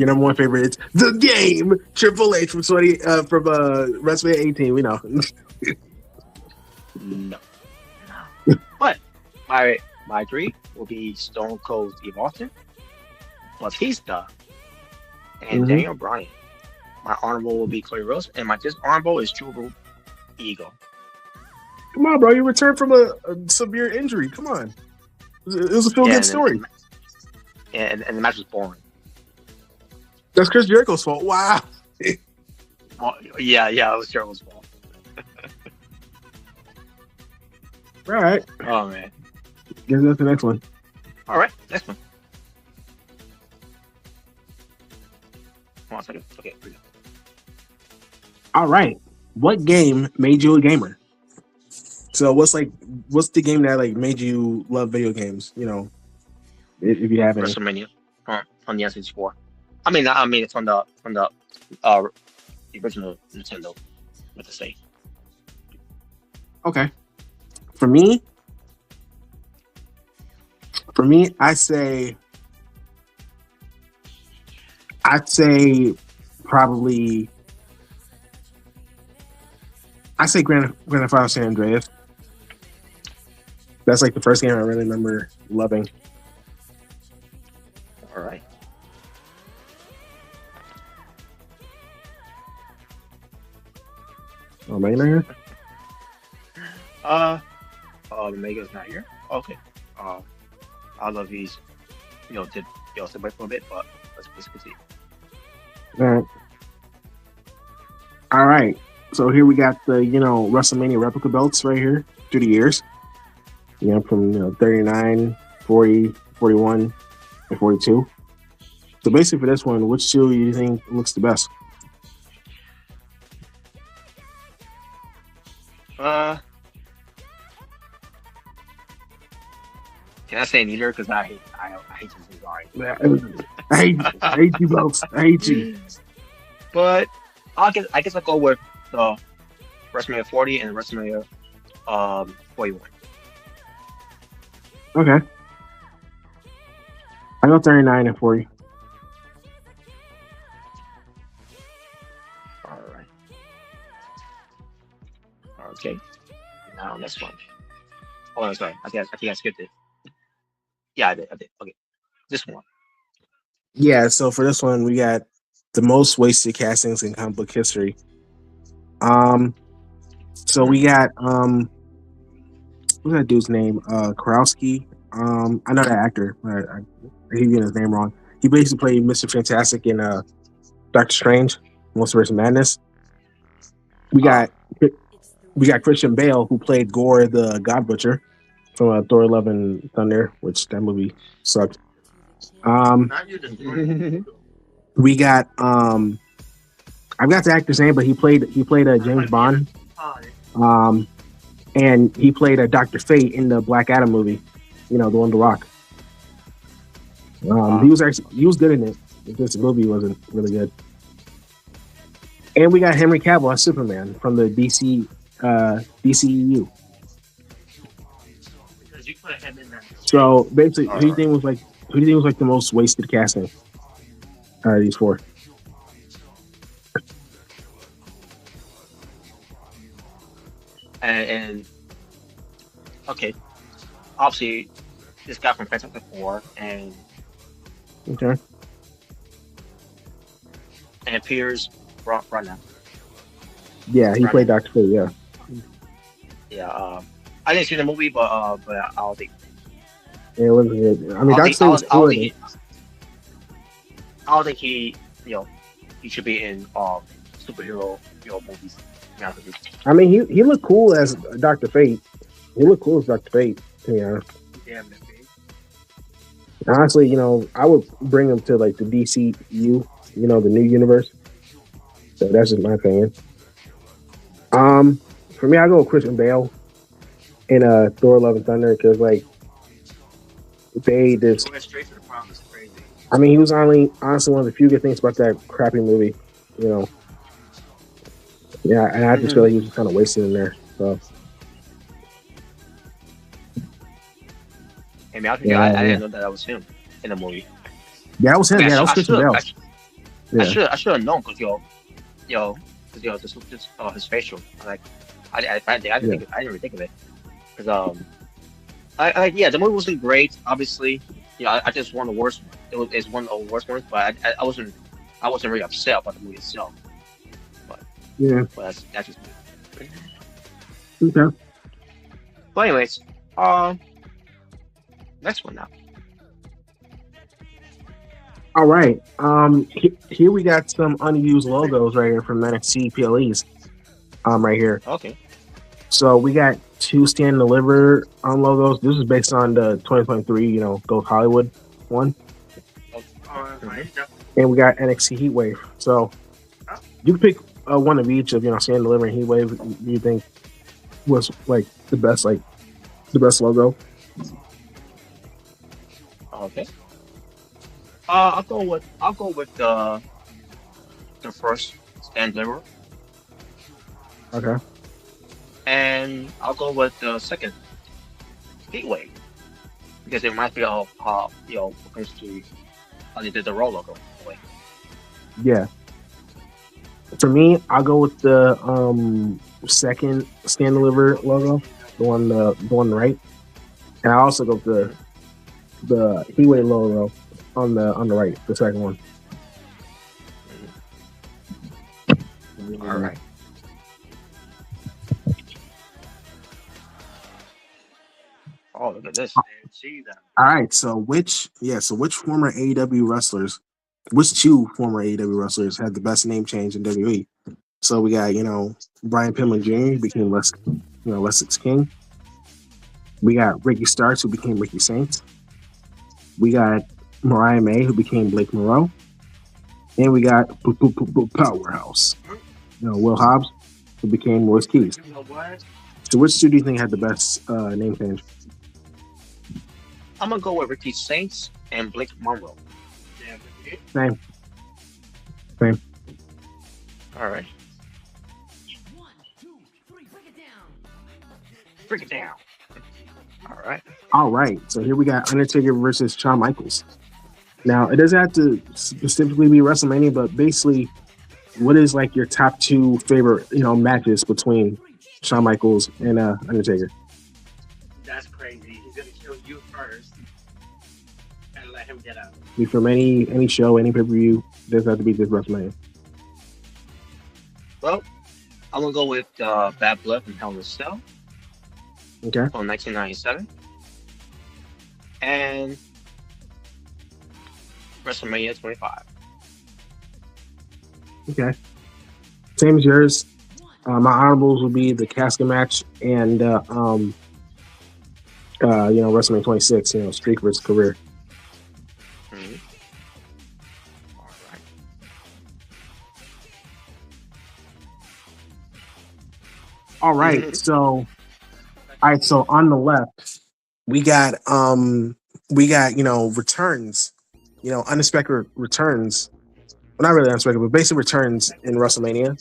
number one favorite. It's the game. Triple H from WrestleMania 18. We know. No. But my 3 will be Stone Cold Steve Austin, Batista, and Daniel Bryan. My honorable will be Cody Rhodes, and my dishonorable is True Ego. Come on, bro. You returned from a severe injury. Come on. It was a feel-good story. And the match was boring. That's Chris Jericho's fault. Wow. Oh, yeah, it was Jericho's fault. All right. Oh man. Guess that's the next one. All right, next one. Hold on a second. Okay, here we go. All right. What game made you a gamer? So what's the game that like made you love video games? You know, if you have any. WrestleMania on the N64. I mean it's on the original Nintendo with the state. Okay. For me, I'd say probably Grand Theft Auto San Andreas. That's like the first game I really remember loving. All right. Oh, Megan here? Mega's not here. Okay. I love he's did step away for a bit, but let's proceed. All right. So here we got the WrestleMania replica belts right here through the years. From 39, 40, 41, and 42. So basically for this one, which 2 do you think looks the best? Can I say neither? Because I hate this design. I hate you belts. I hate you. But I guess I'll go with the WrestleMania 40 and WrestleMania 41. Okay. I go 39 and 40. All right. Okay. Now next one. Oh, no, sorry. I think I skipped it. Yeah, I did. Okay. This one. Yeah, so for this one, we got the most wasted castings in comic book history. So we got what's that dude's name? Karowski. I know that actor. I keep getting his name wrong. He basically played Mr. Fantastic in Doctor Strange, Multiverse of Madness. We got Christian Bale, who played Gore the God Butcher from Thor: Love and Thunder, which that movie sucked. We got I've got the actor's name, but he played James Bond. And he played Dr. Fate in the Black Adam movie. You know, the one, The Rock. He was good in it. This movie wasn't really good. And we got Henry Cavill as Superman from the DCEU. So basically, who do you think was like the most wasted casting out of these four? And okay, obviously this guy from Fantastic Four and Piers Brosnan. Yeah, he played Dr. Fate. Yeah. Yeah. I didn't see the movie, but I don't think. Yeah, it wasn't good. I mean, Dr. Fate was cool. I don't think he should be in superhero movies. I mean, he looked cool as Dr. Fate. He looked cool as Dr. Fate. Yeah. Honestly, I would bring him to like the DCU, the new universe. So that's just my opinion. For me, I go with Christian Bale in Thor: Love and Thunder because like they just. I mean, he was honestly one of the few good things about that crappy movie. Yeah, and I just feel like he was kind of wasted in there. So. I mean, I didn't know that was him in the movie. Yeah, that was him. That was Christian Bale. I should have known because just his facial. Like, I didn't really think of it because the movie wasn't great. Obviously, I just one of the worst. It's one of the worst ones, but I wasn't really upset about the movie itself. But that's just me. Okay. But anyways, next one now. All right. Here we got some unused logos right here from NXT PLEs. Right here. Okay. So we got 2 Stand and Deliver logos. This is based on the 2023, Go Hollywood one. And we got NXT Heatwave. So you can pick one of each of Stand and Deliver and Heatwave. You think was like the best logo? Okay. I'll go with the first Stand Deliver. Okay. And I'll go with the second Heatwave because it reminds me of when it comes to how they did the Raw logo. Yeah. For me, I'll go with the second Stand Deliver logo, the one on the right, and I also go with the Heatwave logo on the right, the second one. All right. Oh, look at this! See that? All right. So which former AEW wrestlers, which 2 former AEW wrestlers had the best name change in WWE? So we got Brian Pillman Jr. who became Lessix King. We got Ricky Starks who became Ricky Saints. We got Mariah May who became Blake Moreau, and we got Powerhouse, Will Hobbs who became Royce Keys. So which 2 do you think had the best name change? I'm gonna go with Ricky Saints and Blake Monroe. Same. All right. 1, 2, 3, break it down. Break it down. All right. All right. So here we got Undertaker versus Shawn Michaels. Now, it doesn't have to specifically be WrestleMania, but basically, what is like your top two favorite, matches between Shawn Michaels and Undertaker? That's crazy. He's gonna kill you first and let him get out. Be from any show, any pay-per-view. Doesn't have to be just WrestleMania. Well, I'm gonna go with Bad Blood from Hell in a Cell Okay. from 1997, and WrestleMania 25. Okay. Same as yours. My honorables will be the casket match and WrestleMania 26. Streak versus career. Mm-hmm. All right. All right. So on the left, we got returns, unexpected returns. Well, not really unexpected, but basic returns in WrestleMania,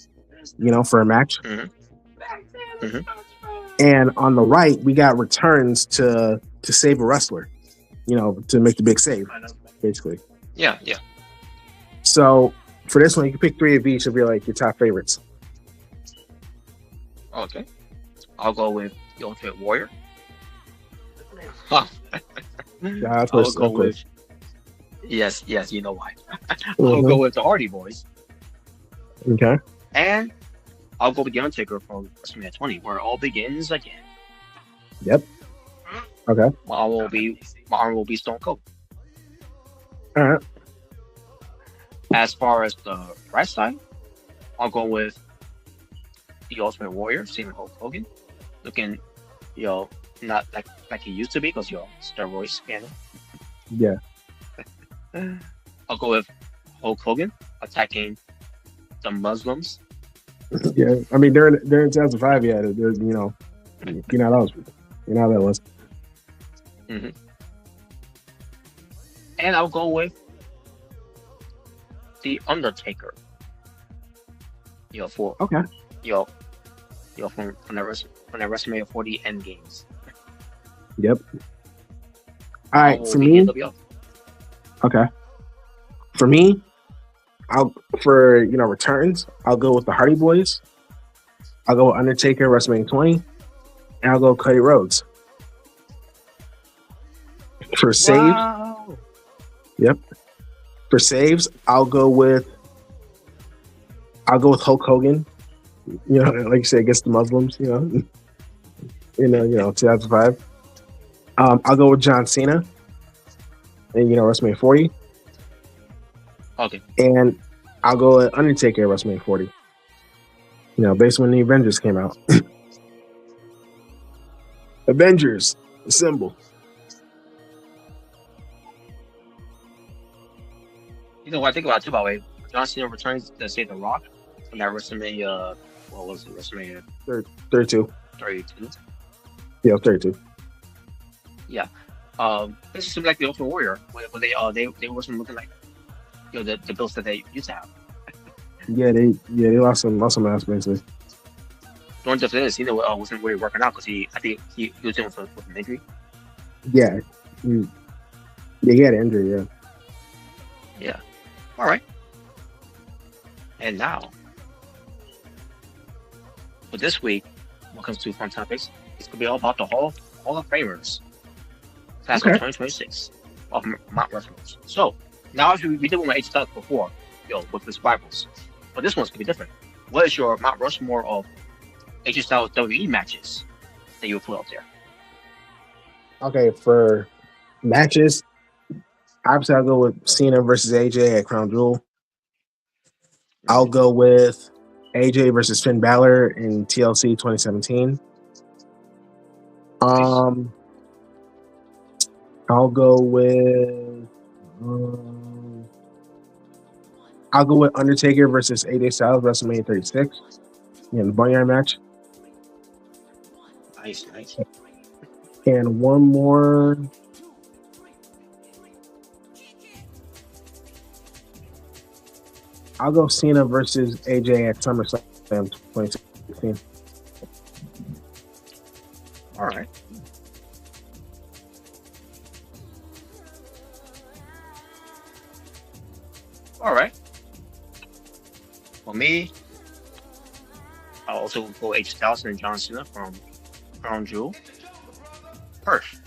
for a match. Mm-hmm. Mm-hmm. And on the right, we got returns to save a wrestler, to make the big save, basically. Yeah. So for this one, you can pick three of each of your top favorites. Okay. I'll go with the Ultimate Warrior. Huh. I'll go with. Yes, you know why. I'll go with the Hardy Boys. Okay. And I'll go with The Undertaker from WrestleMania 20, where it all begins again. Yep. Okay. My arm will be Stone Cold. All right. As far as the right side, I'll go with the Ultimate Warrior, Stephen Hulk Hogan, looking, not like he used to be because steroid scandal. Yeah. I'll go with Hulk Hogan attacking the Muslims. Yeah, I mean during 2005, yeah, there's that was. Mm-hmm. And I'll go with the Undertaker. For okay. From the WrestleMania 40 End Games. Yep. All right, for me. Okay. For me, returns, I'll go with the Hardy Boys. I'll go with Undertaker, WrestleMania 20, and I'll go with Cody Rhodes. For saves, yep. For saves, I'll go with Hulk Hogan. Like you said, against the Muslims. 2005. I'll go with John Cena, and WrestleMania 40. Okay. And I'll go with Undertaker at WrestleMania 40. Based when the Avengers came out. Avengers, assemble. What I think about it too, by the way, John Cena returns to save The Rock from that WrestleMania. What was it? WrestleMania 32. 32. Yeah, 32. Yeah. This seems like the Ultimate Warrior when they wasn't looking like the builds that they used to have. Yeah, they lost some muscle mass basically. During the finish, wasn't really working out because I think he was dealing with an injury. Yeah. He had an injury, yeah. Yeah. All right. And now, for this week, when it comes to fun topics, it's gonna be all about the Hall of Famers. Class of 2026 of Mount Rushmore. So now, as we did with my H stuff before, with the rivals, but this one's gonna be different. What is your Mount Rushmore of AJ Styles WWE matches that you would put out there? Okay, for matches, obviously I'll go with Cena versus AJ at Crown Jewel. I'll go with AJ versus Finn Balor in TLC 2017. I'll go with Undertaker versus AJ Styles WrestleMania 36. The Boneyard match. Nice. And one more. I'll go Cena versus AJ at SummerSlam 2016. All right. All right. For me, I'll also go AJ Styles and John Cena from Crown Jewel. Perth.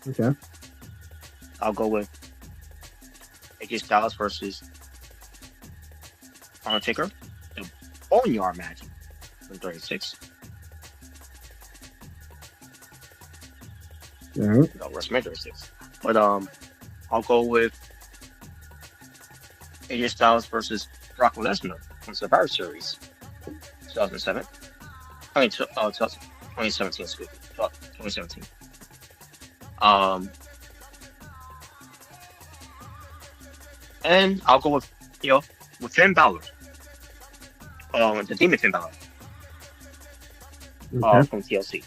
Okay. I'll go with AJ Styles versus Undertaker. The Boneyard match from 36. All right. No, WrestleMania 36. But I'll go with AJ Styles versus Brock Lesnar from Survivor Series 2007. I mean, 2017, excuse me. 2017. And I'll go with, with Finn Balor. The Demon Finn Balor Okay. from TLC.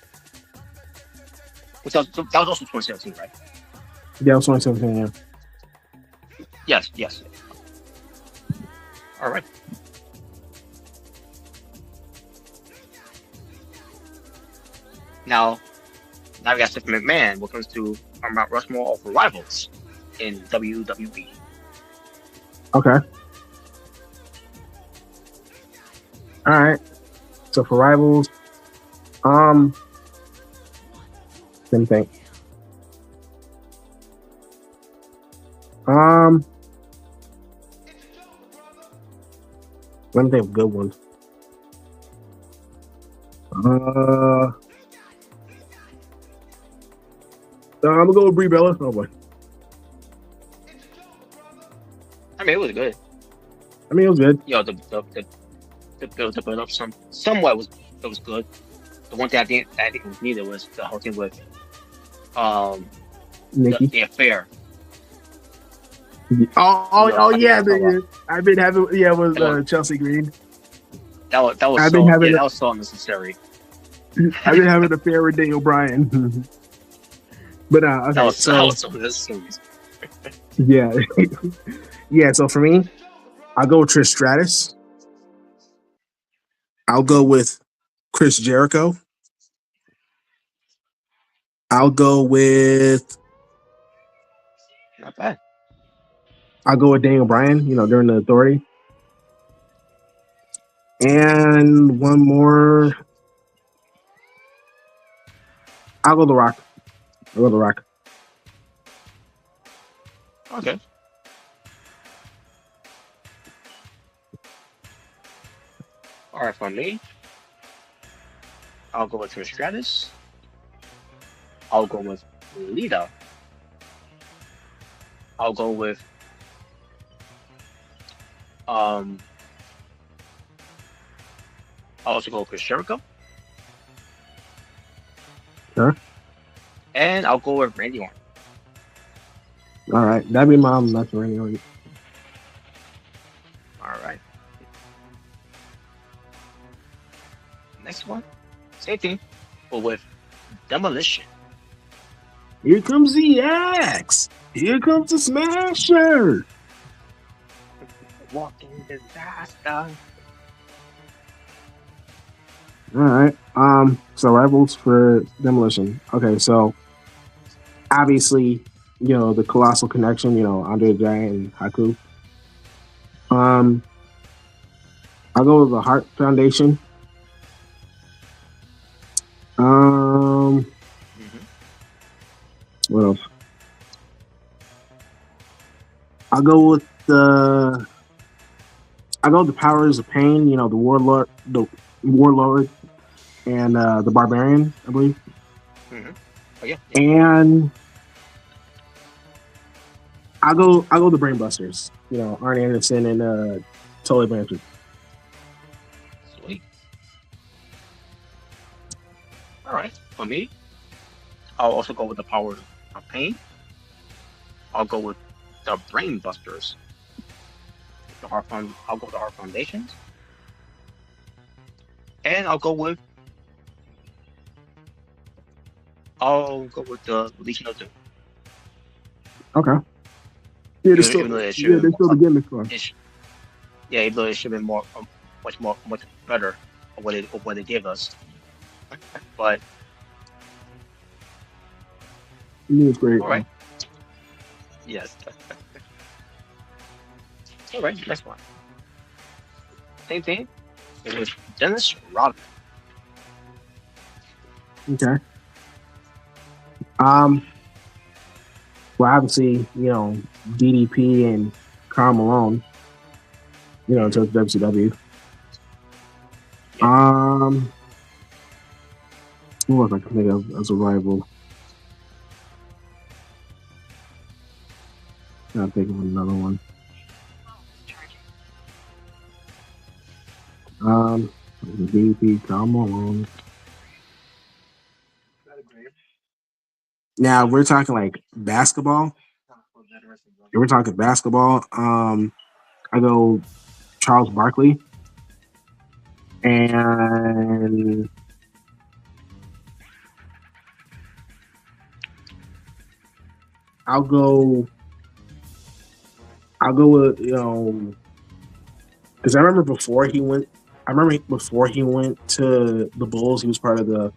Which that was also 2017, right? Yeah, I was 2017. Yeah. Yes. All right. Now we got Stephanie McMahon. What comes to our Mount Rushmore of rivals in WWE? Okay. All right. So for rivals, let me think. Let me think of good ones. I'm gonna go with Brie Bella. Oh boy. I mean, it was good. I mean, it was good. The build up somewhat was good. The one thing I think was needed was the whole thing with Nikki. the affair. Oh yeah, I've been having with Chelsea Green. That was that was so unnecessary. I've been having an affair with Daniel Bryan. But okay, that was so unnecessary. Yeah. Yeah, so for me, I'll go with Trish Stratus. I'll go with Chris Jericho. I'll go with Not bad. I'll go with Daniel Bryan, during the Authority. And one more. I'll go The Rock. Okay. All right, for me, I'll go with Trish Stratus. I'll go with Lita. I'll go with I'll also go with Chris Jericho. Sure. And I'll go with Randy Orton. All right, that'd be mom. That's Randy Orton. All right. Next one, same thing, but with Demolition. Here comes the axe. Here comes the Smasher. Walking disaster. All right. So rivals for Demolition. Okay, so obviously, the Colossal Connection. Andre the Giant and Haku. I'll go with the Hart Foundation. What else? I'll go with the Powers of Pain. The Warlord, and the Barbarian, I believe. Mm-hmm. Oh yeah. And I'll go the Brainbusters. Arn Anderson and Tully Blanchard. Sweet. All right. For me, I'll also go with the Power of Pain. I'll go with the Brainbusters. I'll go with the Heart Foundations. And I'll go with the Legion of Doom. Okay. Yeah, they're still the gimmick for. Yeah, even though it should have been much better of what they gave us. But it's great. All right. Yes. All right, next one. Same thing. It was Dennis Rodman. Okay. Well, obviously, DDP and Karl Malone, to WCW. Who else I can think of as a rival? I'll think of another one. DDP, Karl Malone. Now we're talking like basketball. If we're talking basketball, I go Charles Barkley, and I'll go with because I remember before he went to the Bulls, he was part of the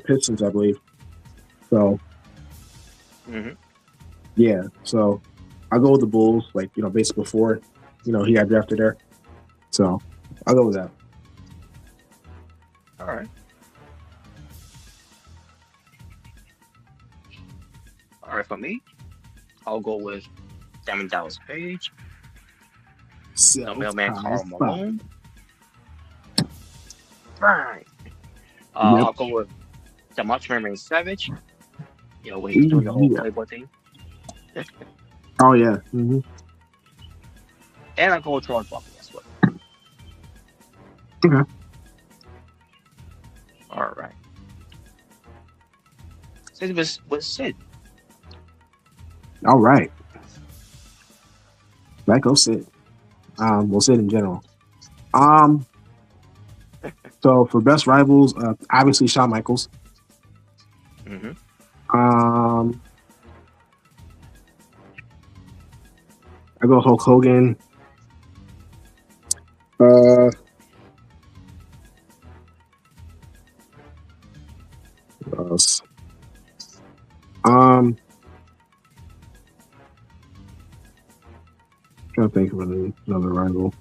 Pistons, I believe. So, yeah. So I'll go with the Bulls, basically before, he got drafted there. So I'll go with that. All right. All right, for me, I'll go with Diamond Dallas Page, the mailman Karl Malone. Right. I'll go with the Macho Man Randy Savage. When he's doing the whole Playboy thing. Oh yeah. Mm-hmm. And I'll go with Charles Barkley as well. Okay. All right. Sid with Sid. All right. That goes Sid. Well, Sid in general. So for best rivals, obviously Shawn Michaels. I go Hulk Hogan. What else? Trying to think of another rival.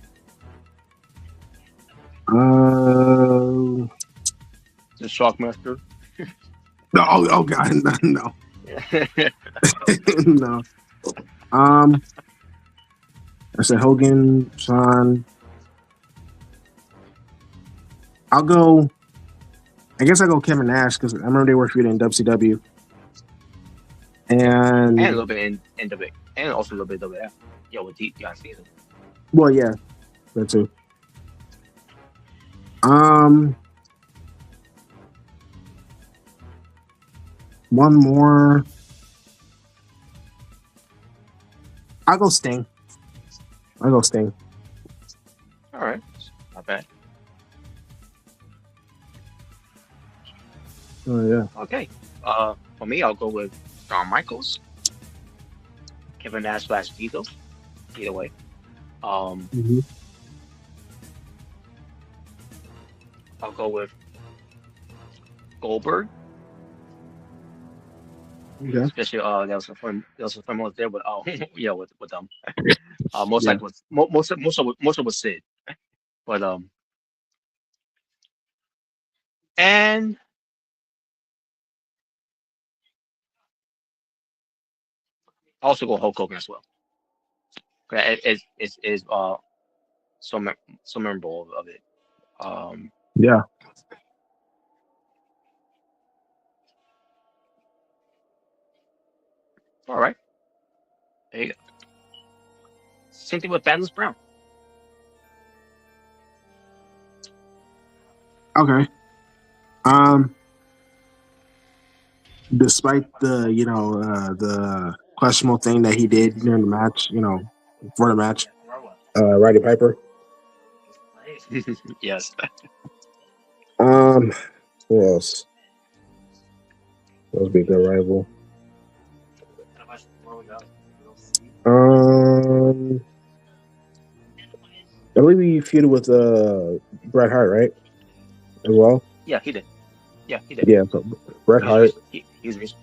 The Shockmaster. No, oh God, no. No. I said Hogan, Shawn. I guess I'll go Kevin Nash because I remember they were feuding in WCW. And a little bit in NWA. And also a little bit of WF. With John Cena. Well, yeah. That too. One more. I'll go Sting. All right. Not bad. Oh yeah. Okay. For me, I'll go with Shawn Michaels, Kevin Nash / Vito. Either way. I'll go with Goldberg. Okay. Especially there was some fun there with with them. Most of it was Sid. But and I also go Hulk Hogan as well. It's so memorable of it. Yeah. All right. There you go. Same thing with Bandless Brown. Okay. Despite the the questionable thing that he did during the match, for the match, Roddy Piper. Yes. Who else? That would be a good rival. I believe he feuded with Bret Hart, right? As well. Yeah, he did. Yeah, so Bret Hart. He's just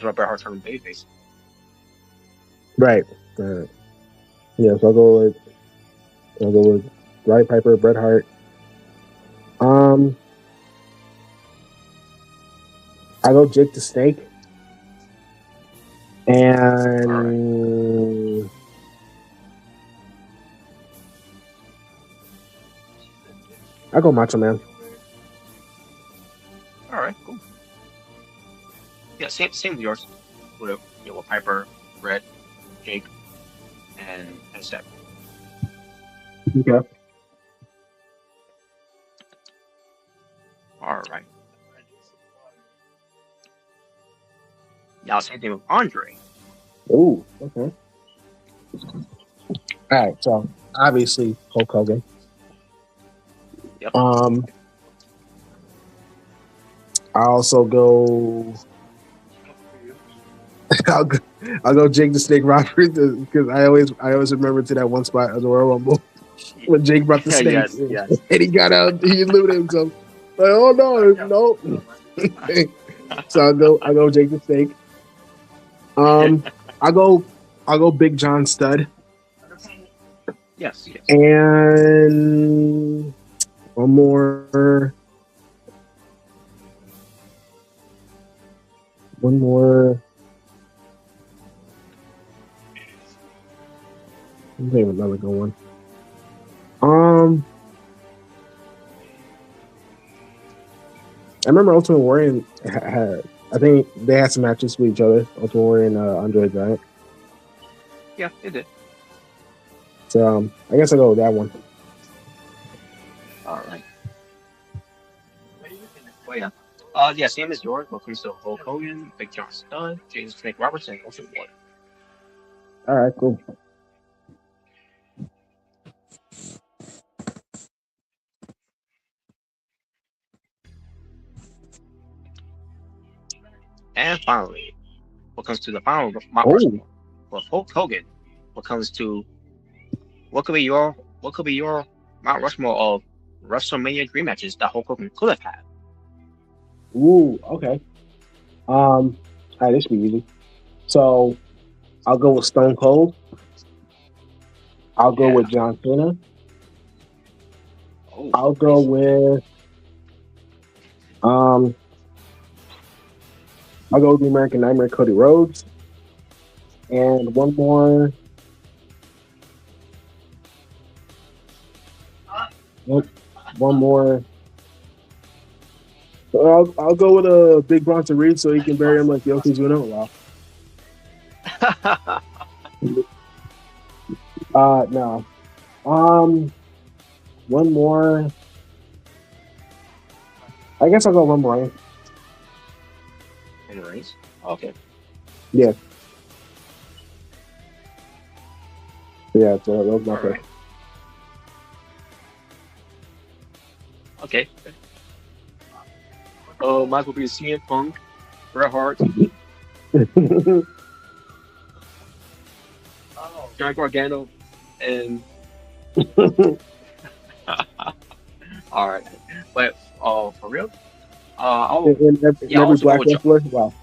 Bret Hart turning babyface. Right. Yeah, so I'll go with Roddy Piper, Bret Hart. I go Jake the Snake, and I go Macho Man. All right, cool. Yeah, same as yours. With Piper, Red, Jake, and Seth. Okay. All right. Now same thing with Andre. Ooh, okay. All right, so obviously Hulk Hogan. Yep. I also go. I'll go Jake the Snake Roberts because I always remember to that one spot of the Royal Rumble when Jake brought the snake yes. and he got out, he eluded himself. Like, oh no. So I go Jake the Snake. I go Big John Studd. Yes. And one more. I'm thinking of another good one. I remember Ultimate Warrior I think they had some matches with each other. Ultimate Warrior and Andre the Giant. Yeah, they did. So I guess I'll go with that one. All right. Well, yeah. Yeah, same as yours. Welcome to Hulk Hogan, Big John Studd, James Snake Roberts, and Ultimate Warrior. All right, cool. And finally, what comes to the final Mount Rushmore with Hulk Hogan? What comes to what could be your Mount Rushmore of WrestleMania dream matches that Hulk Hogan could have had? Ooh, okay. All right, this will be easy. So I'll go with Stone Cold. I'll go with John Cena. I'll go with I'll go with the American Nightmare, Cody Rhodes. And one more. One more. I'll go with a Big Bronson Reed so he can bury him like Yokozuna. Wow. No. One more. I guess I'll go Roman Reigns. Roman Reigns? Okay. Yeah. Yeah, so that was my pick. Okay. Might as well be CM Punk, Bret Hart, Johnny Gargano, and all right. But for real, every black wrestler. Wow.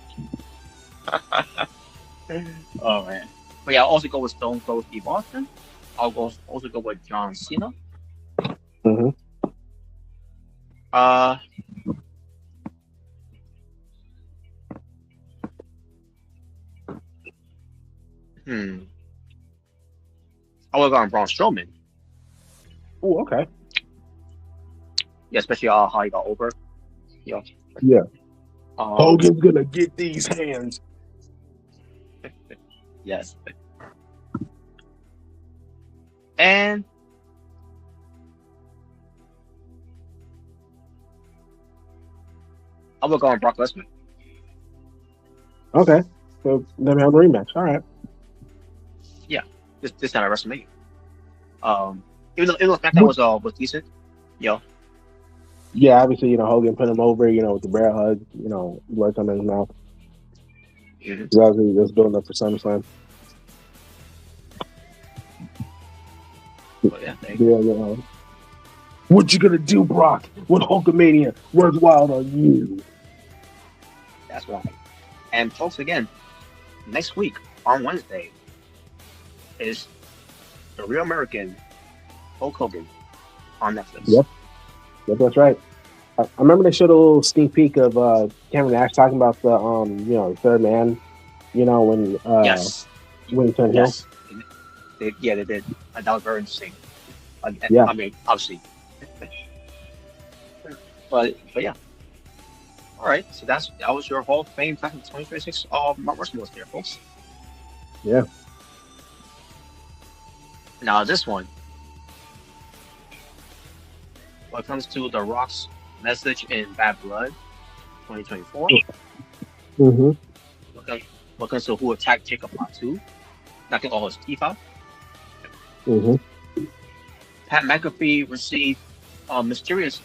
Oh man. But yeah, I'll also go with Stone Cold Steve Austin. I'll also go with John Cena. Mm-hmm. I would have gone Braun Strowman. Oh, okay. Yeah, especially how he got over. Yeah. Hogan's gonna get these hands. Yes. And I would go on Brock Lesnar. Okay. So then we have a rematch. All right. Yeah. This time at WrestleMania. Even though SmackDown was decent. Yeah. Yeah, obviously, Hogan put him over, with the bear hug, blood coming in his mouth. Mm-hmm. So obviously just building up for SummerSlam. Yeah. What you gonna do, Brock? When Hulkamania runs wild on you? That's right. And folks, again, next week on Wednesday is the Real American Hulk Hogan on Netflix. Yep, that's right. I remember they showed a little sneak peek of Cameron Nash talking about the third man, when Yes. when he turned heel. Yes. They did. That was very interesting. Yeah. I mean, obviously. but yeah. All right. So that was your Hall of Fame class of 2026 Mount Rushmore there, folks. Yeah. Now this one, when it comes to The Rock's message in Bad Blood 2024, Mm-hmm. when it comes to who attacked Jacob Fatu, knocking all his teeth out, Mm-hmm. Pat McAfee received mysterious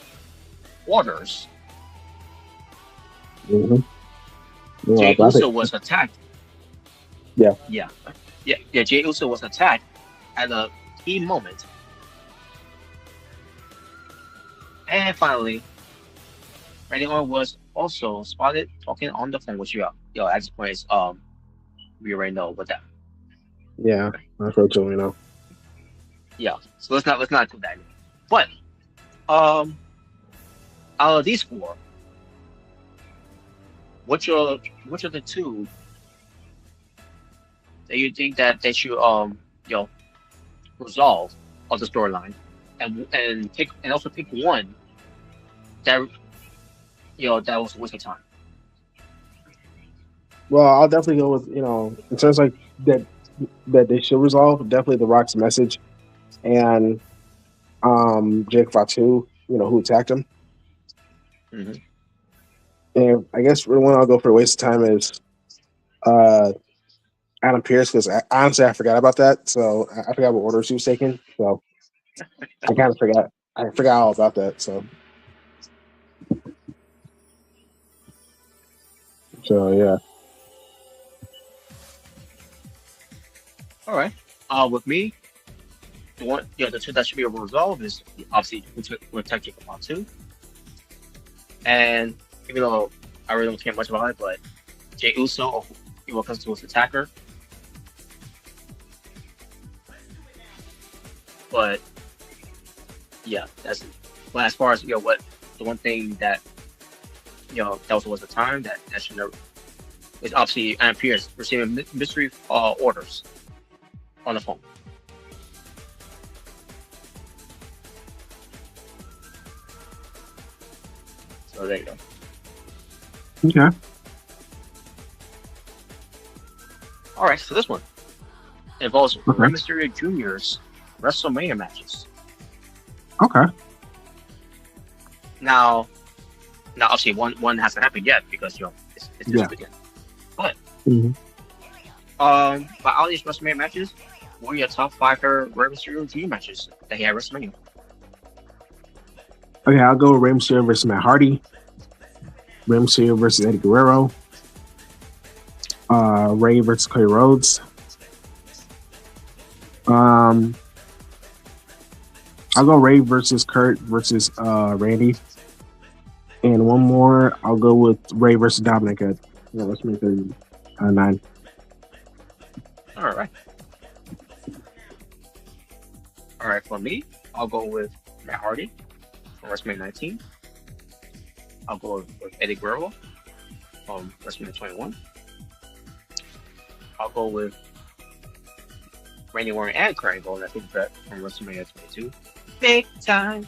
orders. Mm-hmm. Jey Uso was attacked. Yeah. Jey Uso was attacked at a key moment. And finally, Randy Orton was also spotted talking on the phone with you. At this point, we already know what that. Yeah, unfortunately, Yeah. So let's not do that. But out of these four, which are the two that you think that they should resolve of the storyline, and also pick one that that was a waste of time. Well, I'll definitely go with in terms like that they should resolve. Definitely the Rock's message, and Jake Fatu, who attacked him. Mm-hmm. And I guess the one I'll go for a waste of time is Adam Pearce, because honestly I forgot about that. So I forgot what orders he was taking. So I kind of forgot. I forgot all about that. So yeah. All right. With me, the two that should be resolved is obviously we'll attack Jacob Fatu, and even though I really don't care much about it, but Jey Uso, when it comes to his attacker. But yeah, that's. But as far as what the one thing that that was the time that should never is obviously Adam Pearce receiving mystery orders on the phone. So there you go. Okay. All right, so this one involves Rey Mysterio Jr.'s WrestleMania matches. Okay. Now obviously one hasn't happened yet because it's this weekend. But by all these WrestleMania matches, what are your top 5 Rey Mysterio Jr. matches that he had at WrestleMania? Okay, I'll go Rey Mysterio versus Matt Hardy. Rey Mysterio versus Eddie Guerrero. Ray versus Cody Rhodes. I'll go Ray versus Kurt versus Randy. And one more, I'll go with Ray versus Dominic at WrestleMania 39. All right. All right, for me, I'll go with Matt Hardy from WrestleMania 19. I'll go with Eddie Guerrero from WrestleMania 21. I'll go with Randy Orton and Kurt Angle, I think that from WrestleMania 22. Big time.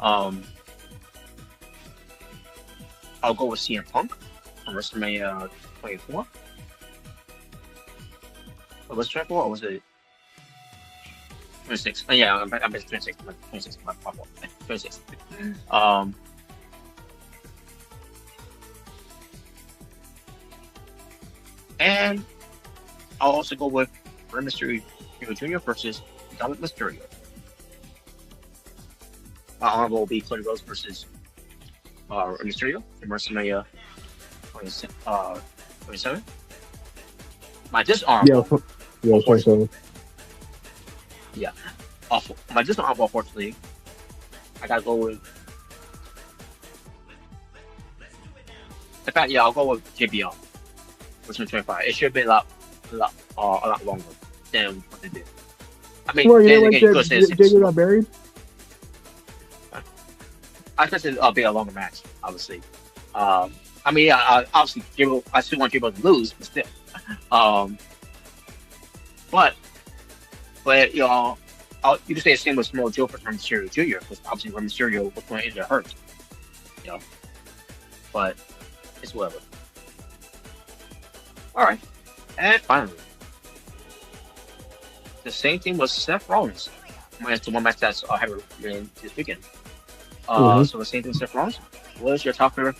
I'll go with CM Punk from WrestleMania 24. Was it 24 or was it 26? Yeah, I'm 26. 26. 26. And I'll also go with Rey Mysterio Jr. versus Dominic Mysterio. My honorable will be Cody Rhodes versus Rey Mysterio in WrestleMania 27. My dishonorable. Yeah, 27. Yeah. Awful. My dishonorable, unfortunately, I gotta go with. In fact, yeah, I'll go with JBL. Which is 25. It should be a lot longer. understand what they did. I mean, Well, you then know, like again, you could say that Digger got buried. I expected it to be a longer match, obviously. I mean, yeah, obviously, I still want Gable to lose, but still. But you know, you could say the same with Samoa Joe for Rey Mysterio Jr. because obviously Rey Mysterio was going to injure hurt. You know, but it's whatever. All right, and finally, the same thing was Seth Rollins. Minus the one match that's happened this weekend. So the same thing with Seth Rollins. What is your top favorite?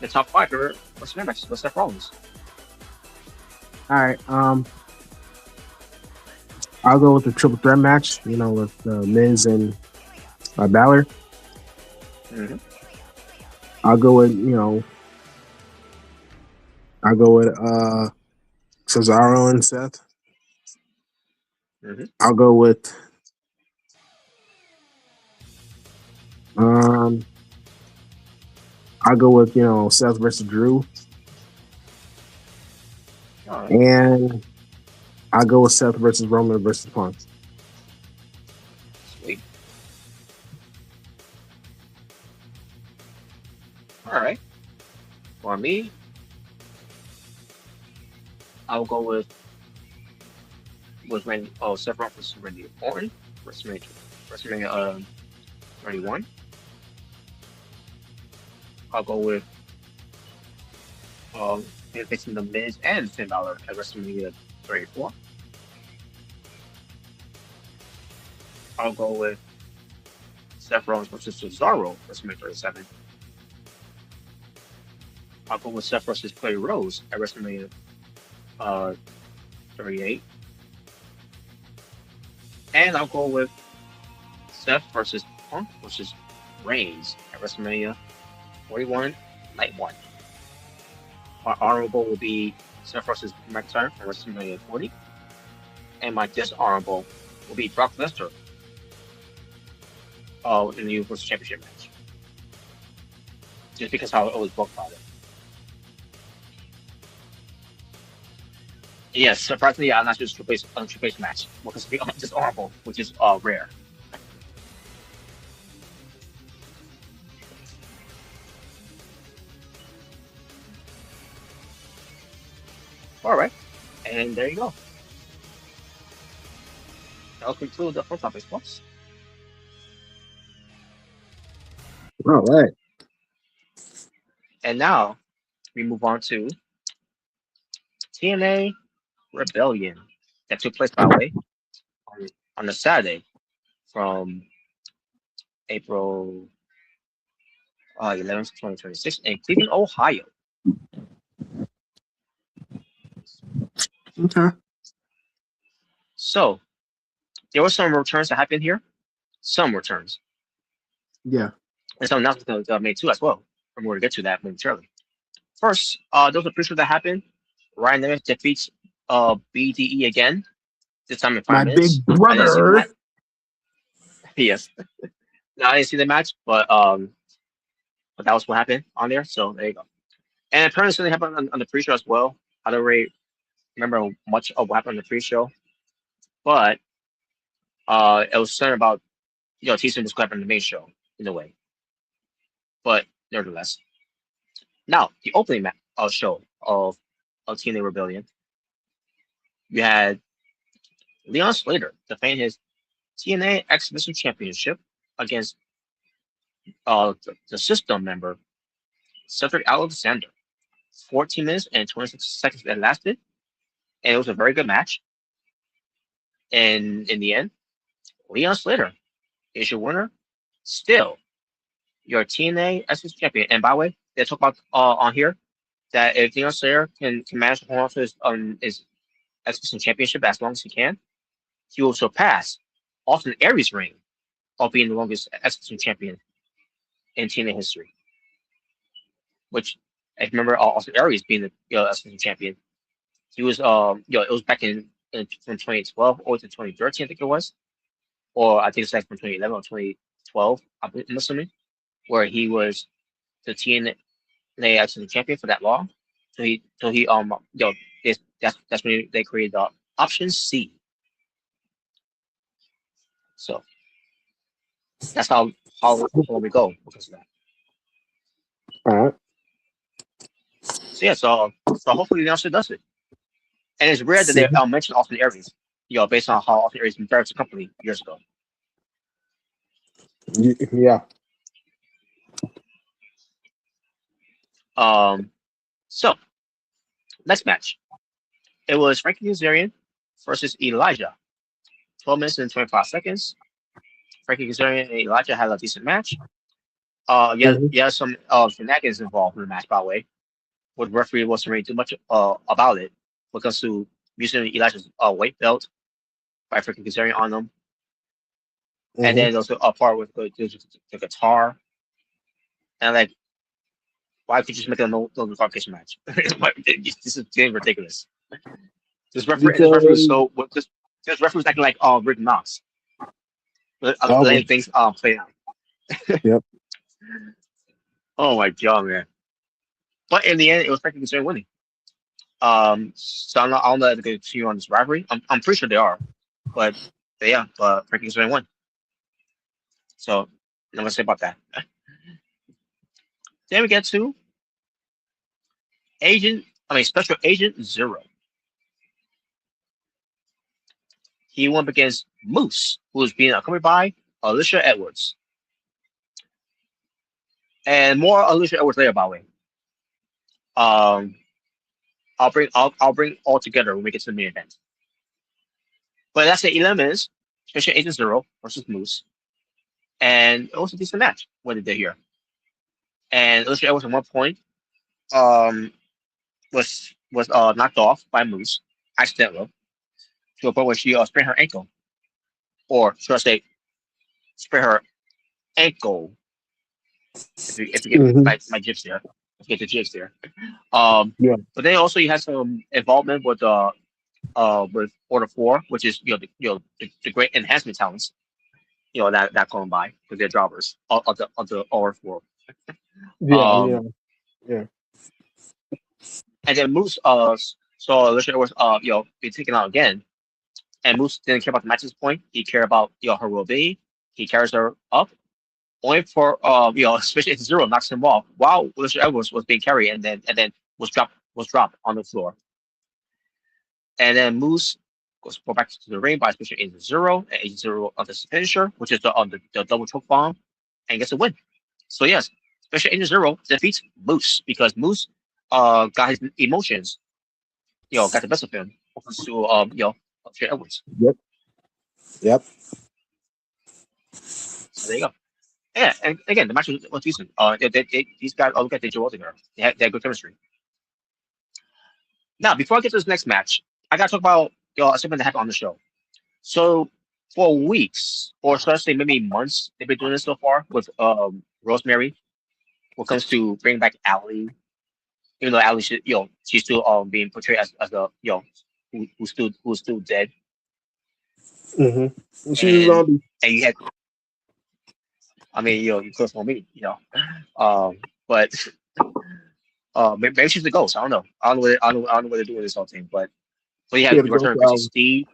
The top 5 favorite WrestleMania matches with Seth Rollins. All right. I'll go with the triple threat match. You know, with Miz and Balor. Mm-hmm. I'll go with Cesaro and Seth. Mm-hmm. I'll go with I'll go with Seth versus Drew. All right. And I'll go with Seth versus Roman versus Punk. Sweet. All right. For me, I'll go with Randy. Oh, Seth Rollins versus Randy Orton. WrestleMania 31. I'll go with facing the Miz and Finn Balor at WrestleMania 34. I'll go with Seth Rollins versus Cesaro WrestleMania 37. I'll go with Seth versus Cody Rhodes at WrestleMania 38. And I'll go with Seth versus Punk versus Reigns at WrestleMania 41, Night 1. My honorable will be Seth versus McIntyre at WrestleMania 40. And my dishonorable will be Brock Lesnar in the Universal Championship match. Just because how it was booked about it. Yes, surprisingly, I'm not just Triple H match because we are dishonorable, which is rare. All right, and there you go. That'll conclude the front topics, folks. All right. And now we move on to TNA Rebellion that took place, by the way, on a Saturday from April 11th, 2026 in Cleveland, Ohio. Okay. So there were some returns that happened here. Some returns. Yeah. And some announcements that I made too as well. I'm going to get to that momentarily. First, there was a pre-show that happened. Ryan Nemeth defeats BDE again. This time in 5 minutes. Big brother. Yes. No, I didn't see the match, but that was what happened on there. So there you go. And apparently something happened on the pre-show as well. I don't really remember much of what happened on the pre-show, but it was something about teasing what's going to happen in the main show in a way. But nevertheless, now the opening show of TNA Rebellion, you had Leon Slater defending his TNA Exhibition Championship against the System member Cedric Alexander. 14 minutes and 26 seconds it lasted, and it was a very good match. And in the end, Leon Slater is your winner. Still, your TNA Exhibition Champion. And by the way, they talk about on here that if Leon Slater can manage to hold on to his Exhibition Championship as long as he can, he will surpass Austin Aries' reign of being the longest Exhibition Champion in TNA history. Which, if you remember, Austin Aries being the Exhibition Champion, he was it was back in from 2012 or to 2013, I think it was, or I think it's like from 2011 or 2012. I'm assuming, where he was the TNA Exhibition Champion for that long. So he that's when they created the Option C, So that's how we go because of that. All right. So yeah, so hopefully the announcer does it. And it's rare that they mention Austin Aries, based on how Austin Aries embarrassed the company years ago. Yeah. So next match, it was Frankie Kazarian versus Elijah. 12 minutes and 25 seconds. Frankie Kazarian and Elijah had a decent match. Yeah, some shenanigans involved in the match, by the way. But the referee wasn't really too much about it when it comes to using Elijah's weight belt by Frankie Kazarian on them. And then also a part with the guitar. And like, why could you just make a no disqualification match? This is getting ridiculous. This referee was so this referee was acting like Rick Knox. Letting things play out. Yep. Oh my god, man. But in the end, it was Frankie Kazarian winning. So I don't know if they continue on this rivalry. I'm pretty sure they are. But Frankie Kazarian won. So I'm gonna say about that. Then we get to Special Agent Zero. He went up against Moose, who was being accompanied by Alicia Edwards. And more Alicia Edwards later, by the way. I'll bring all together when we get to the main event. But that's the 11 minutes. Special Agent Zero versus Moose. And it was a decent match what they did here. And Alicia Edwards at one point was knocked off by Moose accidentally to a point where she sprained her ankle, or should I say, sprained her ankle. If you get my gifs there, if you get the gifs there. But then also you had some involvement with Order 4, which is the great enhancement talents, that come by because they're jobbers of the Order 4. Yeah. And then Moose saw Alicia was be taken out again, and Moose didn't care about the match at this point. He cared about her well-being. He carries her up, only for Special Agent Zero knocks him off while Alicia Edwards was being carried, and then was dropped on the floor. And then Moose goes back to the ring by Special Agent Zero, and Agent Zero on this finisher, which is the double choke bomb, and gets a win. So yes, Special Agent Zero defeats Moose because Moose got his emotions, got the best of him to Edwards. Yep. So there you go. Yeah, and again, the match was decent. These guys all look at each other together. They had good chemistry. Now, before I get to this next match, I gotta talk about something that happened on the show. So for weeks, or should I say maybe months, they've been doing this so far with Rosemary. When it comes to bringing back Allie, even though Allie, she's still being portrayed as a who's still dead. She's a zombie. And you had, you could for me, but maybe she's the ghost. I don't know. I don't know what they're doing with this whole thing, but you have the return of Chrissy Steve.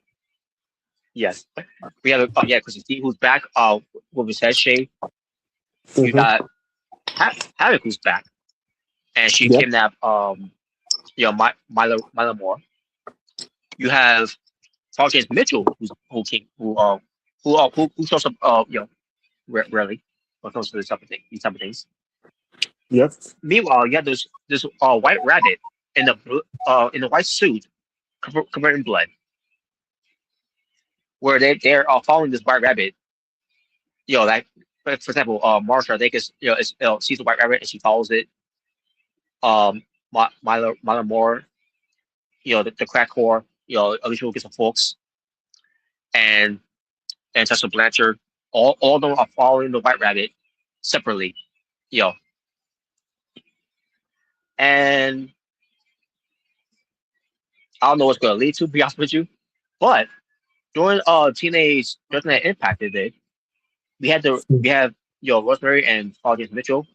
Yes, we have Chrissy Steve who's back with his head shaved. You got Havoc who's back, and she kidnapped Mila Moore. You have James Mitchell who shows up rarely when it comes to these type of things. Yep. Meanwhile, you have this white rabbit in the white suit covered in blood, where they're following this white rabbit. Like for example, Marsha, they sees the white rabbit and she follows it. Mila Moore, the crack whore, Alicia Lucas and Folks, and Tessa Blanchard, all of them are following the white rabbit separately, and I don't know what's going to lead to be honest with you, but during TNA's Judgment Impact today, we have Rosemary and Paul James Mitchell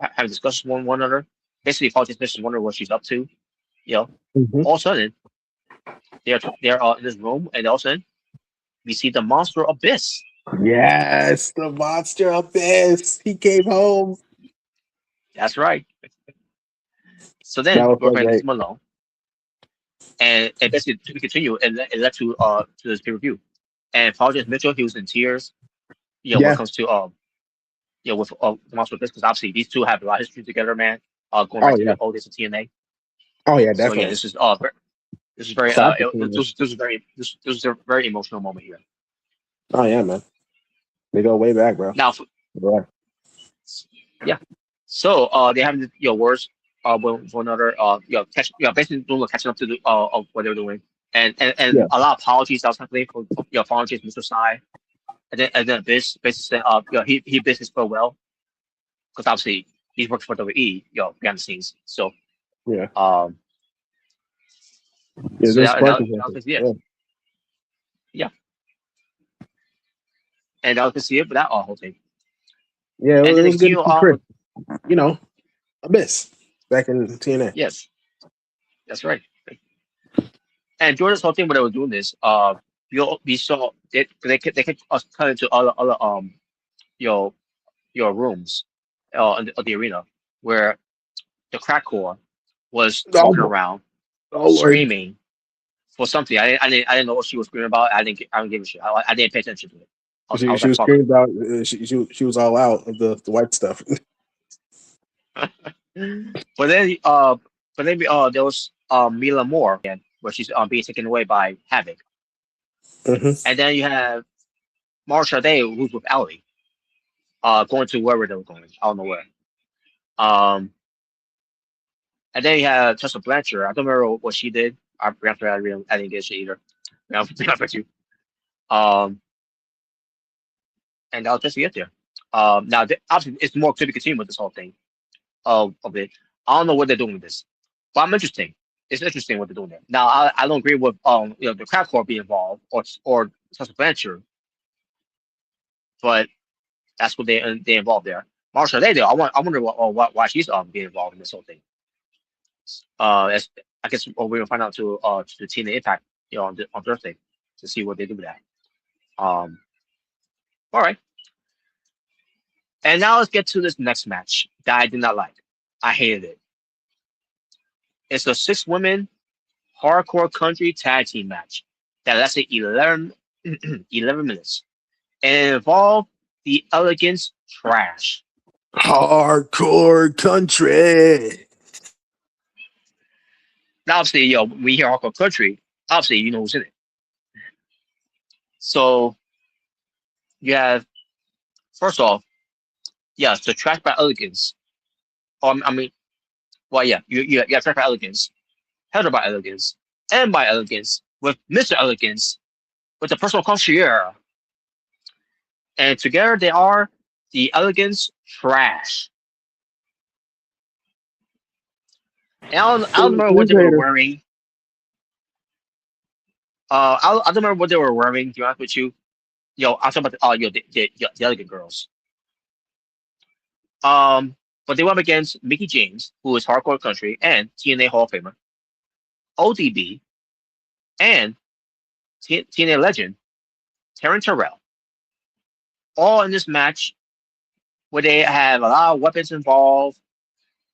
having discussions with one another. Basically, Paul James Mitchell wondering what she's up to. All of a sudden, they're in this room, and all of a sudden, we see the monster Abyss Yes, the monster abyss. He came home. That's right. So That then was we're so playing great. Malone, and basically we continue, and it led to this pay per view. And Paul James Mitchell, he was in tears. When it Yeah. comes to with Monster Abyss, because obviously these two have a lot of history together, man. Going Oh back to yeah. the old days of TNA. Oh yeah, So yeah, definitely. this is very Classic. this was a very emotional moment here. Oh yeah, man. They go way back, bro. Now, Right. yeah. So they have words with one another. Basically doing catching up to the of what they were doing, and Yeah. a lot of apologies that was happening for apologies, Mr. Sai, and then this basically he bids his farewell because obviously he's working for WWE, behind the scenes. So Yeah. um, Yeah, so there's that, a bunch that, of that was them. basically it. Yeah. Yeah, and that was basically it for that whole thing. Yeah, And it then they was good to continue see on Chris. with Abyss back in TNA. yes, that's right. And during this whole thing when they were doing this, we saw they kept us cut into other your your rooms in the arena where the crack core was walking Oh, around oh Lord. screaming for something. I didn't know what she was screaming about. I didn't give a shit. I didn't pay attention to it. I She was like, was fuck her. screaming about she was all out of the white stuff. But then there was Mila Moore again, where she's being taken away by Havoc. Mm-hmm. And then you have Marsha Day, who's with Ellie, going to wherever they were going. I don't know where. Um, and then you have Tessa Blanchard. I don't remember what she did. I didn't get shit either. I'll be honest with you. Um, and that was just it there. Now obviously it's more to be continued with this whole thing of it. I don't know what they're doing with this, but I'm interesting. It's interesting what they're doing there. Now I don't agree with the crowd core being involved or Tessa Blanchard, but that's what they involved there. Marsha Day though, I wonder why she's being involved in this whole thing. I guess we're gonna find out to the TNA Impact, on Thursday to see what they do with that. All right, and now let's get to this next match that I did not like. I hated it. It's a 6-women hardcore country tag team match that lasted 11 minutes, and it involved the Elegance Trash. Hardcore country. Now, obviously, we hear hardcore country. Obviously, you know who's in it. So you have first off, yes, the Trash by Elegance. I mean, well, yeah, you have Trash by Elegance, Heather by Elegance, and by Elegance with Mr. Elegance with the personal concierge, and together they are the Elegance Trash. And I don't remember what they were wearing. I don't remember what they were wearing. To be honest with you, I'm talking about the Elegant girls. But they went up against Mickey James, who is Hardcore Country and TNA Hall of Famer, ODB, and TNA legend Taryn Terrell. All in this match where they have a lot of weapons involved.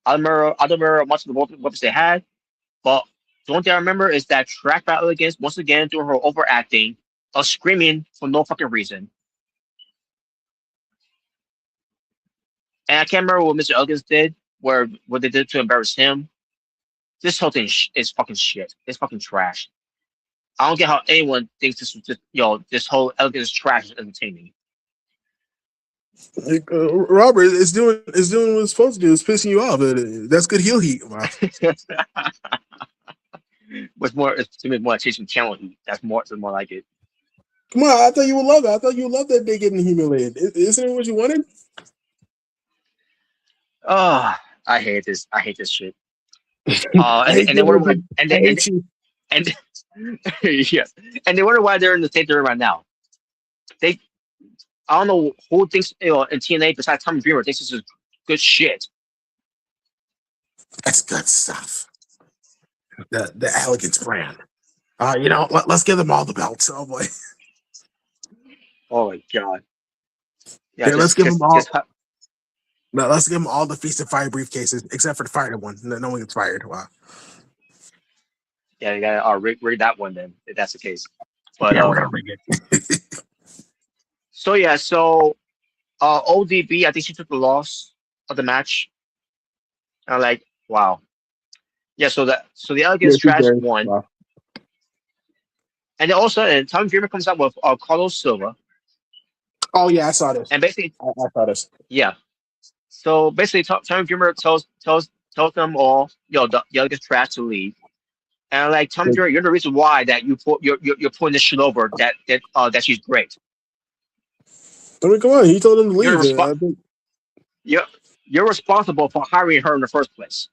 I don't remember much of the weapons they had, but the only thing I remember is that Track Battle against once again doing her overacting of screaming for no fucking reason. And I can't remember what Mr. Elkins did, what they did to embarrass him. This whole thing is fucking shit. It's fucking trash. I don't get how anyone thinks this was just, this whole Elkins trash is entertaining. Robert is doing what it's supposed to do. It's pissing you off. That's good heel heat. Wow. What's more, it's to me more like chasing channel heat. That's more like it. Come on, I thought you would love it. I thought you would love that they getting humiliated. Isn't it what you wanted? Oh, I hate this. I hate this shit. I hate And they wonder why, I hate you. and yes, and they wonder why they're in the state they're in right now. I don't know who thinks in TNA besides Tommy Dreamer thinks this is good shit. That's good stuff. The Elegance brand. Let's give them all the belts. Oh boy. Oh my god. Yeah, Okay, let's give them all. just No, let's give them all the feast and fire briefcases, except for the fired one. No one gets fired. Wow. yeah, you gotta read that one then, if that's the case. But Yeah, we're gonna rig it. so yeah, ODB, I think she took the loss of the match. And I'm like, wow. Yeah, so the Yeah, Elegance she's Trash very. won. Wow. And then also and Tommy Dreamer comes out with Carlos Silva. Oh yeah, I saw this. And basically I saw this. yeah. So basically Tommy Dreamer tells them all, the Elegance Trash to leave. And like Tommy Dreamer, you're the reason why that you're putting this shit over that she's great. I mean, come on. He told him to You're leave. you're responsible for hiring her in the first place.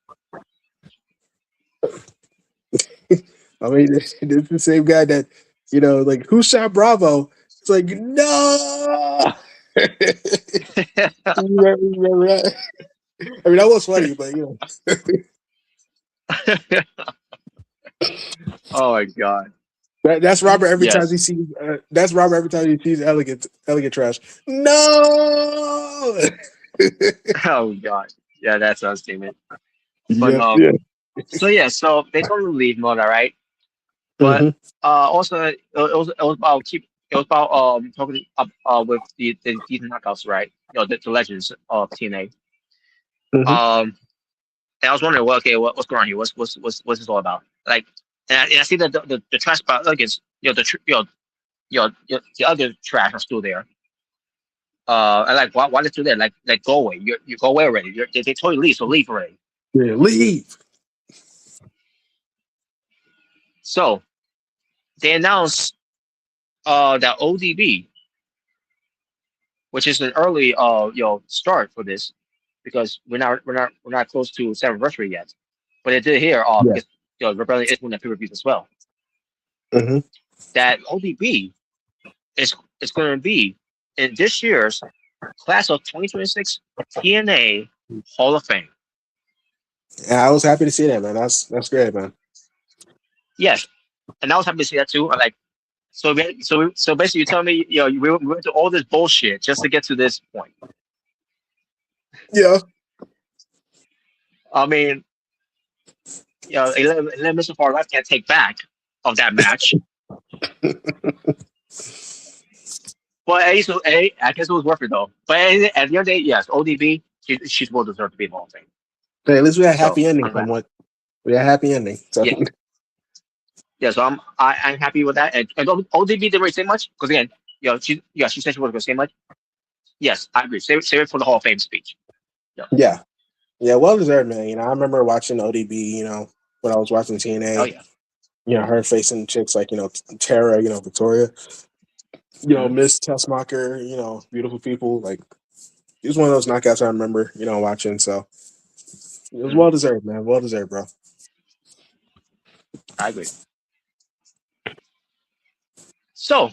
I mean, this is the same guy that, like, who shot Bravo? It's like, no. Remember that? I mean, that was funny, but Oh my god. that's Robert every Yes. time he sees. That's Robert every time he sees elegant trash. No. Oh god. Yeah, that's our statement. But yeah. so they told him to leave and all that, right? But also it was about talking with these knockouts, right? The legends of TNA. And I was wondering, well, okay, what's going on here? What's this all about? Like, and I see that the trash about against the other trash are still there. And like, why are they still there? Like go away. You go away already. They told you to leave, so leave already. Yeah, leave. So they announced that ODB, which is an early start for this, because we're not close to 7th anniversary yet, but it did here because Rebellion is winning pay-per-views as well. That ODB is going to be in this year's class of 2026 TNA Hall of Fame. Yeah, I was happy to see that, man. That's great, man. Yes, and I was happy to see that too. I'm like, so basically, you tell me, we went through all this bullshit just to get to this point. Yeah. I mean, 11 minutes of our life can't take back of that match. But at least, I guess it was worth it though. But at the end of the day, yes, ODB, she's well deserved to be in the Hall of Fame. Hey, at least we had a happy ending. We had a happy ending. So. Yeah. Yeah, so I'm happy with that. And ODB didn't really say much because again, she said she wasn't gonna say much. Yes, I agree. Save it for the Hall of Fame speech. Yeah, well deserved, man. I remember watching ODB. When I was watching TNA. Oh yeah. Her facing chicks like Tara, Victoria, Miss Tessmacher, beautiful people. Like it was one of those knockouts I remember, watching. So it was well deserved, man. Well deserved, bro. I agree. So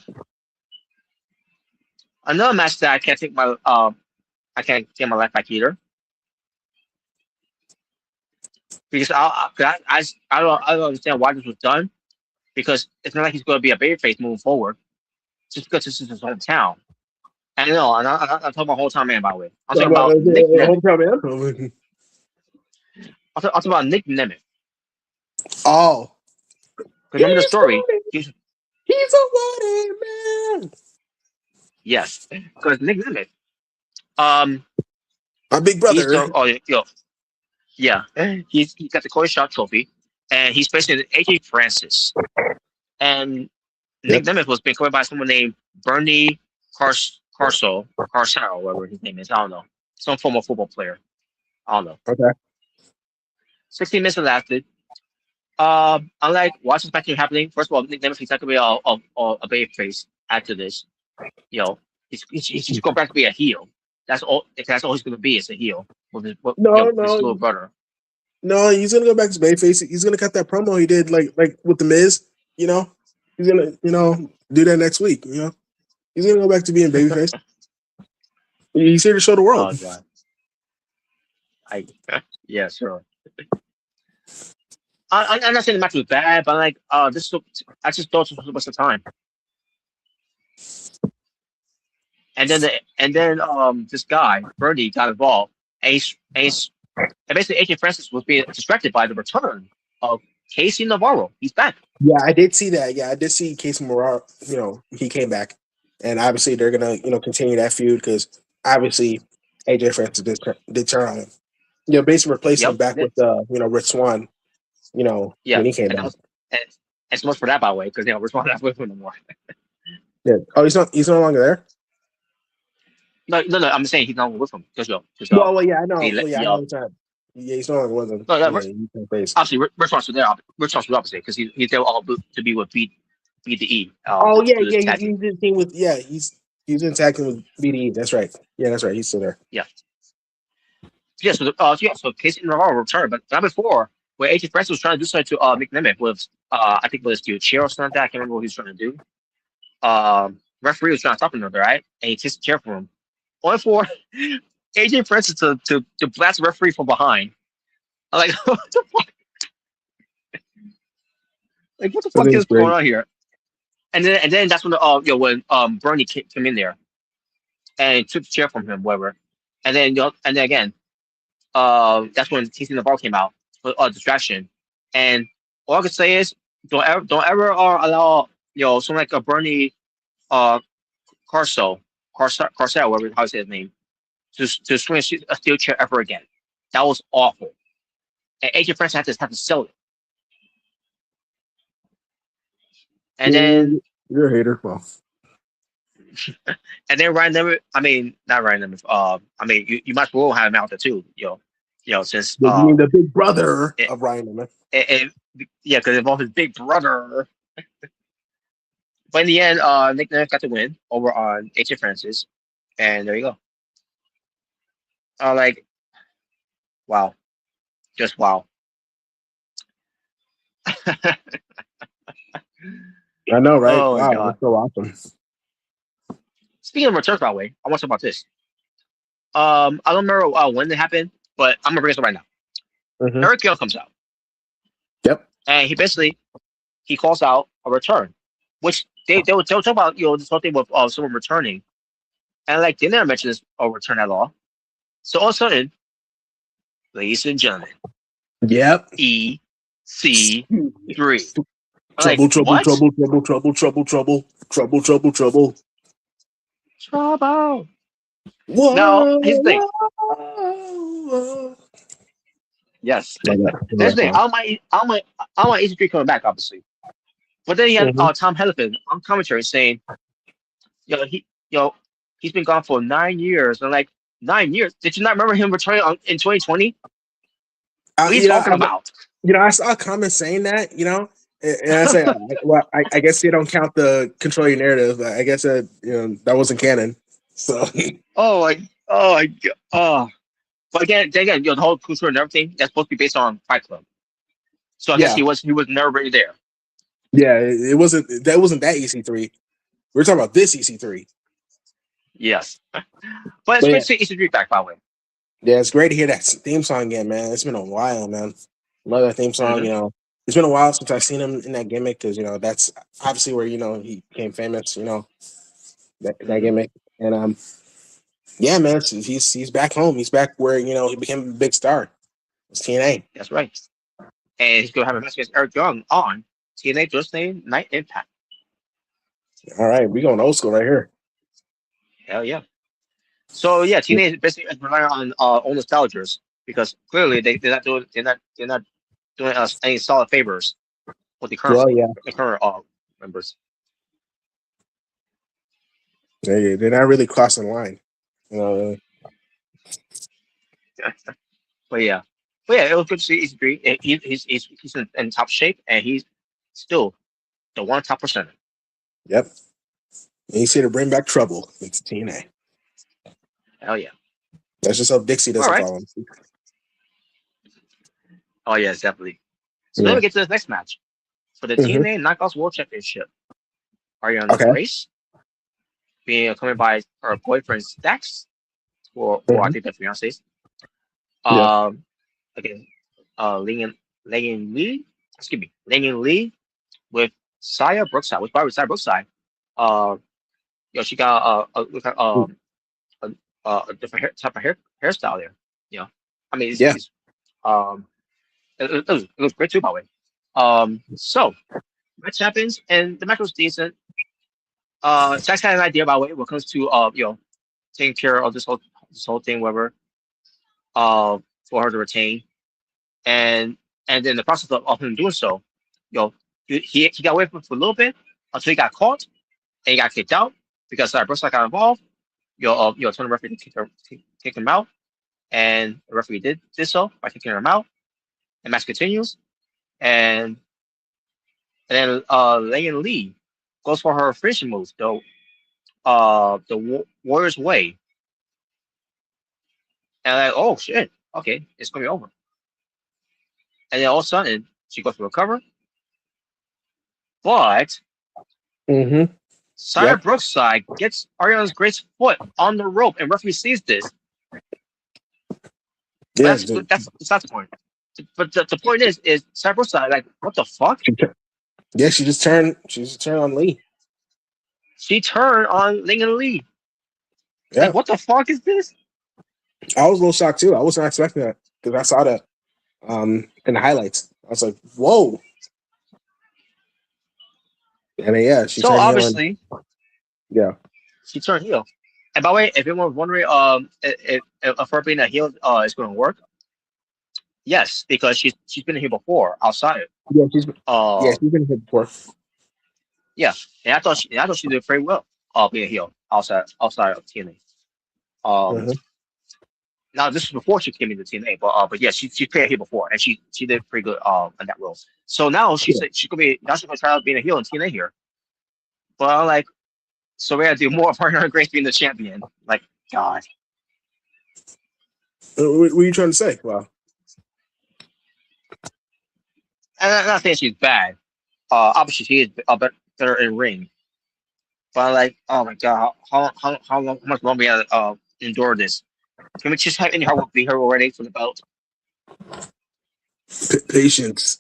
another match that I can't take my get my life back either, because I don't understand why this was done, because it's not like he's going to be a babyface moving forward just because this is his hometown. And I'm talking about hometown man, by the way. I'm talking about Nick Nemeth. I'm talking about Nick Nemeth. Oh, remember the story? He's a wanted man. Yes, because Nick Nemeth, my big brother. Yeah, he got the Corey Shot Trophy, and he's facing AJ Francis. And Nick Nemeth was being covered by someone named Bernie Carcel, whatever his name is. I don't know. Some former football player. I don't know. Okay. 16 minutes lasted. I'm like, what's this match happening? First of all, Nick Nemeth is not going to be a babyface after this. He's going back to be a heel. That's all he's going to be is a heel with his little brother. No, he's going to go back to babyface. He's going to cut that promo he did like with the Miz. He's going to do that next week. He's going to go back to being babyface. He's here to show the world. Oh God. Yeah, sure. I'm not saying the match was bad, but I just thought this was a waste of time. and then this guy Bernie got involved, and basically AJ Francis was being distracted by the return of Casey Navarro. He's back. Yeah, I did see that. Yeah, I did see Casey Morales. He came back, and obviously they're gonna continue that feud because obviously AJ Francis did turn on him. Basically replacing him Yep. back with Rich Swann. Yeah. When he came And, back. and so much for that, by the way, because Rich Swann not with him anymore. Yeah. Oh, he's no longer there. No. I'm saying he's not with him because Well, yeah, I know. I know the time. Yeah, he's no longer with him. No, yeah, obviously, Rich Swann was there. Rich Swann was opposite because he's there all to be with BDE. He's in team with he's in tag team with BDE. That's right. Yeah, that's right. He's still there. Yeah. Yeah. So Casey Navarro returned, but not before where AJ Francis was trying to do something to Nick Nemeth with I think it was to chair or something like that. I can't remember what he was trying to do. Referee was trying to stop him, right? And he takes the chair from him. Only for AJ Francis to blast the referee from behind. I'm like, what the fuck? Like, what the fuck is going on here? And then that's when when Bernie came in there and took the chair from him, whatever. And then again, that's when Casey Navarro came out for distraction. And all I can say is, don't ever allow someone like a Bernie Carcel, whatever how you say his name, to swing a steel chair ever again. That was awful. And AJ Francis had to sell it. And then you're a hater. Well, and then Ryan Nemeth, not Ryan Nemeth. You might as well have him out there too. Since you mean the big brother of Ryan Nemeth. Yeah, because it involved his big brother. But in the end, Nick Nemeth got the win over on AJ Francis, and there you go. Wow, just wow. I know, right? Oh, wow, God. that's so awesome. Speaking of returns, by the way, I want to talk about this. I don't remember when it happened, but I'm gonna bring this up right now. Mm-hmm. Eric Young comes out. Yep. And he calls out a return, which they were talking about this whole thing with someone returning, and they never mentioned this return at all. So all of a sudden, ladies and gentlemen, yep, EC3. Trouble. Whoa, now here's the thing. Yes. That's the thing. I don't mind EC3 coming back, obviously. But then he had Tom Hellefeld on commentary saying, he's been gone for 9 years. And 9 years? Did you not remember him returning in 2020? What are you talking about? I saw a comment saying that, and I say, well, I guess they don't count the control your narrative. I guess that that wasn't canon. So. Oh my God. But again, the whole control and everything that's supposed to be based on Fight Club. So I guess he was never really there. Yeah, it wasn't. That wasn't that EC3. We're talking about this EC3. Yes, but it's great to see EC3 back, by the way. Yeah, it's great to hear that theme song again, man. It's been a while, man. Love that theme song. Mm-hmm. It's been a while since I've seen him in that gimmick because that's obviously where he became famous. That gimmick, and yeah, man, he's back home. He's back where he became a big star. It's TNA. That's right, and he's gonna have a match against Eric Young on TNA Thursday Night Impact. All right, we going old school right here. Hell yeah! So yeah, TNA is basically relying on old nostalgias because clearly they're not doing us any solid favors with the current members. They're not really crossing the line. But yeah, it was good to see EC3. He's in top shape, and he's still the one top percenter. Yep. And he's here to bring back trouble into TNA. Hell yeah. That's just how Dixie doesn't follow him. Oh yes, definitely. So then we get to the next match for the TNA Knockouts World Championship. Ariana Grace being accompanied by her boyfriend Stax, or I think that's fiancés. Again, Ling Lee with Saya Brookside. With Saya Brookside, she got a different type of hairstyle there. I mean, Yeah. it was great too, by the way. So match happens, and the match was decent. Jax had an idea, by the way, when it comes to taking care of this whole thing, whatever, for her to retain, and in the process of him doing so, he got away from it for a little bit until he got caught and he got kicked out because Brooks got involved. Told the referee to kick him out, and the referee did so by kicking him out. The match continues, and then Lian Lee goes for her finishing move, though. The Warrior's Way, and like, oh shit, okay, it's gonna be over. And then all of a sudden, she goes to recover, but Sire Brookside gets Ariana Grace's foot on the rope, and referee sees this. Yeah, that's not the point. But the point is Sire Brookside, like, what the fuck? Yeah, she just turned on Lee. She turned on Ling and Lee. Yeah. Like, what the fuck is this? I was a little shocked too. I wasn't expecting that because I saw that in the highlights. I was like, whoa. And then, yeah, she turned obviously, heel. she turned heel. And by the way, if anyone was wondering if her being a heel is going to work, yes, because she's been a heel before outside. Yeah, she's been here before. Yeah, and I thought she did very well being a heel outside of TNA. Now this was before she came into TNA, but yeah, she played a heel before, and she did pretty good in that role. So now she's gonna try out being a heel in TNA here. But I'm like, so we gotta do more of her Grace being the champion. Like, God. What are you trying to say? Wow. And I'm not saying she's bad. Obviously she is better in ring. But I'm like, oh my God, how much longer we gotta endure this? Can we just have any hard work be her already for the belt? Patience.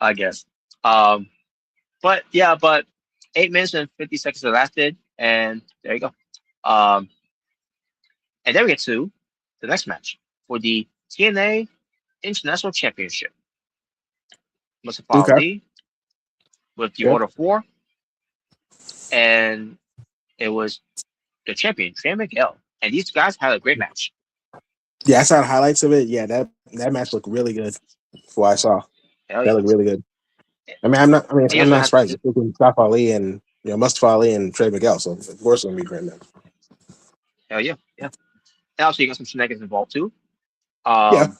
I guess. But 8 minutes and 50 seconds it lasted, and there you go. And then we get to the next match for the TNA International Championship. Mustafa Ali with the Order 4, and it was the champion, Trey Miguel, and these guys had a great match. Yeah, I saw the highlights of it. Yeah, that match looked really good. From what I saw, that looked really good. I mean, I'm not surprised. It's Mustafa Ali and Mustafa Ali and Trey Miguel, so of course it's gonna be a great match. Hell yeah. And also you got some shenanigans involved too. And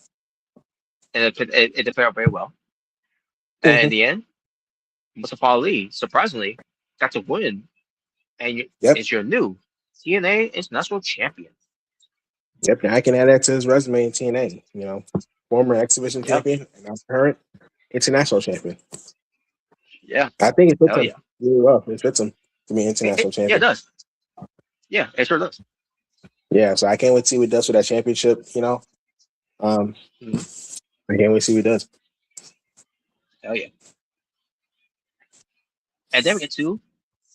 it played out very well. And in the end, Mustafa Ali surprisingly got to win, and it's your new TNA International Champion. Yep, now I can add that to his resume in TNA. Former exhibition champion and now current international champion. Yeah, I think it fits him really well. It fits him to be international champion. Yeah, it does. Yeah, it sure does. Yeah, so I can't wait to see what he does with that championship. I can't wait to see what he does. Hell yeah. And then we get to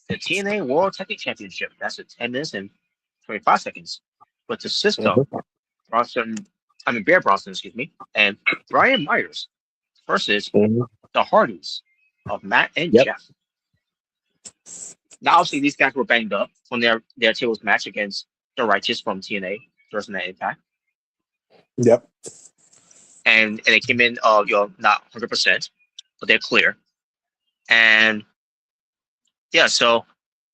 the TNA World Tag Team Championship. That's at 10 minutes and 25 seconds. But the system, Bear Bronson, and Brian Myers versus the Hardys of Matt and Jeff. Now, obviously, these guys were banged up from their tables match against the Righteous from TNA versus that Impact. Yep. And they came in, not 100%, but they're clear. And so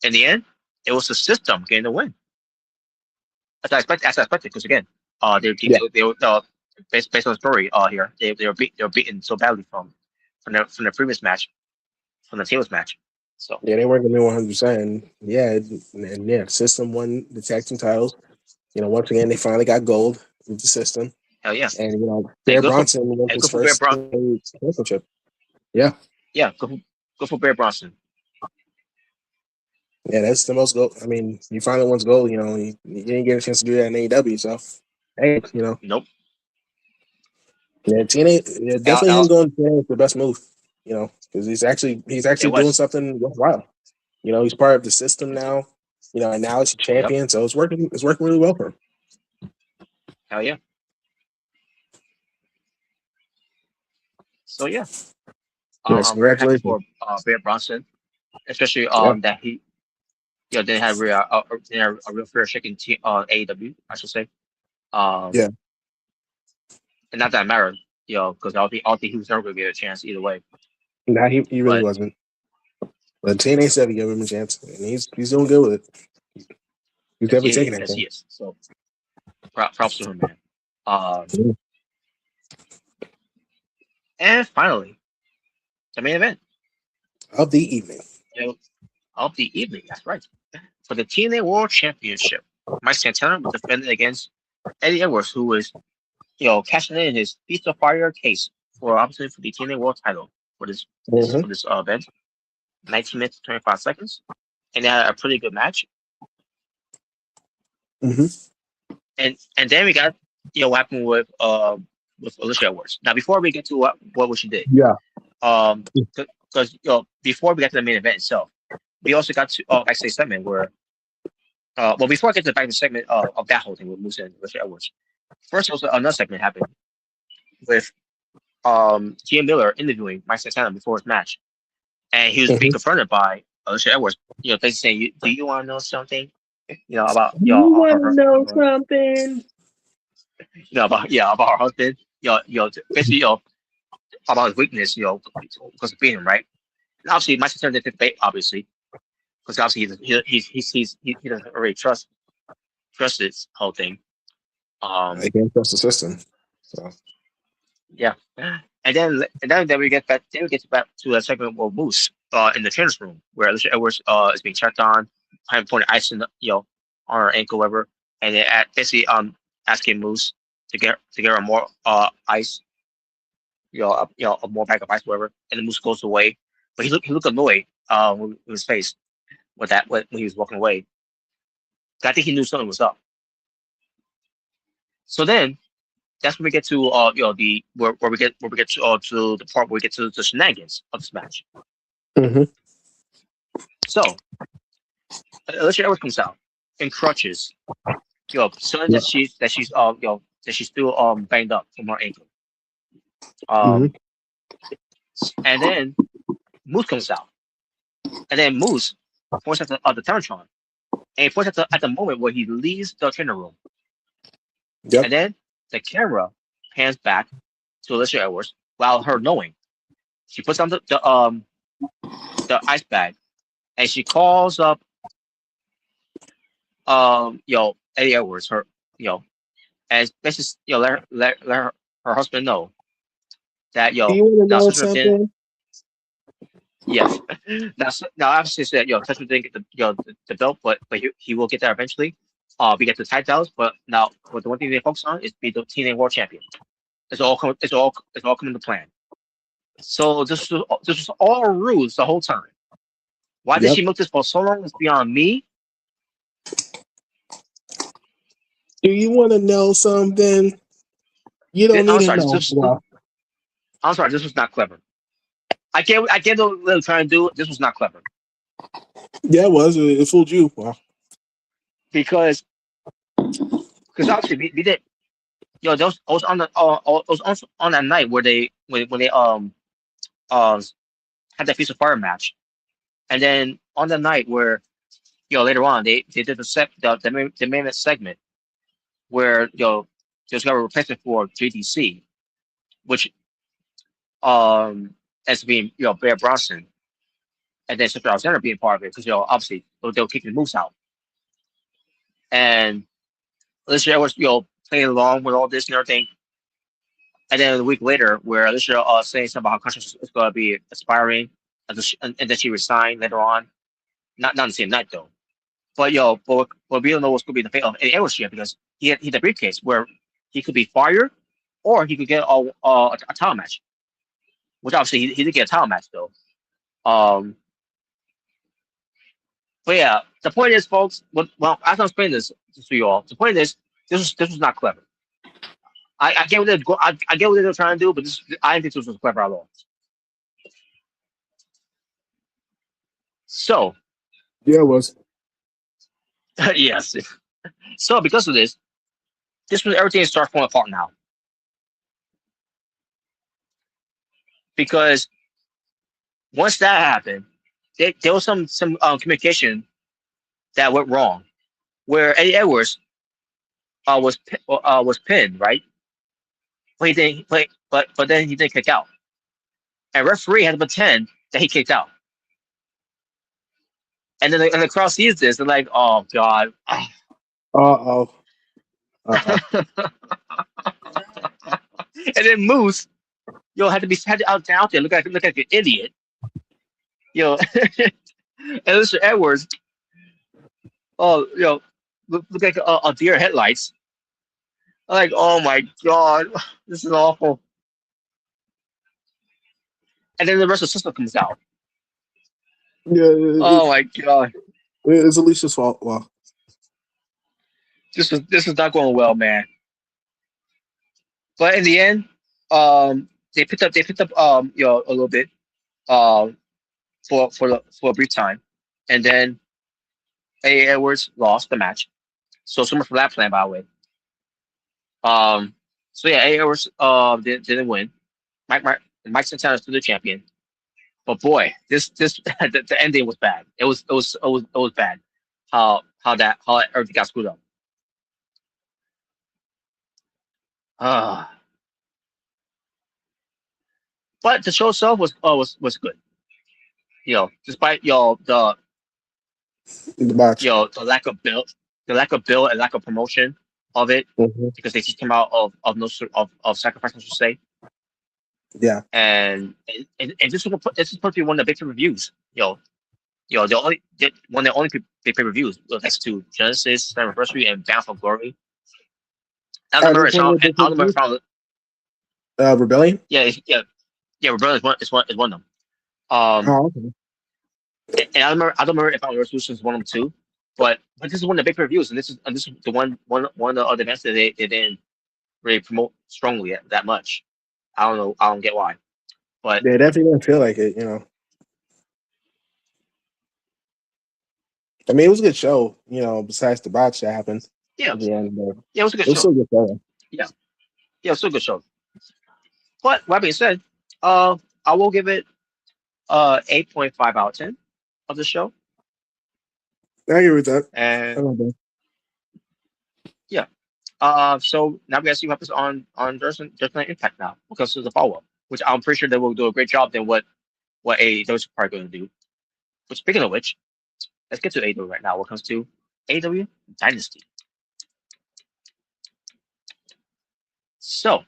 in the end, it was the system getting the win. As I expected, because again, they were based on the story here. They were beaten so badly from the previous match, from the tables match. So they weren't gonna be 100%. And system won the tag team titles. Once again, they finally got gold with the system. Hell yeah! And Bear Bronson won his first championship. Yeah. Go for Bear Bronson. Yeah, that's the most gold. I mean, you finally won gold. You didn't get a chance to do that in AEW, so hey, Nope. Yeah, TNA. Definitely him going to TNA is the best move. because he's actually doing something worthwhile. You know, he's part of the system now. You know, and now he's a champion, so it's working really well for him. Hell yeah. So yeah. Yes, I'm very happy congratulations. for Bear Bronson, especially that he didn't have a real fair shake in AEW, I should say. Yeah. And not that it mattered, because I don't think he was never going to get a chance either way. Nah, he really wasn't. But TNA said he gave him a chance, and he's doing good with it. He's definitely taking it. Yes, he is. So props to him, man. And finally, the main event of the evening. That's right. For the TNA World Championship, Mike Santana was defending against Eddie Edwards, who was, cashing in his Feast of Fire case for opportunity for the TNA World Title for this event. 19 minutes 25 seconds, and they had a pretty good match. Mm-hmm. And then we got what happened with Alicia Edwards. Now, before we get to what she did, because before we get to the main event itself, we also got to actually a segment where before I get to the back of the segment of that whole thing with Moose and Alicia Edwards, first also another segment happened with Gia Miller interviewing Mike Santana before his match, and he was being confronted by Alicia Edwards, basically saying, "Do you want to know something? About something? About her husband, basically, about his weakness, because of being him, right? And obviously, Mike Santana didn't debate, obviously, because obviously he doesn't really trust this whole thing. They can't trust the system. So yeah, and then we get back. Then we get back to a segment with Moose in the trainer's room where Alicia Edwards is being checked on, having pointed ice in on her ankle, whatever, and then basically asking Moose to get her more ice, a more bag of ice, whatever, and the Moose goes away, but he looked annoyed with his face with that when he was walking away. I think he knew something was up. So then that's when we get to where we get to the part where we get to the shenanigans of this match. Mm-hmm. So Alicia Edwards comes out in crutches, showing that she's still banged up from her ankle. And then Moose comes out, and then Moose points at the Thermotron, and he points at the moment where he leaves the trainer room. Yep. And then the camera pans back to Alicia Edwards while her knowing. She puts on the ice bag, and she calls up Eddie Edwards, her and basically let her husband know that Do you want to know something? Yes. Now obviously said Touchman didn't get the belt, but he will get that eventually. We get the tag titles, but now the one thing they focus on is be the TNA World Champion. It's all coming to plan. So this was all rules the whole time. Why did she milk this for so long? It's beyond me. Do you want to know something? You don't need to know. I'm sorry, this was not clever. I get what they were trying to do. This was not clever. Yeah, it was. It fooled you. Wow. Because obviously we did. Those was on that night where they when they had that Feast of Fire match, and then on the night where later on they did the main segment where there's got a replacement for JDC, which as being Bear Bronson, and then Central Alexander being part of it because obviously they'll kick the moves out, and Alicia Edwards playing along with all this and everything, and then a week later where Alicia saying something about how contract is going to be expiring, and then she resigned later on, not the same night though, but we don't know what's going to be the fate of Eddie Edwards yet because he had the briefcase where he could be fired or he could get a title match, which obviously he did get a title match though. But yeah, the point is, folks. Well, as I'm explaining this to you all, the point is this was not clever. I get what they're trying to do, but I didn't think this was clever at all. So, Yeah, it was. yes. So, because of this when everything starts falling apart now. Because once that happened, there was some communication that went wrong, where Eddie Edwards was pinned, right? But he didn't play, but then he didn't kick out, and referee had to pretend that he kicked out. And then the crowd sees this, they're like, "Oh God!" Uh-oh. And then Moose, had to be had out there, look like an idiot, and Mr. Edwards, look like a deer headlights. I'm like, oh my God, this is awful. And then the rest of the system comes out. Yeah. Oh my God, It's Alicia's fault. Well, this is not going well, man. But in the end, they picked up a little bit for a brief time, and then A. Edwards lost the match. So much for that plan, by the way. So yeah, A. Edwards didn't win. Mike Santana is still the champion. But boy, this the ending was bad. It was bad. How everything got screwed up. But the show itself was good. Despite the match. the lack of build, and lack of promotion of it, because they just came out of no of sacrifice, I should say. Yeah. And this is supposed to be one of the big reviews. The only one of the only big reviews next to Genesis Anniversary and Bound for Glory. Rebellion. Yeah, Rebellion is one of them. Okay. And I don't remember if Resolution is one of them too, but this is one of the big reviews, and this is the one of the other events that they didn't really promote strongly that much. I don't know. I don't get why, but they definitely don't feel like it. I mean, it was a good show. Besides the botch that happened. Yeah. At the end, yeah, it was a good show. It was still a good show. Yeah, it was still a good show. But that being said, I will give it 8.5 out of 10 of the show. I agree with that. And yeah. So now we gotta see what happens on Thursday Night Impact now, because there's a follow-up, which I'm pretty sure they will do a great job than what AEW is probably going to do. But speaking of which, let's get to AEW right now. What comes to AEW Dynasty. So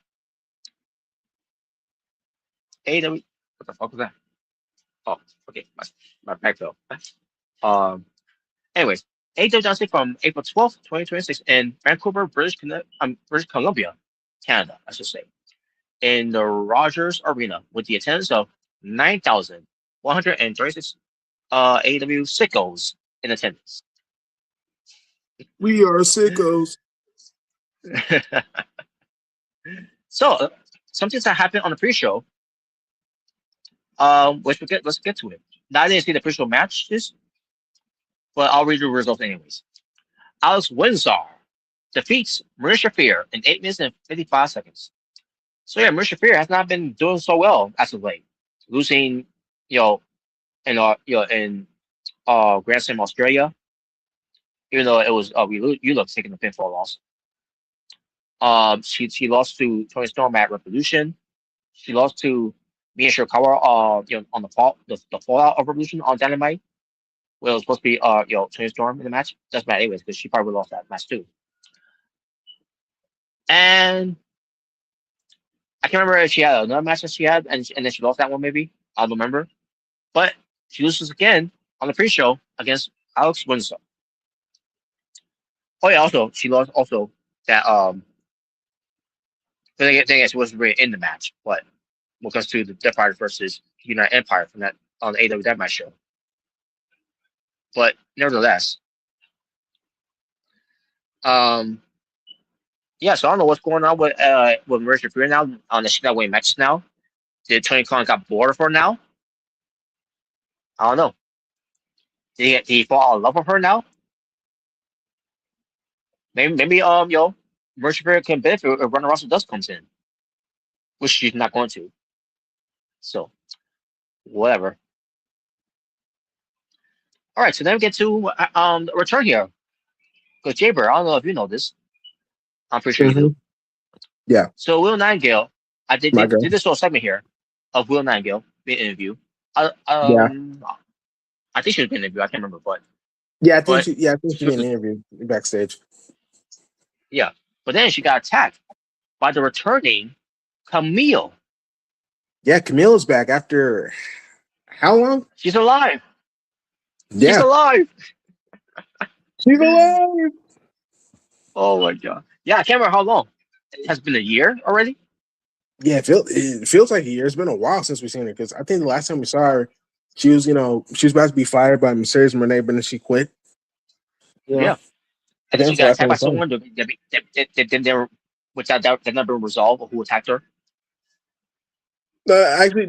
AEW, what the fuck was that? Oh, okay, my back fell. Anyways, AEW Dynasty from April 12th, 2026 in Vancouver, British Columbia, Canada, I should say, in the Rogers Arena with the attendance of 9,136 AEW sickos in attendance. We are sickos. So, something that happened on the pre-show, let's get to it. Now, I didn't see the pre-show matches, but I'll read the results anyways. Alex Windsor defeats Mrricanjay Shafir in 8 minutes and 55 seconds. So yeah, Mrricanjay Shafir has not been doing so well as of late, losing in Grand Slam Australia, even though it was Uluk taking the pinfall loss. She lost to Toni Storm at Revolution. She lost to Mia Shirakawa on the fallout of Revolution on Dynamite. Well, it was supposed to be Toni Storm in the match. That's bad anyways, because she probably lost that match too. And I can't remember if she had another match that she had, and then she lost that one maybe. I don't remember. But she loses again on the pre-show against Alex Windsor. Oh yeah, also she lost that then again she wasn't really in the match, but when it comes to the Death Rider versus United Empire from that on the AEW Dynamite show. But nevertheless, yeah, so I don't know what's going on with Mrricanjay Shafir now on the Shida Way matches now. Did Tony Khan got bored for now? I don't know. Did he fall in love with her now? Maybe Mrricanjay can benefit if Ronda Rousey does comes in, which she's not going to. So whatever. All right, so then we get to the return here. Because Jaber, I don't know if you know this. I'm pretty sure you do. Yeah. So Will Nightingale, I did My girl. this little segment here of Will Nightingale being interviewed. Yeah. I think she was being interviewed. I can't remember, but Yeah, I think she was being interviewed backstage. Yeah, but then she got attacked by the returning Camille. Yeah, Camille's back after how long? She's alive. Yeah. She's alive. She's alive. Oh my god. Yeah, I can't remember how long. It has been a year already. Yeah, it feels like a year. It's been a while since we've seen her because I think the last time we saw her, she was about to be fired by Mercedes Moné, but then she quit. Yeah. And then she got attacked by someone that never resolved who attacked her. Actually,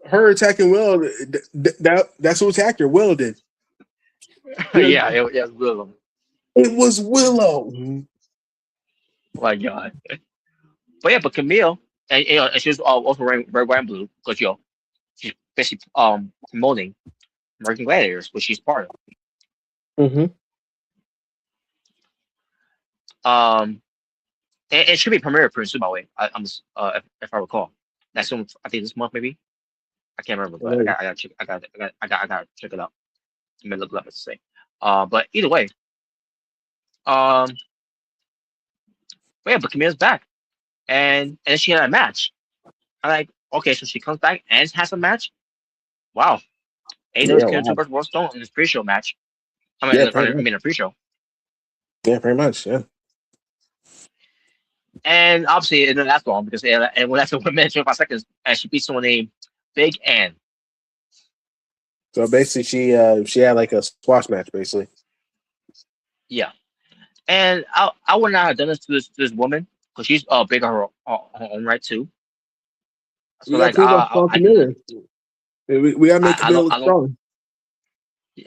her attacking Will, that's who attacked her. Will did. Yeah, it was Willow. It was Willow. Oh my god. But Camille, and she was also wearing red, white, and blue because she's basically promoting American Gladiators, which she's part of. Mm-hmm. It should be premiere pretty soon, by the way. If I recall, that's soon. I think this month maybe. I can't remember, but I gotta check. I gotta check it out. I may look it up to say. But either way, but Camille's back, and she had a match. I'm like, okay, so she comes back and has a match. Wow, AEW's going to versus World Stone in this pre-show match. I mean, a pre-show. Yeah, pretty much. Yeah. And obviously, it didn't last long because and when after 1 minute 25 seconds, and she beat someone named Big Ann. So basically, she had like a squash match, basically. Yeah, and I would not have done this to this woman because she's big on her own right too. So we gotta make Camille look strong.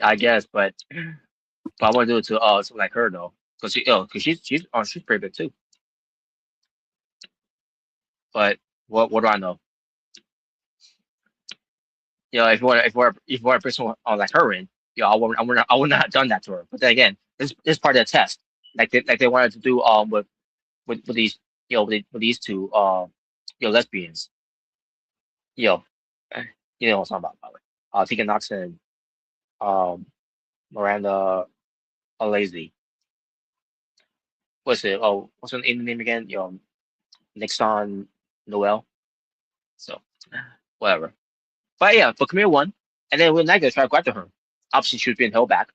I guess, but I want to do it to someone like her though, because she's pretty big too. But what do I know? If you want to bring someone like her in, I would not have done that to her. But then again, this is part of the test, like they wanted to do with these with these two lesbians. You know what I'm talking about, by the way. Tegan Knox and Miranda Lazy. What's it? Oh, what's her name again? Nixon Noel. So whatever. But Camille won, and then when Nightingale tried to go after her, obviously she was being held back,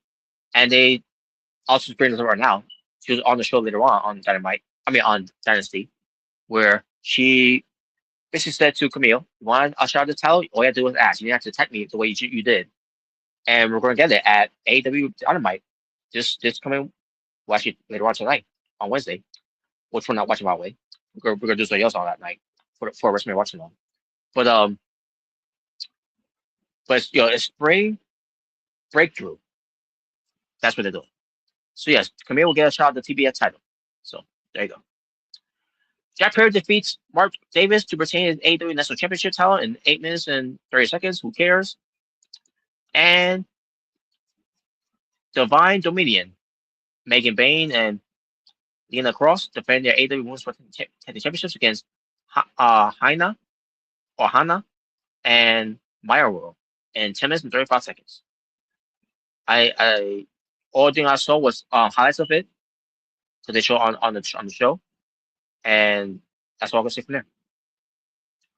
and they also bring her right now. She was on the show later on on Dynasty, where she basically said to Camille, "You want a shot at the title? All you have to do is ask. You didn't have to attack me the way you did, and we're going to get it at AEW Dynamite this coming, well, actually later on tonight on Wednesday, which we're not watching by the way. We're gonna do something else on that night for WrestleMania watching on, but it's spring breakthrough. That's what they're doing. So yes, Camille will get a shot at the TBS title. So there you go. Jack Perry defeats Mark Davis to retain his AEW National Championship title in 8 minutes and 30 seconds. Who cares? And Divine Dominion, Megan Bain and Lena Cross defend their AEW Women's Tag Championships against Hana and Maya World in 10 minutes and 35 seconds. All thing I saw was highlights of it that they show on the show, and that's all I'm gonna say from there.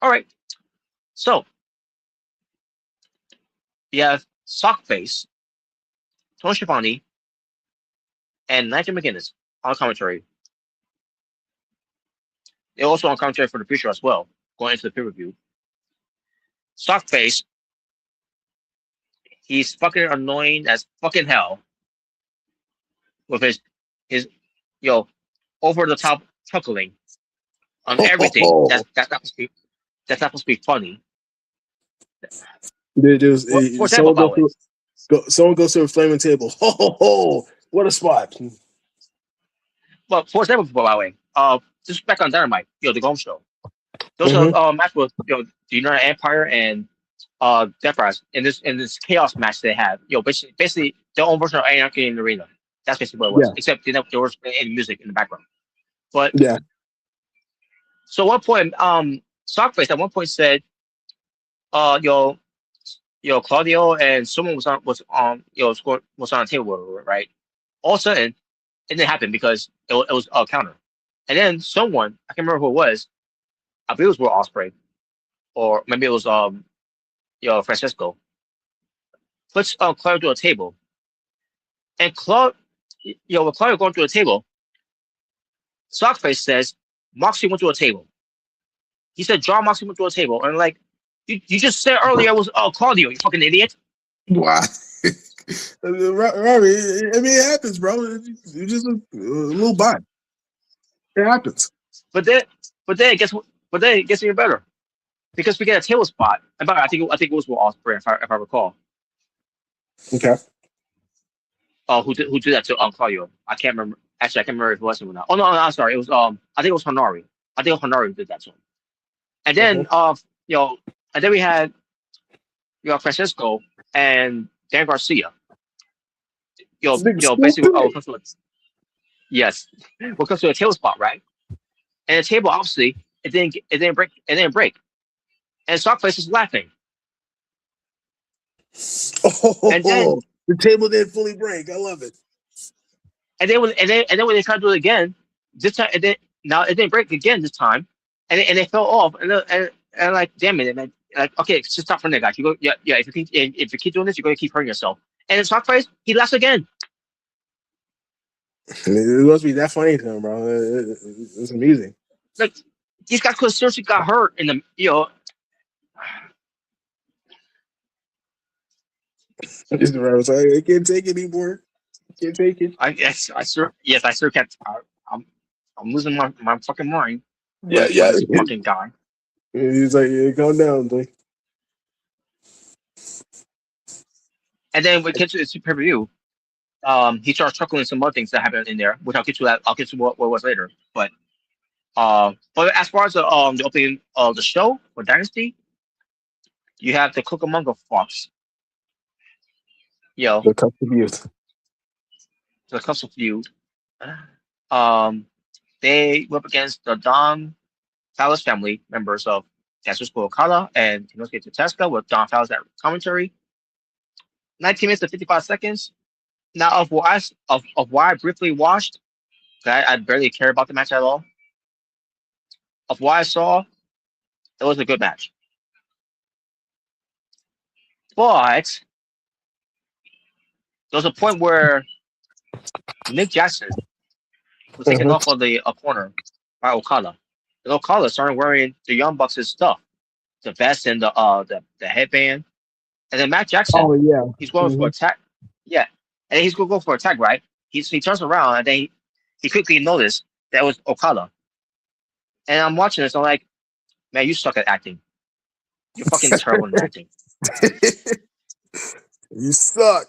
All right, so we have Sockface, Tony Schiavone, and Nigel McGuinness on commentary. They're also on commentary for the pre-show as well, going into the pay-per-view. Sockface, he's fucking annoying as fucking hell with his over the top chuckling on everything. That's not supposed to be funny. Dude, for example, Someone goes to a flaming table. Ho ho ho! What a spot! Well, for example, by the way, just back on Dynamite, the Golden Show. Those Mhm. are match with the United Empire and Death Rise in this chaos match they have. Basically their own version of Anarchy in the Arena. That's basically what it was. Yeah. Except there was any music in the background. But Yeah. so at one point, Sockface at one point said, Claudio and someone was on a table, right? All of a sudden, it didn't happen because it was a counter. And then someone, I can't remember who it was, I believe it was Will Ospreay, or maybe it was Francisco, puts Claudio to a table. And with Claudio going to a table, Sockface says Moxley went to a table. He said John Moxley went to a table, and like you just said earlier it was Claudio, you fucking idiot. Wow. Robbie, I mean, it happens, bro. It's just a little bot. It happens. But then it gets even better because we get a table spot. And by the way, I think it was Will Ospreay if I recall. Okay. Who did that to Claudio? I can't remember. Actually, I can't remember if it was him or not. Oh no, I'm sorry. It was I think it was Honori. I think Honori did that to him. And then and then we had Francisco and Dan Garcia. Basically yes. What comes to a table spot, right? And the table obviously it didn't break. And Sockface is laughing. And then the table didn't fully break. I love it. And then when they tried to do it again, this time it didn't break again this time, and they fell off and like damn it, and like okay, just stop for a minute, guys. You go if you keep doing this, you're going to keep hurting yourself. And then Sockface, he laughs again. It must be that funny to him, bro. It's amusing. Like these guys could seriously got hurt in the Just the was like, I can't take it anymore. Can't take it. I sure can't. I'm losing my fucking mind. Yeah. This fucking guy. He's like, yeah, calm down, boy. And then we get to the pay-per-view. He starts chuckling some other things that happened in there, which I'll get to that. I'll get to what was later. But as far as the opening of the show for Dynasty, you have the Cucamonga Fox. The Cup of Youth. The Cups of Feud. They went up against the Don Callis family members of Kazuchika Okada and Inosuke Tatsuka with Don Callis at commentary. 19 minutes and 55 seconds. Now, of why I briefly watched, I barely care about the match at all. Of what I saw, it was a good match. But there was a point where Nick Jackson was taken off of the corner by Okada. And Okada started wearing the Young Bucks' stuff, the vest and the headband. And then Matt Jackson, he's going for a tag. Yeah, and he's going to go for a tag, right? He turns around and then he quickly noticed that was Okada. And I'm watching this, I'm like, man, you suck at acting. You're fucking terrible at acting. You suck.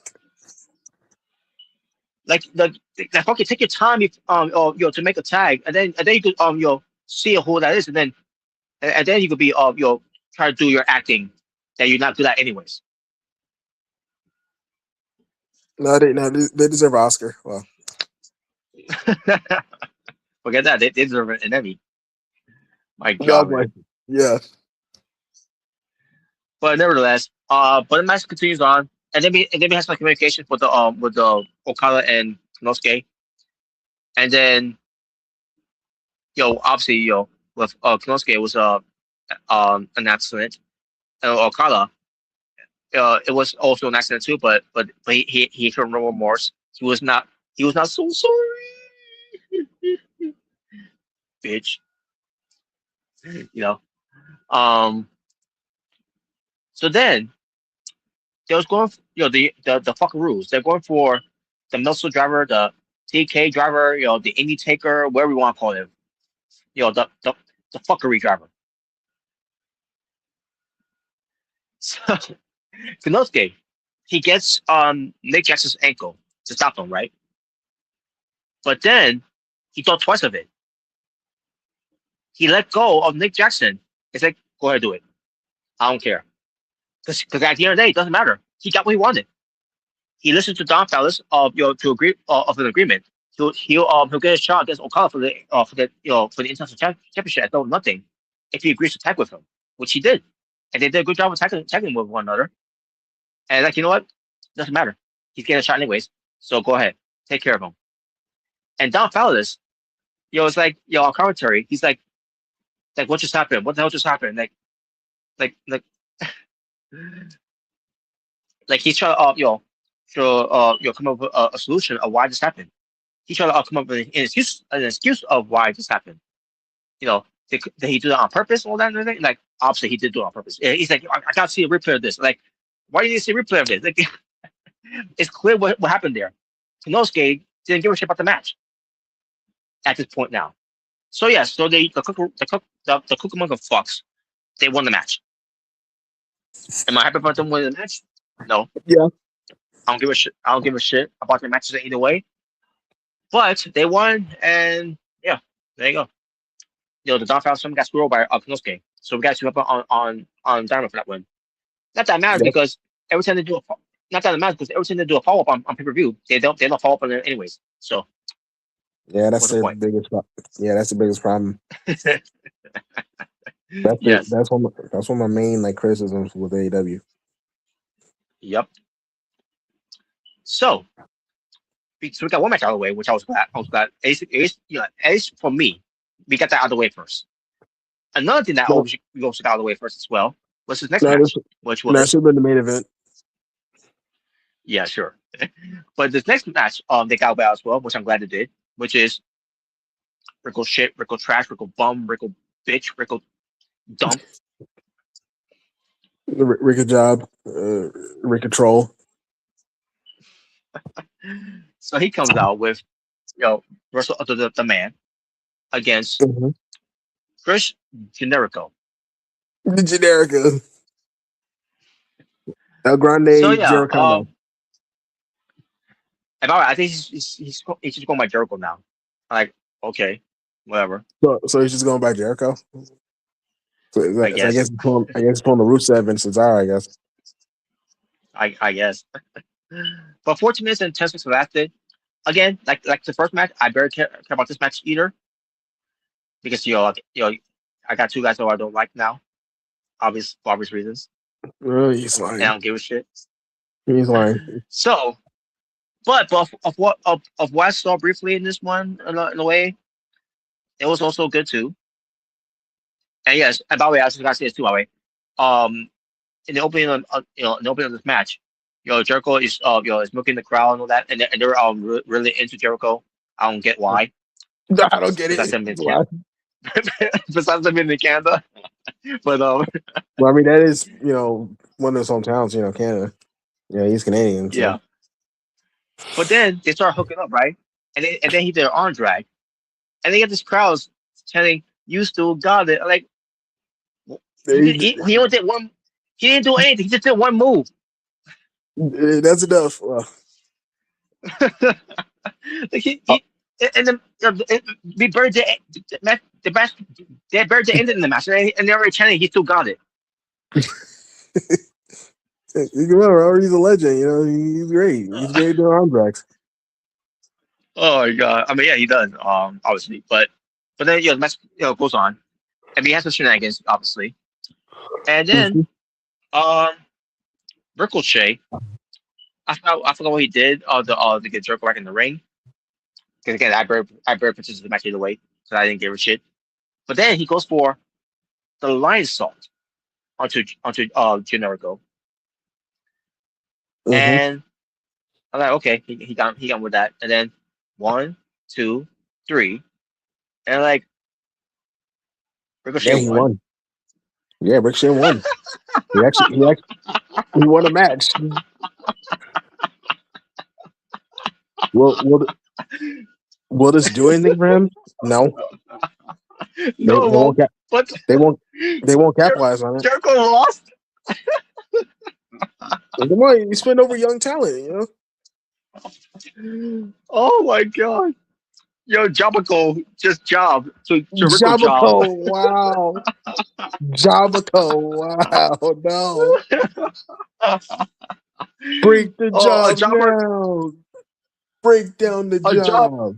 Like fucking take your time, to make a tag, and then you could see who that is, and then you could be try to do your acting that you're not good at anyways. No, they deserve an Oscar. Well, forget that they deserve an Emmy. My God, man. Yeah. But nevertheless, but the match continues on, and then we have some communication with the Okada and Konosuke, and then obviously with Konosuke was an accident, and Okada it was also an accident too, but he showed no remorse. He was not so sorry, bitch. So then they was going, the fucking rules. They're going for the Meltzer driver, the TK driver, the Indie Taker, whatever you want to call him. The fuckery driver. So Konosuke, he gets Nick Jackson's ankle to stop him, right? But then he thought twice of it. He let go of Nick Jackson. It's like, go ahead, do it. I don't care. Because at the end of the day, it doesn't matter. He got what he wanted. He listened to Don Callis to agree of an agreement. He'll get a shot against Okada for the international championship at no nothing if he agrees to tag with him, which he did, and they did a good job of tagging with one another. And like, you know what? Doesn't matter. He's getting a shot anyways. So go ahead, take care of him. And Don Callis, it's like on commentary, he's like what just happened? What the hell just happened? Like he's trying to come up with a solution of why this happened. He tried to come up with an excuse of why this happened. Did he do that on purpose? All that and everything? Like, obviously he did do it on purpose. He's like, I gotta see a replay of this. Like, why did you see a replay of this? Like, it's clear what happened there. Konosuke didn't give a shit about the match at this point now. So yes, so the Cucamonga fucks, they won the match. Am I happy about them winning the match? No. Yeah. I don't give a shit. I don't give a shit about the matches either way. But they won, and yeah, there you go. The Don Falcon got screwed by Konosuke, so we got to up on Diamond for that win. Not that it matters because every time they do a follow up on pay-per-view, they don't follow up on it anyways. So yeah, that's the biggest. Yeah, that's the biggest problem. That's one of my main criticisms with AEW. Yep. So we got one match out of the way, which I was glad. At least for me, we got that out of the way first. Another thing that we also got out of the way first as well was his next match, which was that should have been the main event. Yeah, sure. But this next match, they got out as well, which I'm glad they did, which is Rickle shit, Rickle trash, Rickle bum, Rickle bitch, Rickle dump. Rickle job, Rickle troll. So he comes out with, Russell the man against Chris Generico. The Generico. El Grande. So yeah, Jericho. I think he's just going by Jericho now. Like, okay, whatever. So he's just going by Jericho. So I guess he's pulling the Rusev and Cesaro, I guess. I guess. But 14 minutes and 10 seconds lasted. Again, like the first match, I barely care about this match either. Because I got two guys who I don't like now. For obvious reasons. He's lying. And I don't give a shit. He's lying. So, but of what I saw briefly in this one, in a way, it was also good too. And yes, and by the way, I just gotta say this too. By the way, in the opening of this match, Jericho is milking the crowd and all that, and they're really into Jericho. I don't get why. I don't get it. Besides them in Canada, but well, I mean that is one of his hometowns, Canada. Yeah, he's Canadian. So. Yeah. But then they start hooking up, right? And then he did an arm drag, and they get this crowd chanting, "You still got it!" Like he only did one. He didn't do anything. He just did one move. That's enough. And we buried the match. They buried the end in the match, and they're already chanting, "He still got it." He's a legend. He's great. He's great doing arm drags. Oh my god! I mean, yeah, he does. Obviously, but then the match goes on, and he has some shenanigans, obviously, and then Ricochet. I forgot what he did. To get Jericho back in the ring. Because again, I barely participated in the match either way, because I didn't give a shit. But then he goes for the lion salt onto Generico. And I'm like, okay, he got with that. And then 1, 2, 3, and like Ricochet won. Yeah, Ricochet won. he won a match. Will this do anything for him? No. No, they won't capitalize on it. Jericho lost. Come on, you spend over young talent, you know. Oh my god. Yo, Jobico just job to Rico job. Jabaco, wow. Jabaco, wow. No, break the Oh, job now. Break down the a job, job.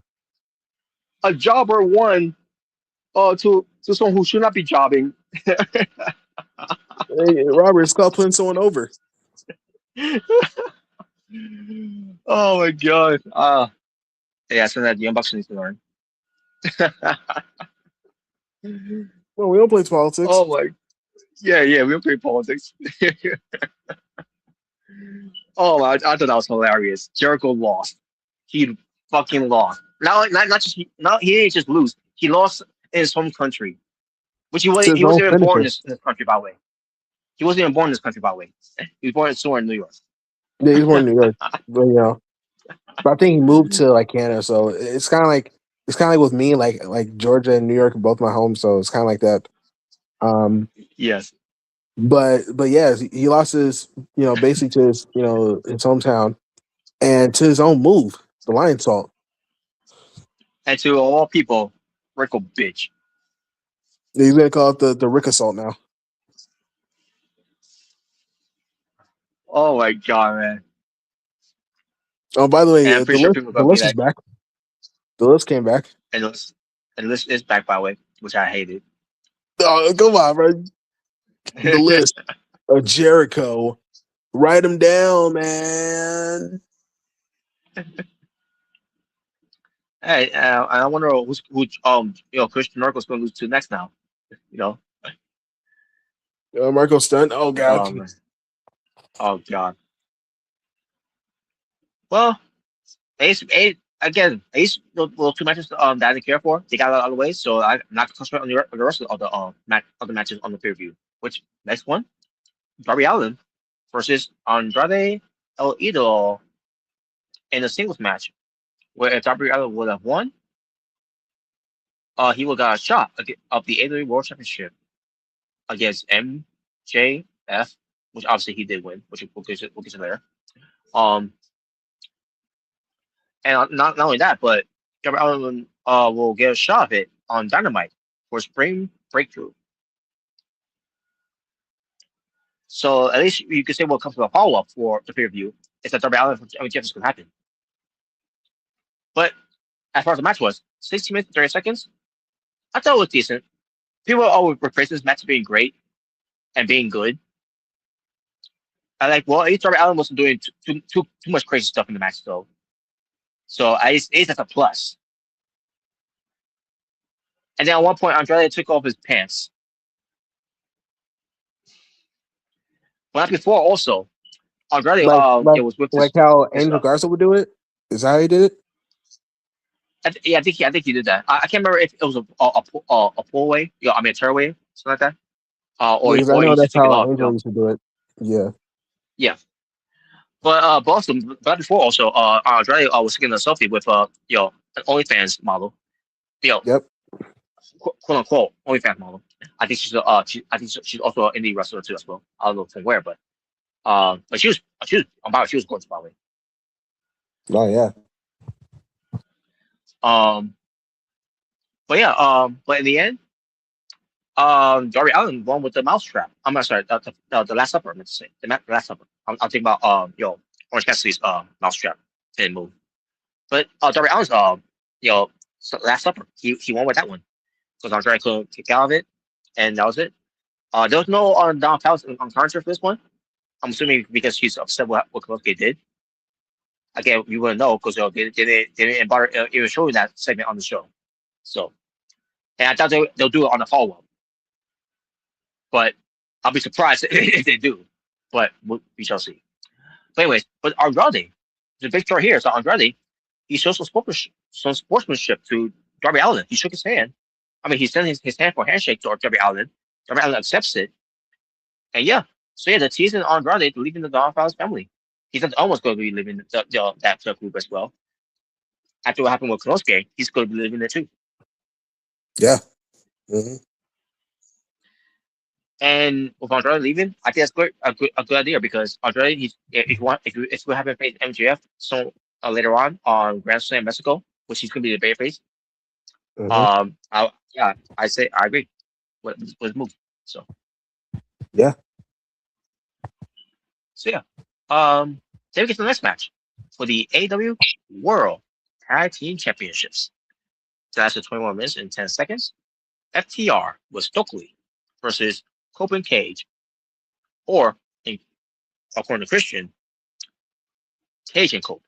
a jobber one. To someone who should not be jobbing. Hey, Robert, it's called putting someone over. Oh my god. Yeah, so that Young Bucks need to learn. Well, we don't play politics. Oh my. Yeah, we don't play politics. Oh, I thought that was hilarious. Jericho lost. He fucking lost. Not he didn't just lose. He lost in his home country, which It's his he own wasn't even born in finisher. this country, by the way. He wasn't even born in this country, by the way. He was born somewhere in New York. Yeah, he's born in New York, but you know, but I think he moved to like Canada, so it's kind of like with me, like Georgia and New York are both my home, so it's kind of like that. Yes. But yeah, he lost his, basically to his, his hometown and to his own move, the Lion Salt. And to all people, Rickle bitch. He's gonna call it the Rick Assault now. Oh my god, man. Oh, by the way, And I'm the pretty sure list people are the gonna be list is like, back. The list came back. and this is back by the way, which I hated. Oh, come on, bro. The list of Jericho. Write them down, man. Hey, I wonder who Christian Miracle's gonna lose to next now. You know, Marco Stunt. Oh God. um, oh god. Well, Ace again. Ace, the two matches that I didn't care for, they got out of the way, so I'm not gonna concentrate on the rest of the other matches on the pay-per-view. Which next one, Darby Allin versus Andrade El Idolo in a singles match, where if Darby Allin would have won, he would got a shot of the AEW World Championship against MJF, which obviously he did win, which we'll get to later. Um, and not only that, but Darby Allin will get a shot of it on Dynamite for Spring Breakthrough. So at least you could say what comes to a follow up for the pay per view is that Darby Allin and MJF is going to happen. But as far as the match was, 16 minutes and 30 seconds, I thought it was decent. People always replace this match being great and being good. I like, well, at least Darby Allin wasn't doing too much crazy stuff in the match, though. So at least that's a plus. And then at one point, Andrade took off his pants. But not before, also. Andrade, it was with like how Angel Garza would do it. Is that how he did it? I think he did that. I can't remember if it was a pull away, a tearaway, something like that. Or I know that's take it how off, Angel used to do it. Yeah. Yeah. But before also, Andrade was taking a selfie with an OnlyFans model. Yep. Quote unquote OnlyFans model. I think she's she's also an indie wrestler too as well. I don't know from where, but she was gorgeous by the way. Oh yeah. But in the end, Darby Allin won with the mousetrap. I'm not sorry, the Last Supper. I meant to say the Last Supper. I'm talking about Orange Cassidy's mousetrap didn't move, but Darby Allin's Last Supper. He won with that one because Andre couldn't kick out of it, and that was it. There was no Don Callis on commentary for this one. I'm assuming because she's upset with what Coloske did. Again, you wouldn't know because they didn't bother even showing that segment on the show. So, and I thought they'll do it on the follow up, but I'll be surprised if they do. But we shall see. But anyways, but Andrade, the big story here is that Andrade, he showed some sportsmanship to Darby Allin. He shook his hand. I mean, he sent his hand for a handshake to Darby Allin. Darby Allin accepts it. And yeah, so yeah, the teasing Andrade to leaving the Don Callis family. He's almost going to be leaving that group as well. After what happened with Konosuke, he's going to be leaving there too. Yeah. Mm-hmm. And with Andrade leaving, I think that's a good idea because Andrade, if we haven't faced MJF so later on Grand Slam Mexico, which he's gonna be the baby face. I say I agree with the move. So Yeah. So yeah, then we get to the next match for the AEW World Tag Team Championships. So that's 21 minutes and 10 seconds. FTR was Stokely versus Copen Cage, or according to Christian, Cage and Cope.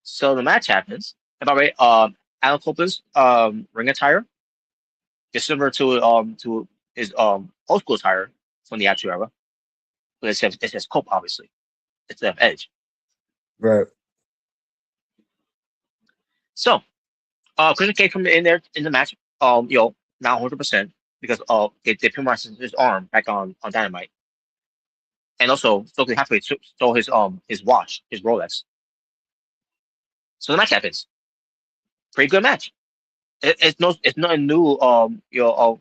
So the match happens. And by the way, Alan Copeland's ring attire is similar to his old school attire from the Attitude Era, but it says Cope obviously instead of Edge. Right. So Christian Cage coming in there in the match, not 100% because they pretty much his arm back on Dynamite, and also Stokely halfway stole his watch, his Rolex. So the match happens. Pretty good match. It's nothing new. Of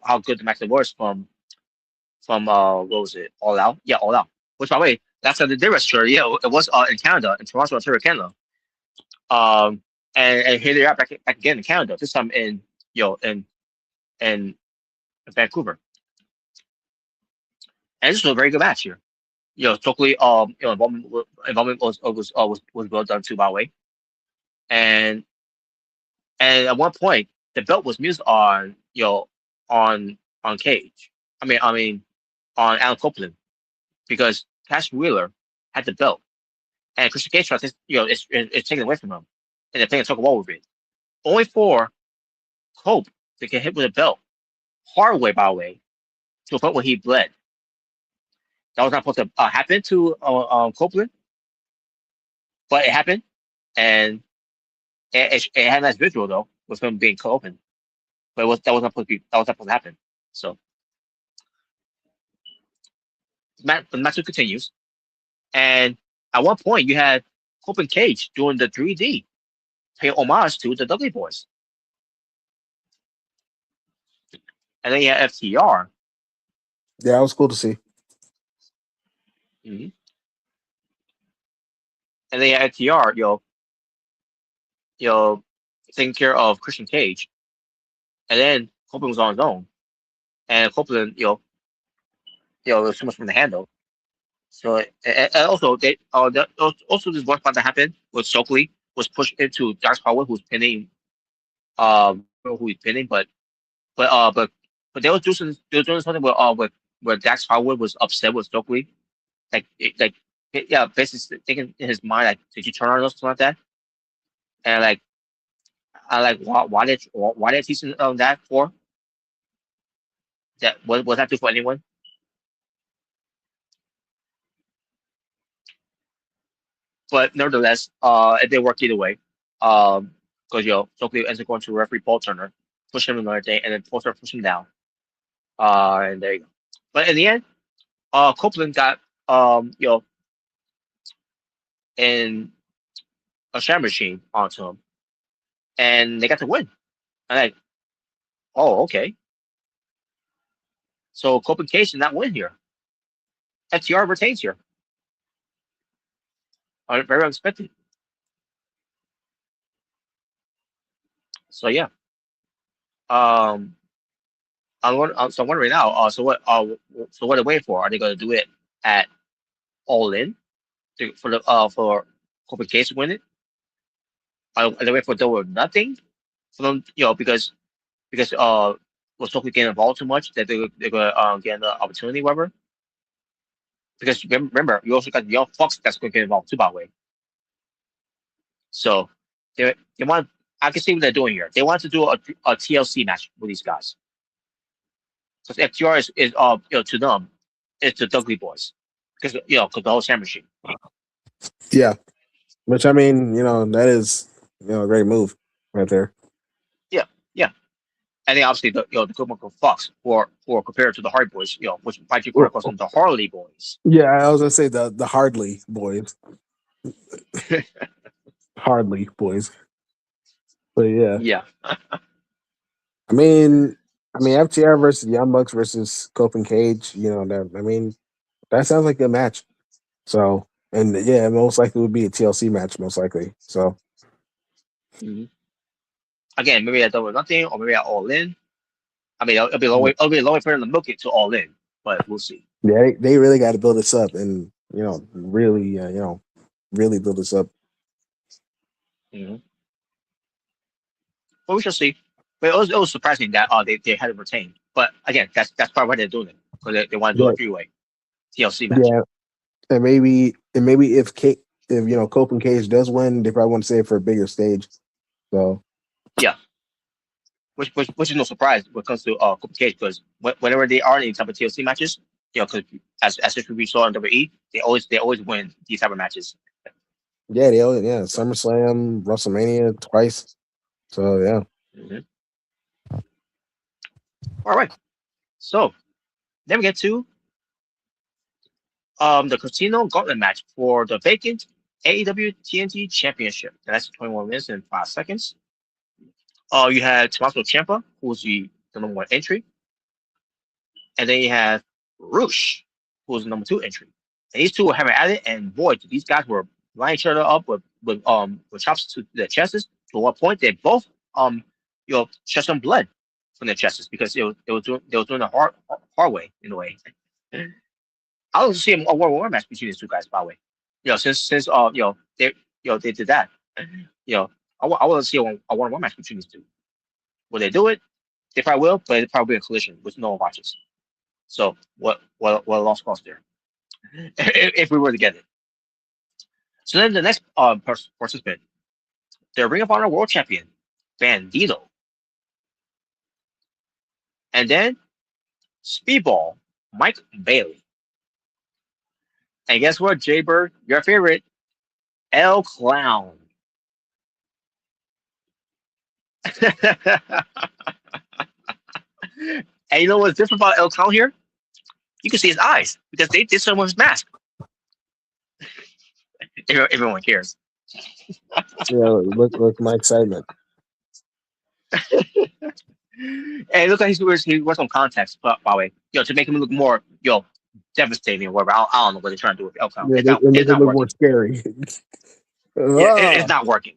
how good the match was from what was it? All Out. Yeah, All Out. Which by the way, that's the difference. Sure, yeah, it was in Canada, in Toronto, Ontario, Canada. And here they are back again in Canada. This time in in Vancouver. And this was a very good match here. Stokely, involvement was well done too, by the way. And at one point, the belt was used on on Cage. I mean, on Alan Copeland, because Cash Wheeler had the belt, and Christian Cage tried to, it's taken away from him, and they're playing a tug of war with it. Only for Cope to get hit with a belt, hard way, by the way, to a point where he bled. That was not supposed to happen to Copeland, but it happened, and it had a nice visual though with him being cut open, but that was not supposed to happen. So the match continues, and at one point you had Cope and Cage doing the 3D, paying homage to the Dudley Boys, and then you had FTR. Yeah, that was cool to see. Mm-hmm. And then you had FTR, taking care of Christian Cage, and then Copeland was on his own, and Copeland, there's too much from the handle. So and also also this one spot that happened with Stokely was pushed into Dax Power, who's pinning who he's pinning, but they were doing something with where Dax Howard was upset with Stokely, basically thinking in his mind like, did you turn on us, something like that, and why did teach him that for? That was that do for anyone? But nevertheless, it did work either way. Because Stokely ends up going to referee Paul Turner, push him another day, and then Paul Turner push him down. And there you go. But in the end, Copeland got in a sham machine onto him, and they got to win. And like, oh, okay. So Copeland Cage did not win here. FTR retains here. Very unexpected. So yeah. I'm wondering now. So what? So what are they waiting for? Are they going to do it at All In for Copeland Cage to win it? Are they waiting for Double or Nothing for them? Because was Stokely getting involved too much that they're going to get an opportunity, whatever. Because remember, you also got the Young Fox that's going to get involved too, by the way. So they want. I can see what they're doing here. They want to do a TLC match with these guys. Because FTR is to them, it's the Dudley Boys, because because the whole Sham Machine. Yeah, which I mean, that is a great move right there. Yeah, and then obviously the Good Uncle Fox for compared to the Hardy Boys, which by Corner calls them the Harley Boys. Yeah, I was gonna say the Hardly Boys. Hardly Boys. But yeah. Yeah. I mean, I mean, FTR versus Young Bucks versus Cope and Cage. That sounds like a match. So, and yeah, most likely would be a TLC match, most likely. So, again, maybe I Double or Nothing, or maybe I All In. I mean, it'll be a long way for them to milk it to All In, but we'll see. yeah, they really got to build this up, and really, really build this up. But we shall see. But it was surprising that they had it retained. But again, that's probably why they're doing it, because they want to do a three-way TLC match. Yeah, and maybe if Cope and Cage does win, they probably want to save it for a bigger stage. So yeah, which is no surprise when it comes to Cope and Cage, because whenever they are in these type of TLC matches, because as we saw in WWE, they always win these type of matches. Yeah, SummerSlam, WrestleMania twice. So yeah. All right. So then we get to the Casino Gauntlet match for the vacant AEW TNT Championship. That's 21 minutes and 5 seconds. You had Tommaso Ciampa, who's the number 1 entry, and then you have Rush, who's the number 2 entry. And these two were having at it, and boy, these guys were lining each other up with chops to their chests. To one point, they both shed some blood from their chests because they were doing the hard way in a way. I want to see a one-on-one match between these two guys. By the way, since they did that, I want to see a one-on-one match between these two. Will they do it? They probably will, but it'll probably be a collision with no one watches. So what a lost cause there. if we were to get it. So then the next participant, the Ring of Honor World Champion, Bandito. And then Speedball, Mike Bailey. And guess what, Jay Bird? Your favorite, El Clown. And you know what's different about El Clown here? You can see his eyes because they did something with his mask. Everyone cares. Look my excitement. And it looks like he wears some contacts, by the way, to make him look more, devastating or whatever. I don't know what they're trying to do with El Clown. Yeah, it's not look working. more scary. It's not working.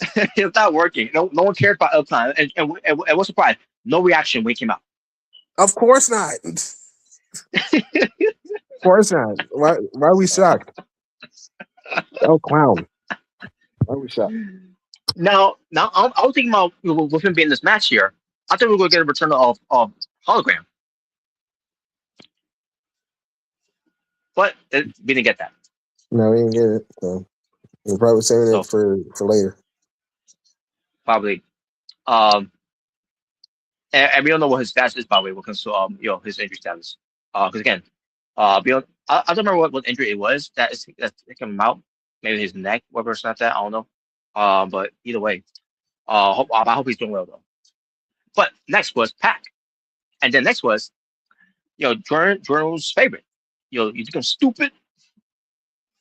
It's not working. No one cared about El Clown, and what's surprised? No reaction when he came out. Of course not. Of course not. Why are we shocked? El Clown. Why are we shocked? Now I was thinking about with him being in this match here. I thought we were going to get a return of hologram, but we didn't get that. No, we didn't get it. So we're probably saving it for later. Probably. And we don't know what his status is, by the way, when it comes to his injury status. Because again, I don't remember what injury it was that came out. Maybe his neck, whatever it's not that. I don't know. But either way, I hope he's doing well though. But next was Pac, and then next was Jordan's favorite. You think I'm stupid?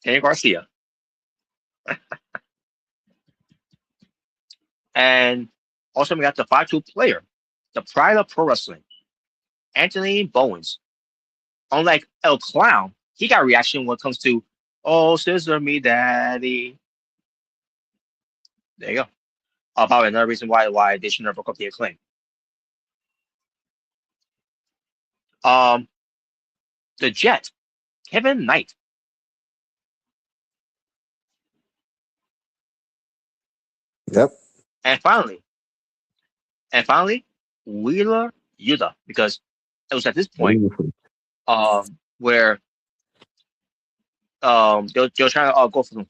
Kenny Garcia. And also we got the 5-2 player, the pride of pro wrestling, Anthony Bowens. Unlike El Clown, he got a reaction when it comes to, "Oh, scissor me, daddy." There you go. Probably another reason why they should never broke up the Acclaim. The Jet, Kevin Knight. Yep. And finally, Wheeler Yuta, because it was at this point where they're trying to go for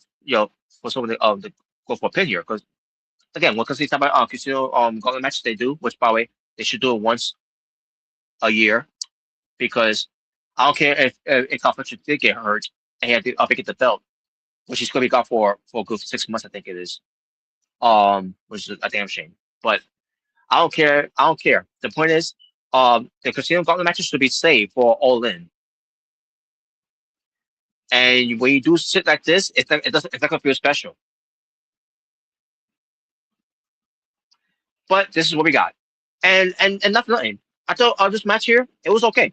for some of the go for a pin here, because again, because these type of casino gauntlet matches they do, which by the way they should do it once a year, because I don't care if Conflict did get hurt and he had to pick up the belt, which he's going to be gone for a good 6 months, I think it is, which is a damn shame. But I don't care. The point is, the casino gauntlet matches should be saved for All In. And when you do shit like this, it's not gonna feel special. But this is what we got. and nothing. I thought this match here, it was okay.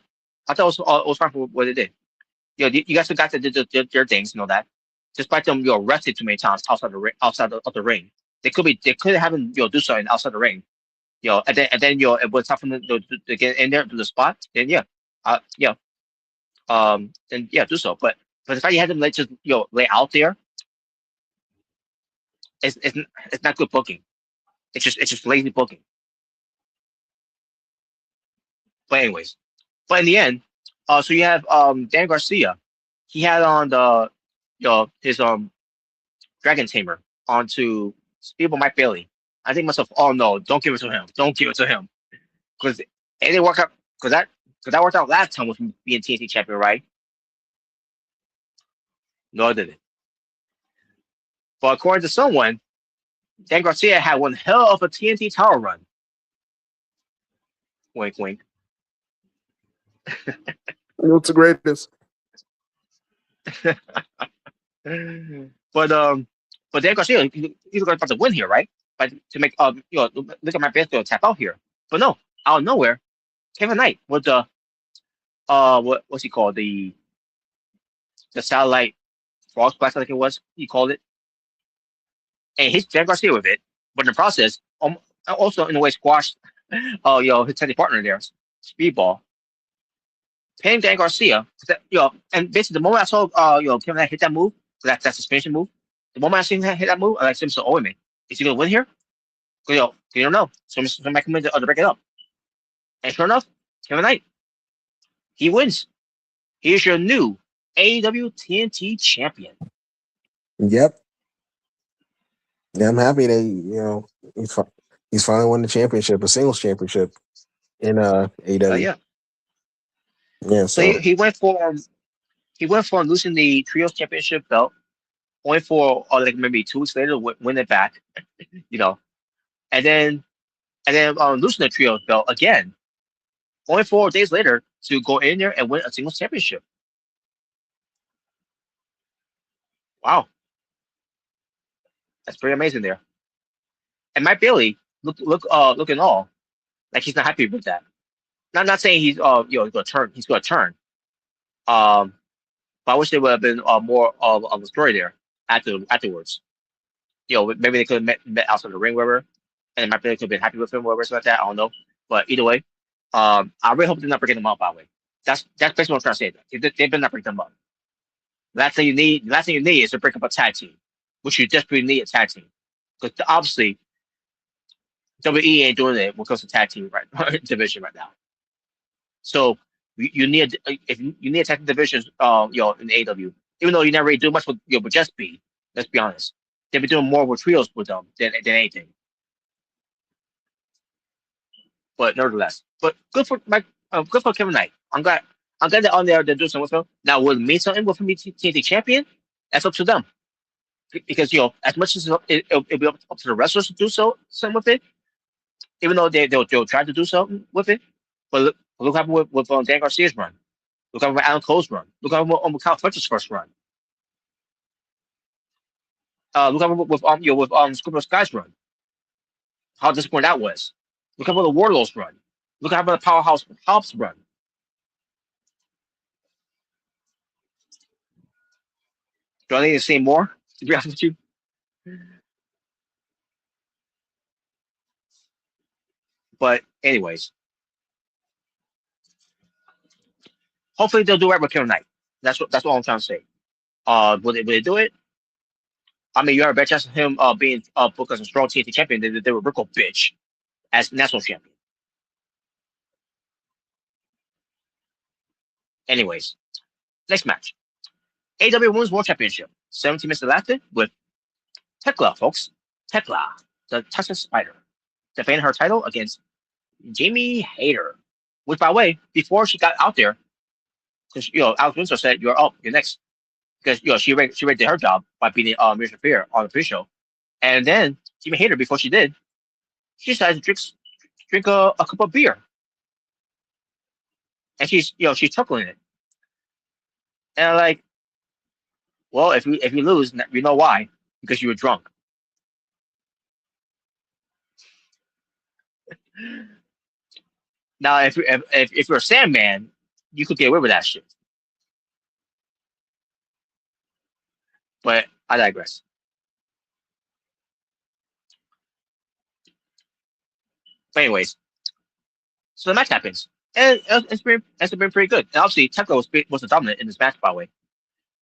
I thought it was fine for what they did. You guys still got to do their things, that. Despite them, arrested too many times outside the ring, of the ring, they could have them, do something outside the ring, and then it was tough for them to get in there to the spot. Then then do so. But the fact you had them just lay out there, it's not good booking. It's just lazy booking. But anyways, but in the end, so you have Dan Garcia. He had on the his Dragon Tamer onto Speedball Mike Bailey. I think myself, oh no, don't give it to him. Don't give it to him. Because it didn't work out because that worked out last time with me being TNT champion, right? No, it didn't. But according to someone, Dan Garcia had one hell of a TNT Tower run. Wink, wink. What's the greatest? But Dan Garcia, he's about to win here, right? But to make look at my best to tap out here. But no, out of nowhere, Kevin Knight with the what's he called, the satellite frog splash, I think it was, he called it, and hit Dan Garcia with it. But in the process, also in a way squashed his tag partner there, Speedball, pinning Dan Garcia. And basically the moment I saw Kevin Knight hit that move, that's his finishing move. The moment I seen him hit that move, I like, so oh wait a minute, is he gonna win here? You don't know. So somebody come in to break it up. And sure enough, Kevin Knight, he wins. He is your new AEW TNT champion. Yep. Yeah, I'm happy that he's finally won the championship, a singles championship in AEW. Yeah. Yeah. So he went for losing the trios championship belt, only for like maybe 2 weeks later to win it back, and then losing the trios belt again, only 4 days later to go in there and win a singles championship. Wow, that's pretty amazing there. And Mike Bailey looking all like he's not happy with that. Not saying he's he's gonna turn. But I wish there would have been more of a story there afterwards. Maybe they could have met outside the ring, whatever, and Mike Bailey could have been happy with him, whatever, something like that. I don't know. But either way, I really hope they're not breaking them up. By the way, that's basically what I'm trying to say. They better not break them up. Last thing you need is to break up a tag team, which you desperately need a tag team, because obviously WWE ain't doing it when it comes to tag team division right now. So you need a tag team division, in AEW, even though you never really do much with Just Be. Let's be honest, they've been doing more with trios with them than anything. But nevertheless, good for Kevin Knight. I'm glad they're on there. They're doing something with him. Now, will it mean something with him being TNT champion? That's up to them. Because as much as it'll be up to the wrestlers to do something with it, even though they'll try to do something with it. But look what happened with Dan Garcia's run. Look what happened with Alan Cole's run. Look what happened with Kyle Fletcher's first run. Look what happened with Scorpio Sky's run. How disappointing that was. Look at the Wardlow's run. Look at the Powerhouse Hobbs run. Do I need to say more, to be honest with you? But anyways, hopefully they'll do right with Kevin Knight. That's all I'm trying to say. Will they do it? I mean, you have a better chance of him being booked as a strong TNT champion than they were Rico bitch as national champion. Anyways, next match. AEW Women's World Championship. 17 minutes lasted with Tekla, folks. Tekla, the Texas Spider, defending her title against Jamie Hayter. Which, by the way, before she got out there, because Alex Windsor said, "You're up, you're next," because she already did her job by beating Mirja Fear on the pre-show, and then Jamie Hayter, before she did, she decided to drink a cup of beer, and she's chuckling it, and I'm like, well, if you lose, you know why, because you were drunk. Now, if you're a Sandman, you could get away with that shit. But I digress. But anyways, so the match happens, and it's been pretty good. And obviously, Tekla was the dominant in this match, by the way.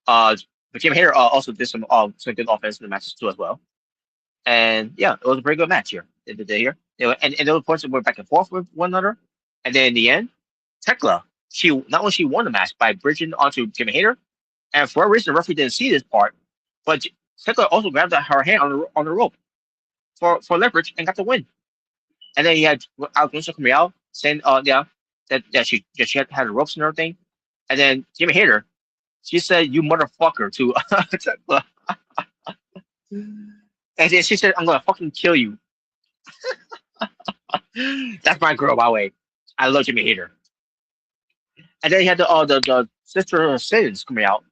But Jim Hader also did some good offense in the matches too as well. And yeah, it was a pretty good match here in the day here. And those points went back and forth with one another. And then in the end, Tekla, she not only she won the match by bridging onto Jimmy Hader, and for a reason the referee didn't see this part, but Tekla also grabbed her hand on the rope for leverage and got the win. And then he had Alfonso coming out saying, that she had the ropes and everything. And then Jimmy Hader, she said, "You motherfucker" to Tekla. And then she said, "I'm gonna fucking kill you." That's my girl, by the way. I love Jimmy Hader. And then he had the Sister of Sins coming out.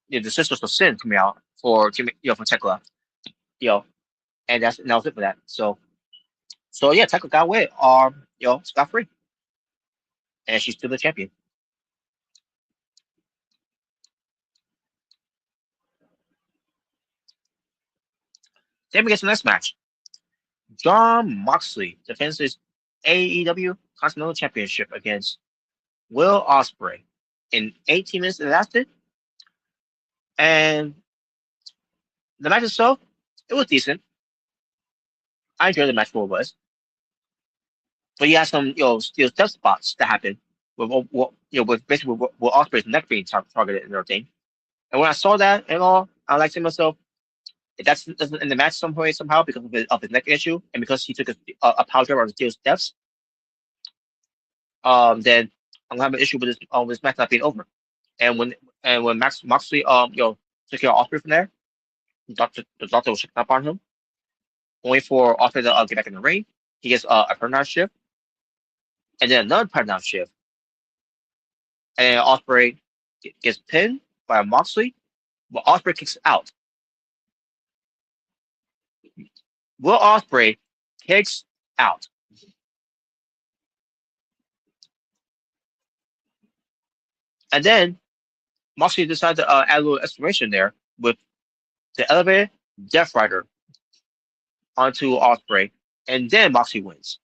Yeah, the Sisters of Sin coming out for Jimmy, for Tekla. And that was it for that. So yeah, Tekla got away, scot free, and she's still the champion. Then we get to the next match. Jon Moxley defends his AEW Continental Championship against Will Ospreay in 18 minutes it lasted. And the match itself, it was decent. I enjoyed the match for what it was. But you had some, steel step spots that happened with basically with Ospreay's neck being targeted and everything. And when I saw that and all, I like to myself, if that's in the match somehow because of his neck issue and because he took a power driver on the steel steps, then I'm gonna have an issue with this match not being over. And when Moxley took care of Ospreay from there, the doctor was checking up on him, only for Ospreay to get back in the ring. He gets a paradigm shift, and then another paradigm shift, and Ospreay gets pinned by Moxley, but Ospreay kicks out. Will Ospreay kicks out. And then Moxley decided to add a little exclamation there with the elevated Death Rider onto Ospreay, and then Moxley wins.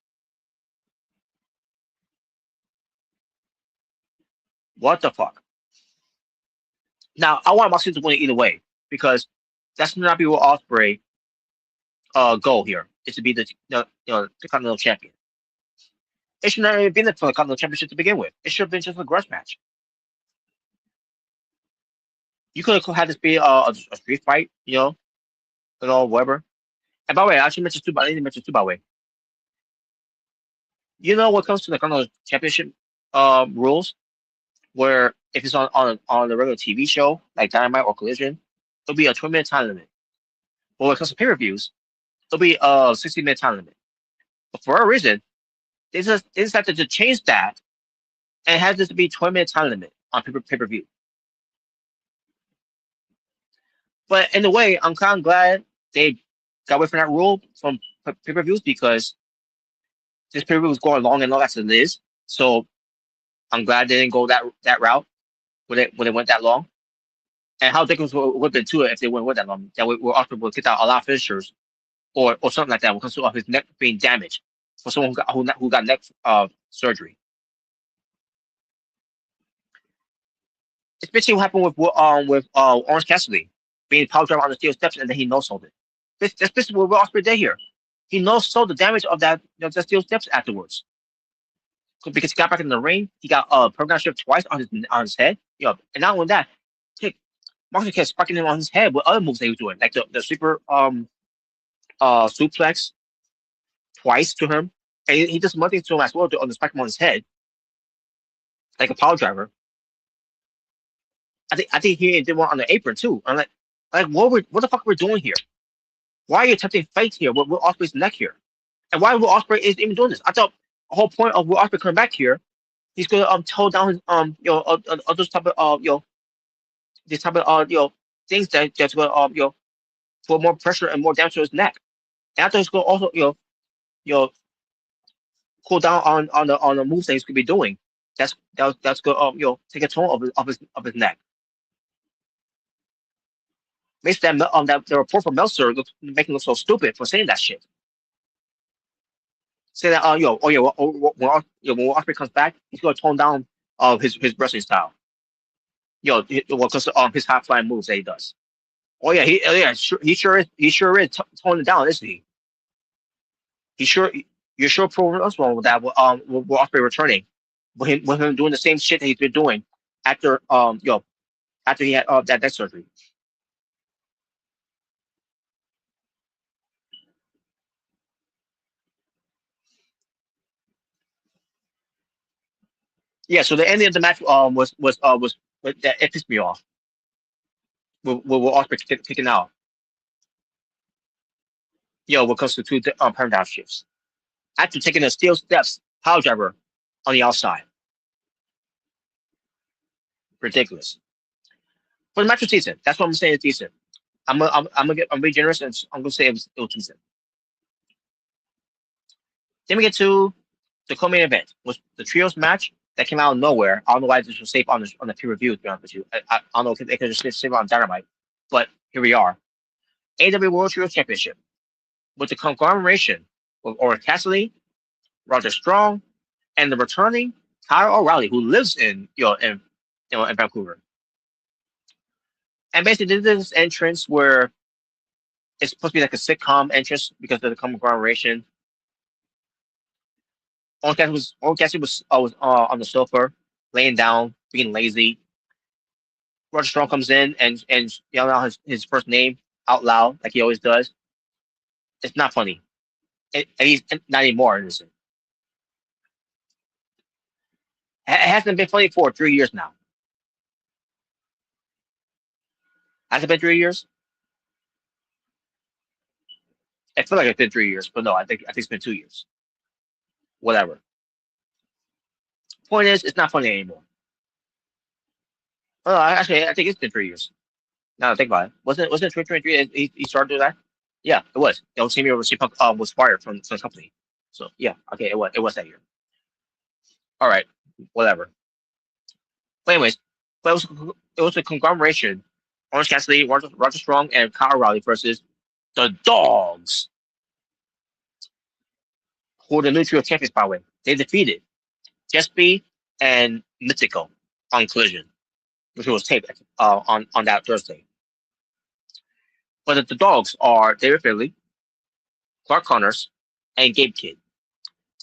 What the fuck? Now I want Moxley to win either way because that's not be what Ospreay goal here is to be the Continental Champion. It should not have been for the Continental Championship to begin with. It should have been just a grudge match. You could have had this be a street fight, whatever. And by the way, I actually mentioned too. I didn't mention too. By the way, what comes to the Continental Championship rules, where if it's on the regular TV show like Dynamite or Collision, it'll be a 20-minute time limit. But when it comes to pay-per-views, it'll be a 60-minute time limit. But for a reason, they decided to change that and have this to be 20-minute time limit on pay-per-view. But in a way, I'm kind of glad they got away from that rule from pay-per-views because this pay-per-view was going long and long as it is. So I'm glad they didn't go that route when it went that long. And how ridiculous would have been too if they went that long. That we're often will get out a lot of finishers or something like that when it comes to his neck being damaged for someone who got neck surgery. Especially what happened with Orange Cassidy being power driver on the steel steps and then he no-sold it. That's basically what Will Ospreay did here. He no-sold the damage of that the steel steps afterwards. Because he got back in the ring, he got program shift twice on his head. And not only that, Moxley kept sparking him on his head with other moves that he was doing, like the super suplex twice to him, and he does one thing to him as well on the spike him on his head, like a power driver. I think he did one on the apron too. I'm like what the fuck we're doing here? Why are you attempting fights here with Will Ospreay's neck here? And why Will Ospreay is even doing this? I thought the whole point of Will Ospreay coming back here, he's gonna hold down his those type of this type of things that's gonna put more pressure and more damage to his neck. And I thought he's gonna also cool down on the moves that he's gonna be doing. That's good. Take a toll of his neck. Makes that the report from Meltzer making look so stupid for saying that shit. Say that when Osprey comes back, he's gonna tone down his wrestling style. Because his high flying moves that he does. Oh yeah, he sure is toning it down, isn't he? You're sure proving us wrong with that. With Osprey returning, with him doing the same shit that he's been doing after after he had that neck surgery. Yeah, so the ending of the match was that it pissed me off. With Osprey kicking out. What comes to two paradigm shifts. After taking a steel steps power driver on the outside. Ridiculous. But the match was decent. That's what I'm saying. It's decent. I'm being generous, and I'm gonna say it was decent. Then we get to the co-main event, was the trios match that came out of nowhere. I don't know why this was safe on the peer-review, to be honest with you. I don't know if they could just save it on Dynamite, but here we are. AEW World Trios Championship with the conglomeration of Orange Cassidy, Roger Strong, and the returning Kyle O'Reilly, who lives in Vancouver. And basically, this entrance where it's supposed to be like a sitcom entrance because of the conglomeration. Orange Cassidy was on the sofa, laying down, being lazy. Roger Strong comes in and yelling out his first name out loud like he always does. It's not funny. And he's not anymore, is it? It hasn't been funny for 3 years now. Has it been 3 years? I feel like it's been 3 years, but no, I think it's been 2 years. Whatever. Point is, it's not funny anymore. Oh, actually, I think it's been 3 years. Now that I think about it, wasn't it 2023? He started doing that. Yeah, it was. The same year was fired from the company. So yeah, okay, it was that year. All right, whatever. But anyways, it was a conglomeration. Orange Cassidy, Roger Strong, and Kyle O'Reilly versus the Dogs, who are the new trio champions, by the way. They defeated Jespy and Mythical on Collision, which was taped on that Thursday. But the Dogs are David Finley, Clark Connors, and Gabe Kidd.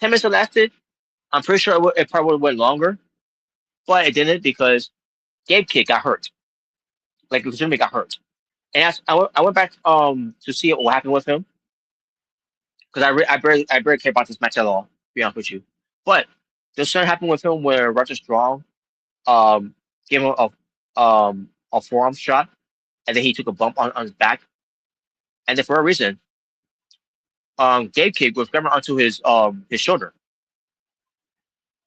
10 minutes it lasted. I'm pretty sure it probably would have went longer, but it didn't because Gabe Kidd got hurt. Like, legitimately got hurt. And I went back to see what happened with him because I barely care about this match at all, to be honest with you. But there's something happened with him where Roger Strong gave him a forearm shot, and then he took a bump on his back, and then for a reason, Gabe Kidd was grabbing onto his shoulder.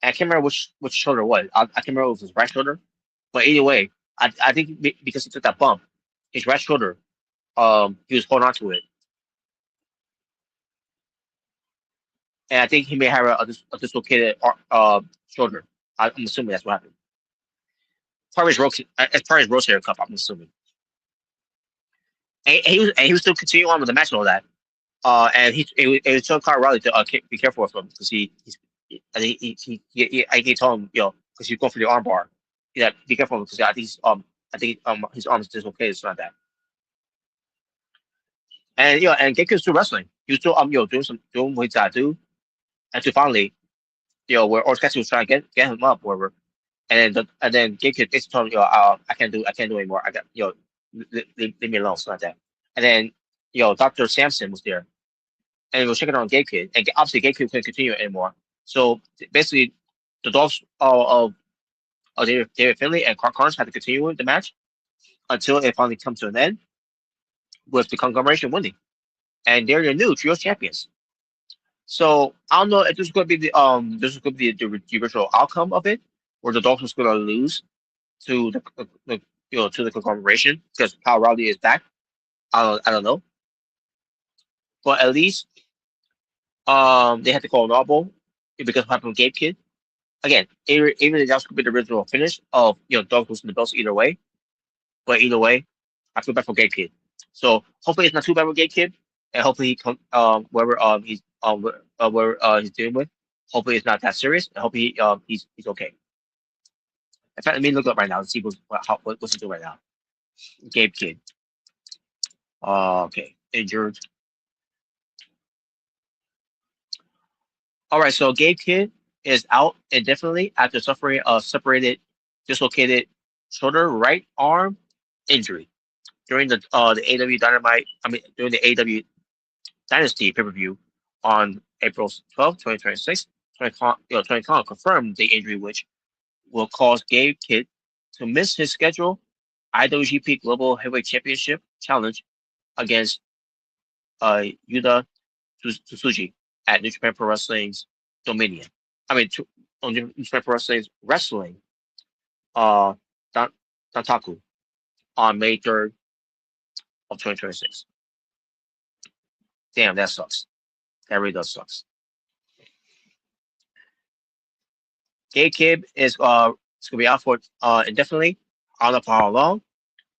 And I can't remember which shoulder it was. I can't remember if it was his right shoulder, but either way, I think because he took that bump, his right shoulder, he was holding on to it. And I think he may have a dislocated shoulder. I'm assuming that's what happened. As part of his rotator cuff, I'm assuming. And he was still continuing on with the match and all that. And he was telling Kyle O'Reilly to be careful with him because he told him, because he's going for the armbar. Yeah, be careful because I think his arm is dislocated, it's not that. And and Gekko was still wrestling. He was still doing what he's got to do. And to finally, where Orange Cassidy was trying to get him up, whatever. And then Gekko basically told him, I can't do anymore. I got leave me alone, it's not that. And then Dr. Sampson was there. And he was checking on Gekko, and obviously Gekko couldn't continue anymore. So basically, the Dogs of David Finley and Clark Connors had to continue the match until it finally comes to an end with the conglomeration winning, and they're the new trio champions. So I don't know if this is going to be the virtual outcome of it, or the Dogs was going to lose to the conglomeration because Kyle O'Reilly is back. I don't know, but at least they had to call an audible because what happened with Gabe Kidd. Again, even if that could be the original finish of Dog losing the belts either way, but either way, I feel bad for Gabe Kidd. So hopefully it's not too bad with Gabe Kidd, and hopefully he wherever where he's dealing with, hopefully it's not that serious, and hopefully he's okay. In fact, let me look up right now and see what's he doing right now. Gabe Kidd. Okay, injured. All right, so Gabe Kidd is out indefinitely after suffering a dislocated shoulder right arm injury during the AEW Dynamite. During the AEW Dynasty pay-per-view on April 12, 2026. 20 confirmed the injury, which will cause Gabe Kidd to miss his scheduled IWGP Global Heavyweight Championship challenge against Yuta Tsuji at New Japan Pro Wrestling's Dominion. On New Japan Pro Wrestling's Wrestling Dantaku on May 3rd of 2026. Damn, that sucks. That really does sucks. Gabe Kidd is gonna be out for indefinitely. I don't know for how long,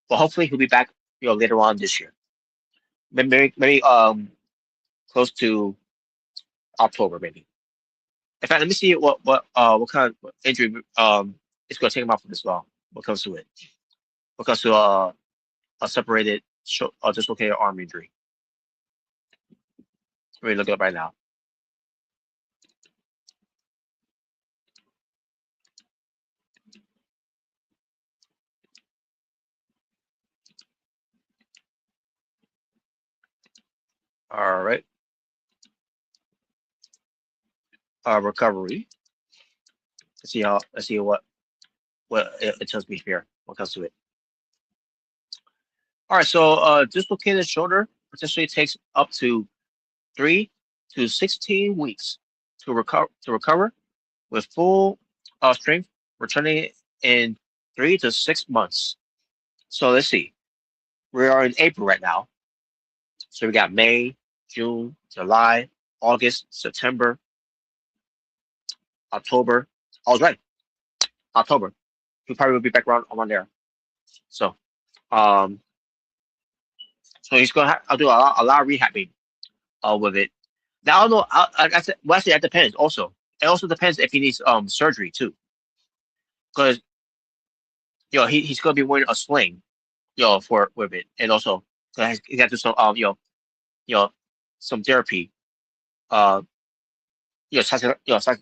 but hopefully he'll be back later on this year. Maybe close to October maybe. In fact, let me see what kind of injury is going to take him out for this long. What comes to it? What comes to a separated dislocated arm injury? Let me look it up right now. All right. Recovery. Let's see what it tells me here. What comes to it? All right. So dislocated shoulder potentially takes up to 3 to 16 weeks to recover, with full strength returning in 3 to 6 months. So let's see. We are in April right now. So we got May, June, July, August, September, October. I was right. October. He probably will be back around there. So, so he's gonna do a lot of rehabbing, with it. Now I don't know. Actually, that depends. Also, it also depends if he needs surgery too, because he's gonna be wearing a sling, for with it, and also he got to do some some therapy,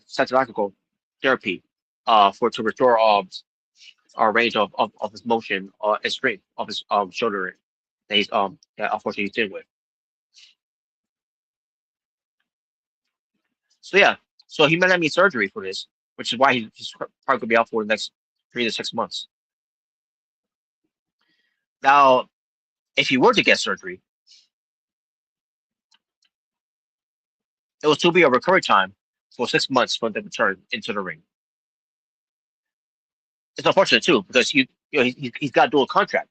psychological therapy, to restore our range of his motion and strength of his shoulder that he's unfortunately he's dealing with. So yeah, so he might not need surgery for this, which is why he's probably gonna be out for the next 3 to 6 months. Now, if he were to get surgery, it will still be a recovery time for 6 months for him to return into the ring. It's unfortunate too because he's got a dual contract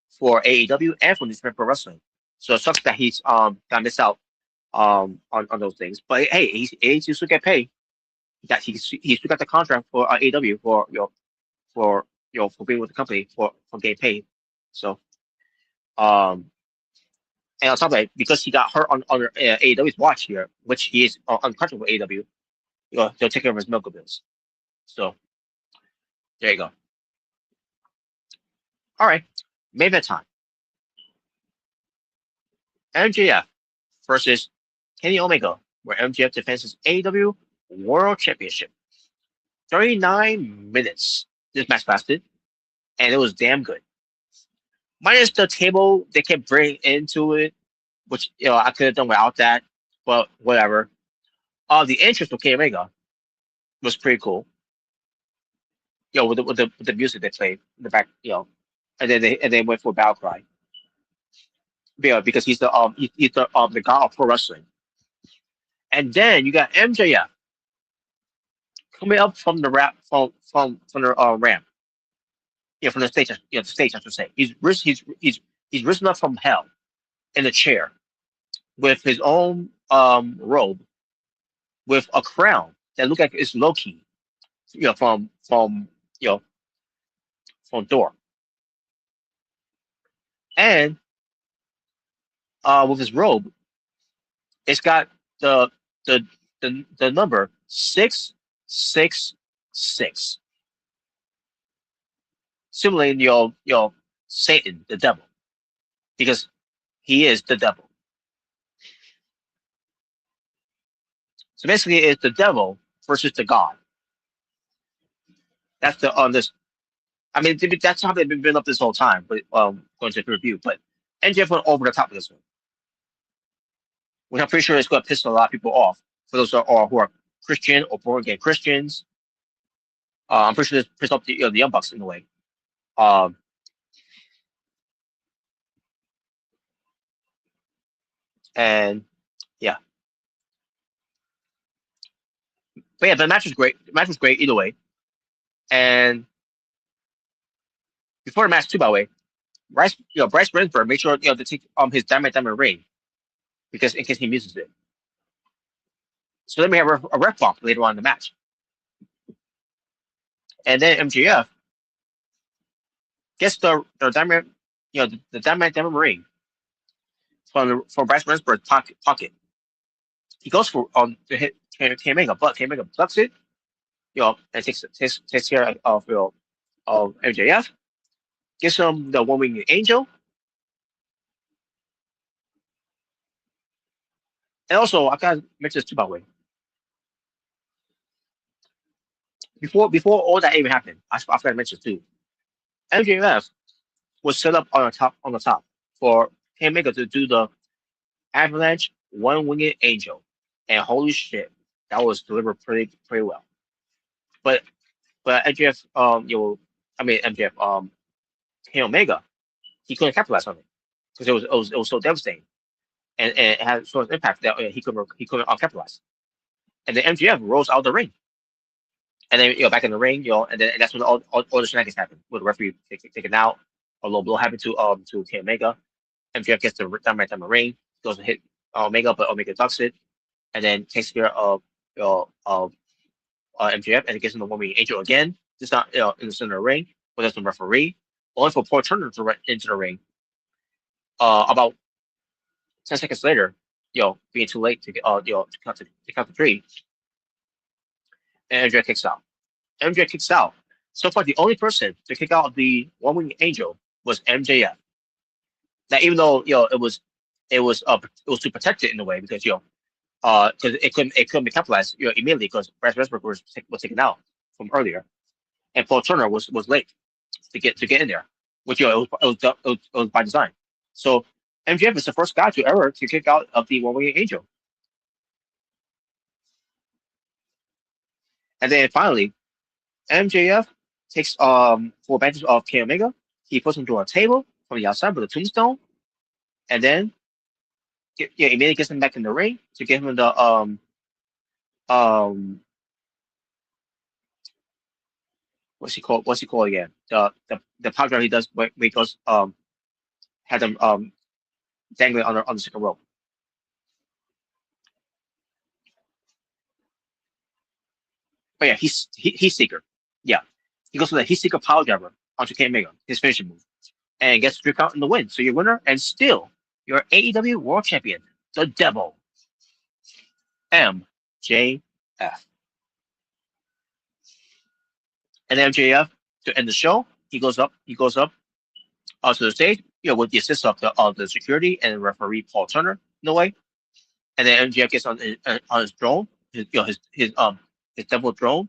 for AEW and for New Japan Pro Wrestling, so it sucks that he's got missed out on those things. But hey, he still get paid. He still got the contract for AEW for being with the company for getting paid. So and on top of it, because he got hurt on AEW's watch here, which he is on contract with AEW, they'll take care of his medical bills. So there you go. All right, main event time. MJF versus Kenny Omega, where MJF defends his AEW World Championship. 39 minutes this match lasted, and it was damn good. Minus the table they kept bringing into it, which I could have done without that, but whatever. The entrance of Kenny Omega was pretty cool. With the music they played in the back, and then they went for a battle cry. Yeah, because he's the god of pro wrestling. And then you got MJF coming up from the ramp, from the ramp. From the stage. The stage, I should say. He's risen up from hell in a chair with his own robe, with a crown that look like it's Loki, from from Thor, and with his robe, it's got the the number 666, simulating Satan, the devil, because he is the devil. So basically, it's the devil versus the God. That's the on this. I mean, that's how they've been building up this whole time. But going to the review, but MJF went over the top of this one, which I'm pretty sure is going to piss a lot of people off. For those who are Christian or born again Christians, I'm pretty sure this pissed off the Young Bucks in a way. Um, and yeah, but yeah, the match was great. The match was great either way. And before the match too, by the way, Bryce Remsburg made sure to take his diamond ring, because in case he misses it. So then we have a ref bump later on in the match, and then MJF gets the diamond, the diamond ring from Bryce Remsburg's pocket. He goes for to hit K-Mega, but K-Mega blocks it, and takes care of MJF. Gives him the one-winged angel. And also, I gotta mention this too, by the way. Before all that even happened, I forgot to mention too. MJF was set up on the top for K-Mega to do the avalanche one-winged angel, and holy shit, that was delivered pretty well. But MJF, MJF, Kenny Omega, he couldn't capitalize on it because it was so devastating, and it had so much impact that he couldn't capitalize. And then MJF rolls out the ring, and then back in the ring, and that's when all the shenanigans happen with the referee taking out. A low blow happened to Kenny Omega. MJF gets the diamond ring, goes to hit Omega, but Omega ducks it, and then takes care of MJF, and it gets in the one-winged angel again. Just not in the center of the ring, but there's the referee. Only for Paul Turner to run into the ring. About 10 seconds later, being too late to get to count to three, and MJF kicks out. MJF kicks out. So far, the only person to kick out the one-winged angel was MJF. Now, even though it was to protect it in a way, because because it couldn't be capitalized immediately, because Bryce Westbrook was taken out from earlier, and Paul Turner was late to get in there, which it was by design. So MJF is the first guy to kick out of the one-winged angel, and then finally MJF takes for advantage of Kenny Omega. He puts him to a table from the outside with a tombstone, and then immediately gets him back in the ring to give him the what's he called again? The power drive he does when he goes had them dangling on the second rope. But yeah, he's Seeker. Yeah, he goes for the Heat Seeker power driver onto Kenny Omega, his finishing move, and gets 3 count in the win. So you're winner, and still your AEW World Champion, the Devil, MJF. And MJF, to end the show, he goes up onto the stage, with the assist of the security and referee Paul Turner in a way. And then MJF gets on his drone, his devil drone,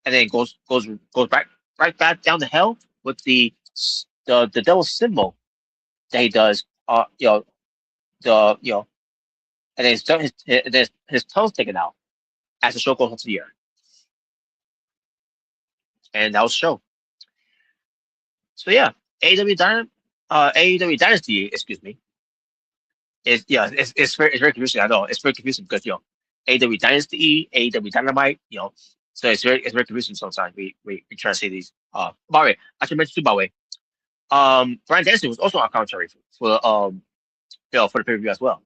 and then goes right back down the hill with the devil symbol that he does. And then his toes taken out as the show goes on to the air. And that was the show. So yeah, AEW Dynasty, excuse me. It's very confusing. I know it's very confusing because AEW Dynasty, AEW Dynamite, so it's very confusing sometimes. We try to say these. By the way, I should mention too. By the way, Brian Dennison was also on commentary for the pay-per-view as well.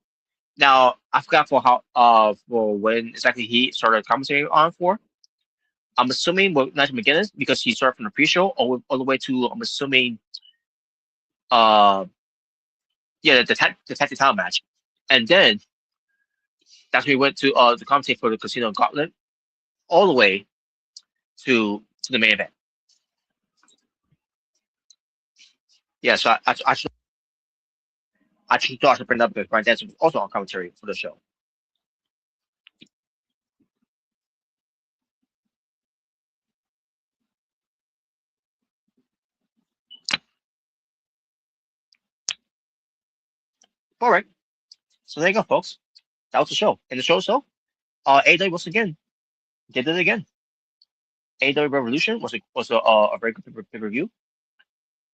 Now I forgot for when exactly he started commentating on for. I'm assuming with Nigel McGuinness because he started from the pre-show all the way to I'm assuming uh yeah the tag team title match, and then that's when we went to the commentate for the Casino Gauntlet all the way to the main event. Yeah, so I actually thought I should bring up because Brian Danielson was also on commentary for the show. All right, so there you go, folks. That was the show. And the show itself, AEW once again did it again. AEW Revolution was a very good pay per view.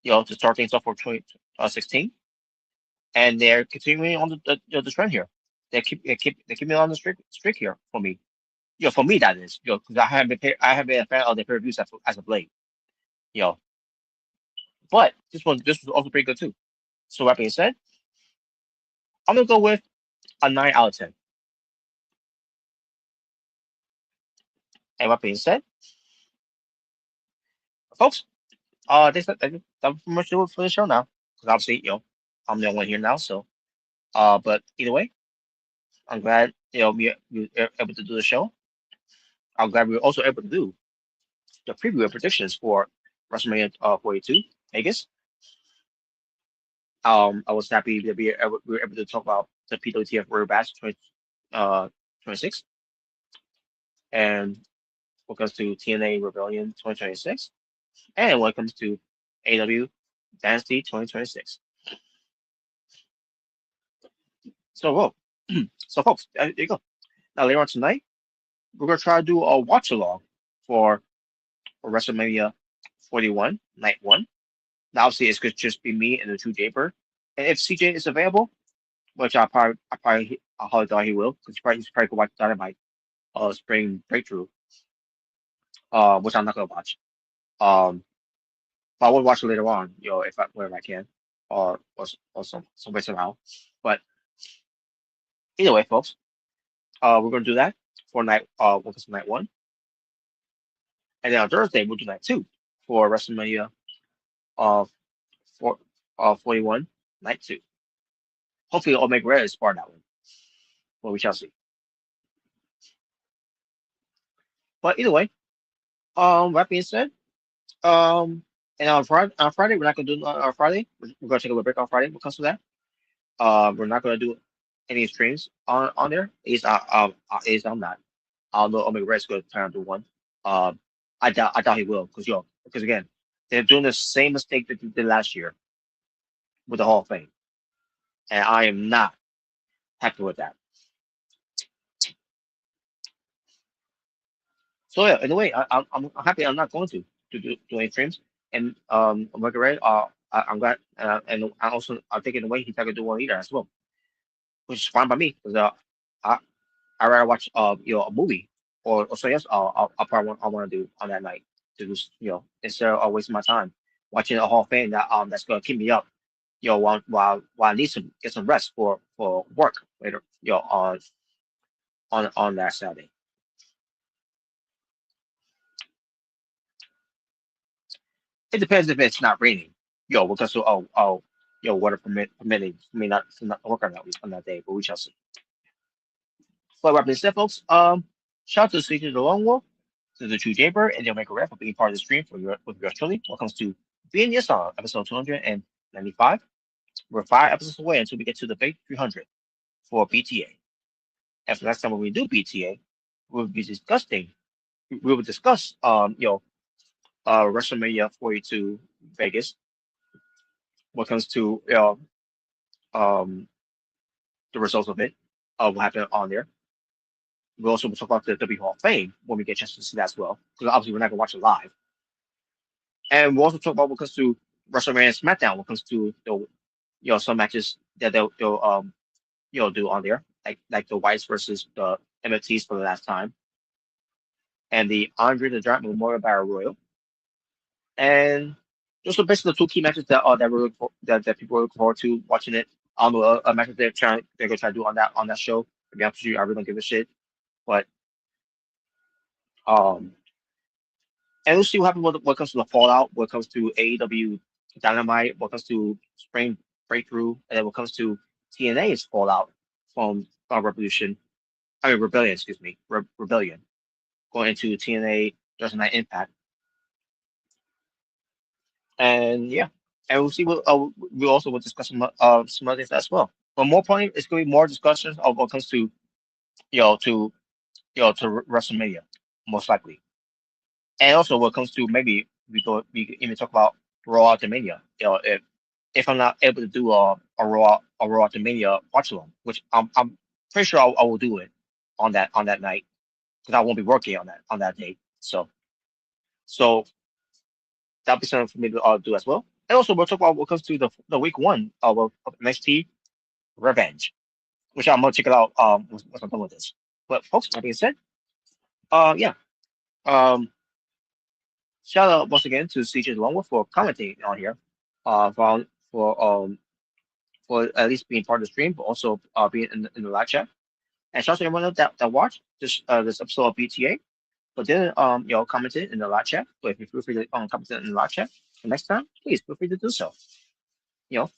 To start things off for 2016, and they're continuing on the trend here. They keep me on the streak here for me. For me that is. Because I have been a fan of the pay per views as of late. You know, but this was also pretty good too. So that being said, I'm gonna go with a 9 out of 10. And that being said, folks, that's pretty much do it for the show now. Because obviously, I'm the only one here now. So, but either way, I'm glad we were able to do the show. I'm glad we were also able to do the preview and predictions for WrestleMania 42 Vegas. I was happy that we were able to talk about the PWTF Royal Bash 26, and when it comes to TNA Rebellion 2026, and when it comes to AEW Dynasty 2026. So, well, so folks, there you go. Now later on tonight, we're gonna try to do a watch along for WrestleMania 41 Night 1. Now, obviously, it's going to just be me and the two Jaybird. And if CJ is available, which I highly doubt he will, because he's probably going to watch Dynamite Spring Breakthrough, which I'm not going to watch. Um, but I will watch it later on, whenever I can, or some way somehow. But either way, folks, we're going to do that for night 1, and then on Thursday we'll do night 2 for WrestleMania uh, for 41 night 2. Hopefully, Omega Red is part of that one. Well, we shall see. But either way, that being said, and on Friday we're not gonna do on Friday. We're gonna take a little break on Friday when it comes to that. We're not gonna do any streams on there. At least I'm not. I don't know Omega Red's gonna try to do one. I doubt he will because again they're doing the same mistake that they did last year with the Hall of Fame, and I am not happy with that. So yeah, in a way, I'm happy I'm not going to do any streams. And Omega Red, I'm glad, and I think in a way he's not gonna do one either as well, which is fine by me because I I rather watch a movie or something else. I'll probably I want to do on that night to just instead of wasting my time watching a Hall of Fame that's gonna keep me up while I need to get some rest for work later on that Saturday. It depends if it's not raining. Because weather permitting may not work on that day, but we shall see. But with that being said, folks, shout out to Speaking of the Long Wolf, to the True Jaybird, and the Omega Red for being part of the stream with yours truly. Welcome to Being the Asylum, episode 295. We're 5 episodes away until we get to the big 300 for BTA. And for next time when we do BTA, we'll be discussing. We will discuss WrestleMania 42 Vegas when it comes to um, the results of it, what happened on there. We also will talk about the W Hall of Fame when we get a chance to see that as well, because obviously we're not gonna watch it live. And we'll also talk about when it comes to WrestleMania and SmackDown, when it comes to some matches that they'll do on there, like the Whites versus the MFTs for the last time, and the Andre the Giant Memorial Battle Royal, and those are basically the two key matches that people are looking forward to watching it a match that they're gonna try to do on that show. To be honest with you, I really don't give a shit. But um, and we'll see what happens when it comes to the fallout, when it comes to AEW Dynamite, when it comes to Spring Breakthrough, and then when it comes to TNA's fallout from Revolution. I mean Rebellion, excuse me, Rebellion going into TNA Thursday Night Impact, and yeah, and we'll see what we also will discuss some other things as well. But more importantly, it's going to be more discussions of what comes to to to WrestleMania most likely, and also what comes to maybe we could even talk about Raw Ultimania. If I'm not able to do a Raw Ultimania watch along, which I'm pretty sure I will do it on that night because I won't be working on that day. So that'll be something for me to do as well. And also we'll talk about what comes to the week one of NXT Revenge, which I'm gonna check it out once I'm done with this. But folks, that being said, yeah, um, shout out once again to CJ Longwood for commenting on here, for for at least being part of the stream, but also being in the live chat. And shout out to everyone that watched this episode of BTA, but then commented in the live chat. But if you feel free to comment in the live chat the next time, please feel free to do so. You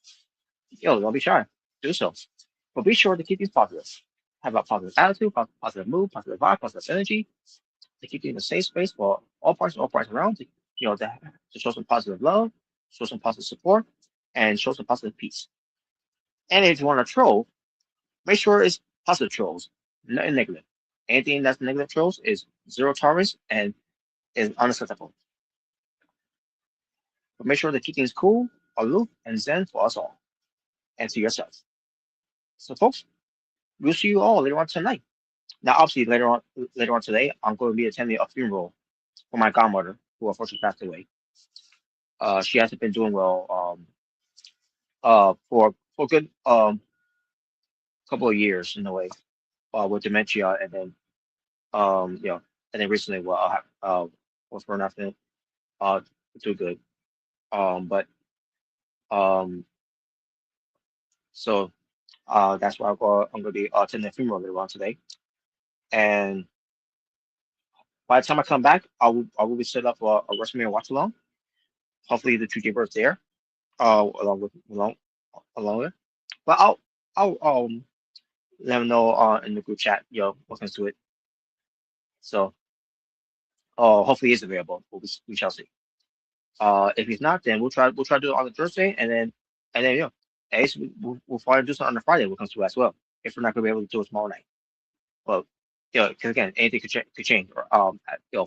know, don't be shy, do so. But be sure to keep these positive. Have a positive attitude, positive mood, positive vibe, positive energy, to keep you in a safe space for all parts around, to show some positive love, show some positive support, and show some positive peace. And if you want to troll, make sure it's positive trolls, nothing negative. Anything that's negative trolls is zero tolerance and is unacceptable. But make sure to keep things cool, aloof, and zen for us all, and to yourself. So, folks, we'll see you all later on tonight. Now, obviously, later on today, I'm going to be attending a funeral for my godmother, who unfortunately passed away. She hasn't been doing well for a good couple of years in a way, with dementia, and then and then recently, was for nothing, uh, too good. But um, so that's why I'm gonna be attending the funeral later on today. And by the time I come back, I will be set up for a WrestleMania watch along. Hopefully, the two Birds there, along with. But I'll let them know in the group chat, what comes to it. So hopefully he's available. We shall see. If he's not, then we'll try to do it on the Thursday, and then at least we'll try to do something on the Friday when it comes to it as well. If we're not gonna be able to do it tomorrow night, but because again, anything could change, or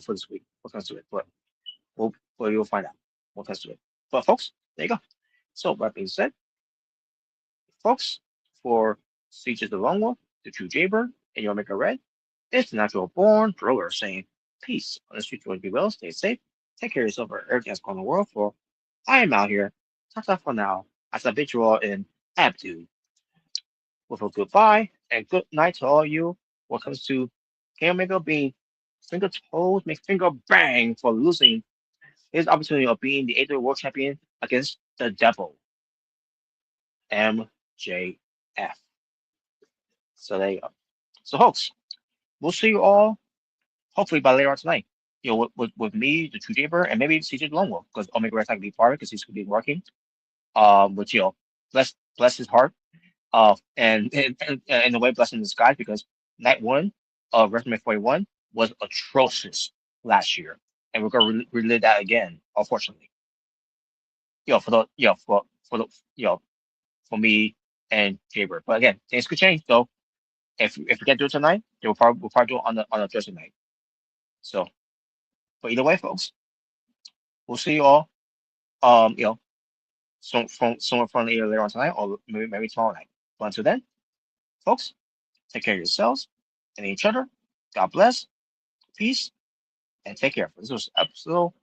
for this week when it comes to it. But you'll find out when it comes to it. But folks, there you go. So that being said, folks, for Speeches the Lone Wolf, the True Jaybird, and your Maker Red, it's the Natural Born Thriller saying, peace on the streets, be well, stay safe, take care of yourself or everything that's going on in the world, for I am out here. Ta for now, as I bid you all in Abdu. With a goodbye and good night to all you. What comes to King Omega being finger toes, make finger bang for losing his opportunity of being the AEW World Champion against the Devil, MJF. So there you go. So, folks, we'll see you all hopefully by later on tonight. With me, the True Jaber, and maybe CJ the Lone Wolf, because Omega Red's not gonna be part of it because he's gonna be working. Which bless his heart. And in a way, blessing in disguise, because night one of WrestleMania 41 was atrocious last year, and we're gonna relive that again, unfortunately. For the for the for me and Jaber. But again, things could change. So if we can't do it tonight, then we'll probably do it on a Thursday night. So, but either way, folks, we'll see you all. Somewhere from either later on tonight or maybe tomorrow night. But until then, folks, take care of yourselves and each other. God bless, peace, and take care. This was episode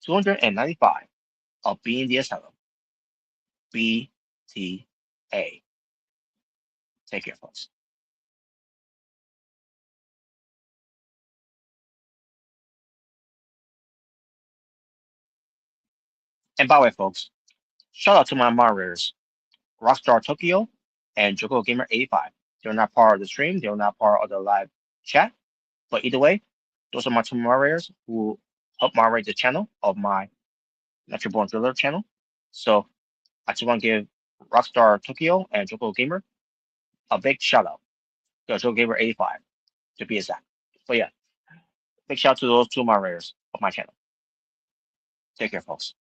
295 of Being the Asylum. BTA. Take care, folks. And by the way, folks, shout out to my moderators, Rockstar Tokyo, and Joko Gamer 85. They're not part of the stream. They're not part of the live chat. But either way, those are my two moderators who help moderate the channel of my Natural Born Driller channel. So I just want to give Rockstar Tokyo and Joko Gamer a big shout out. Joko Gamer 85 to be exact. But yeah, big shout out to those two moderators of my channel. Take care, folks.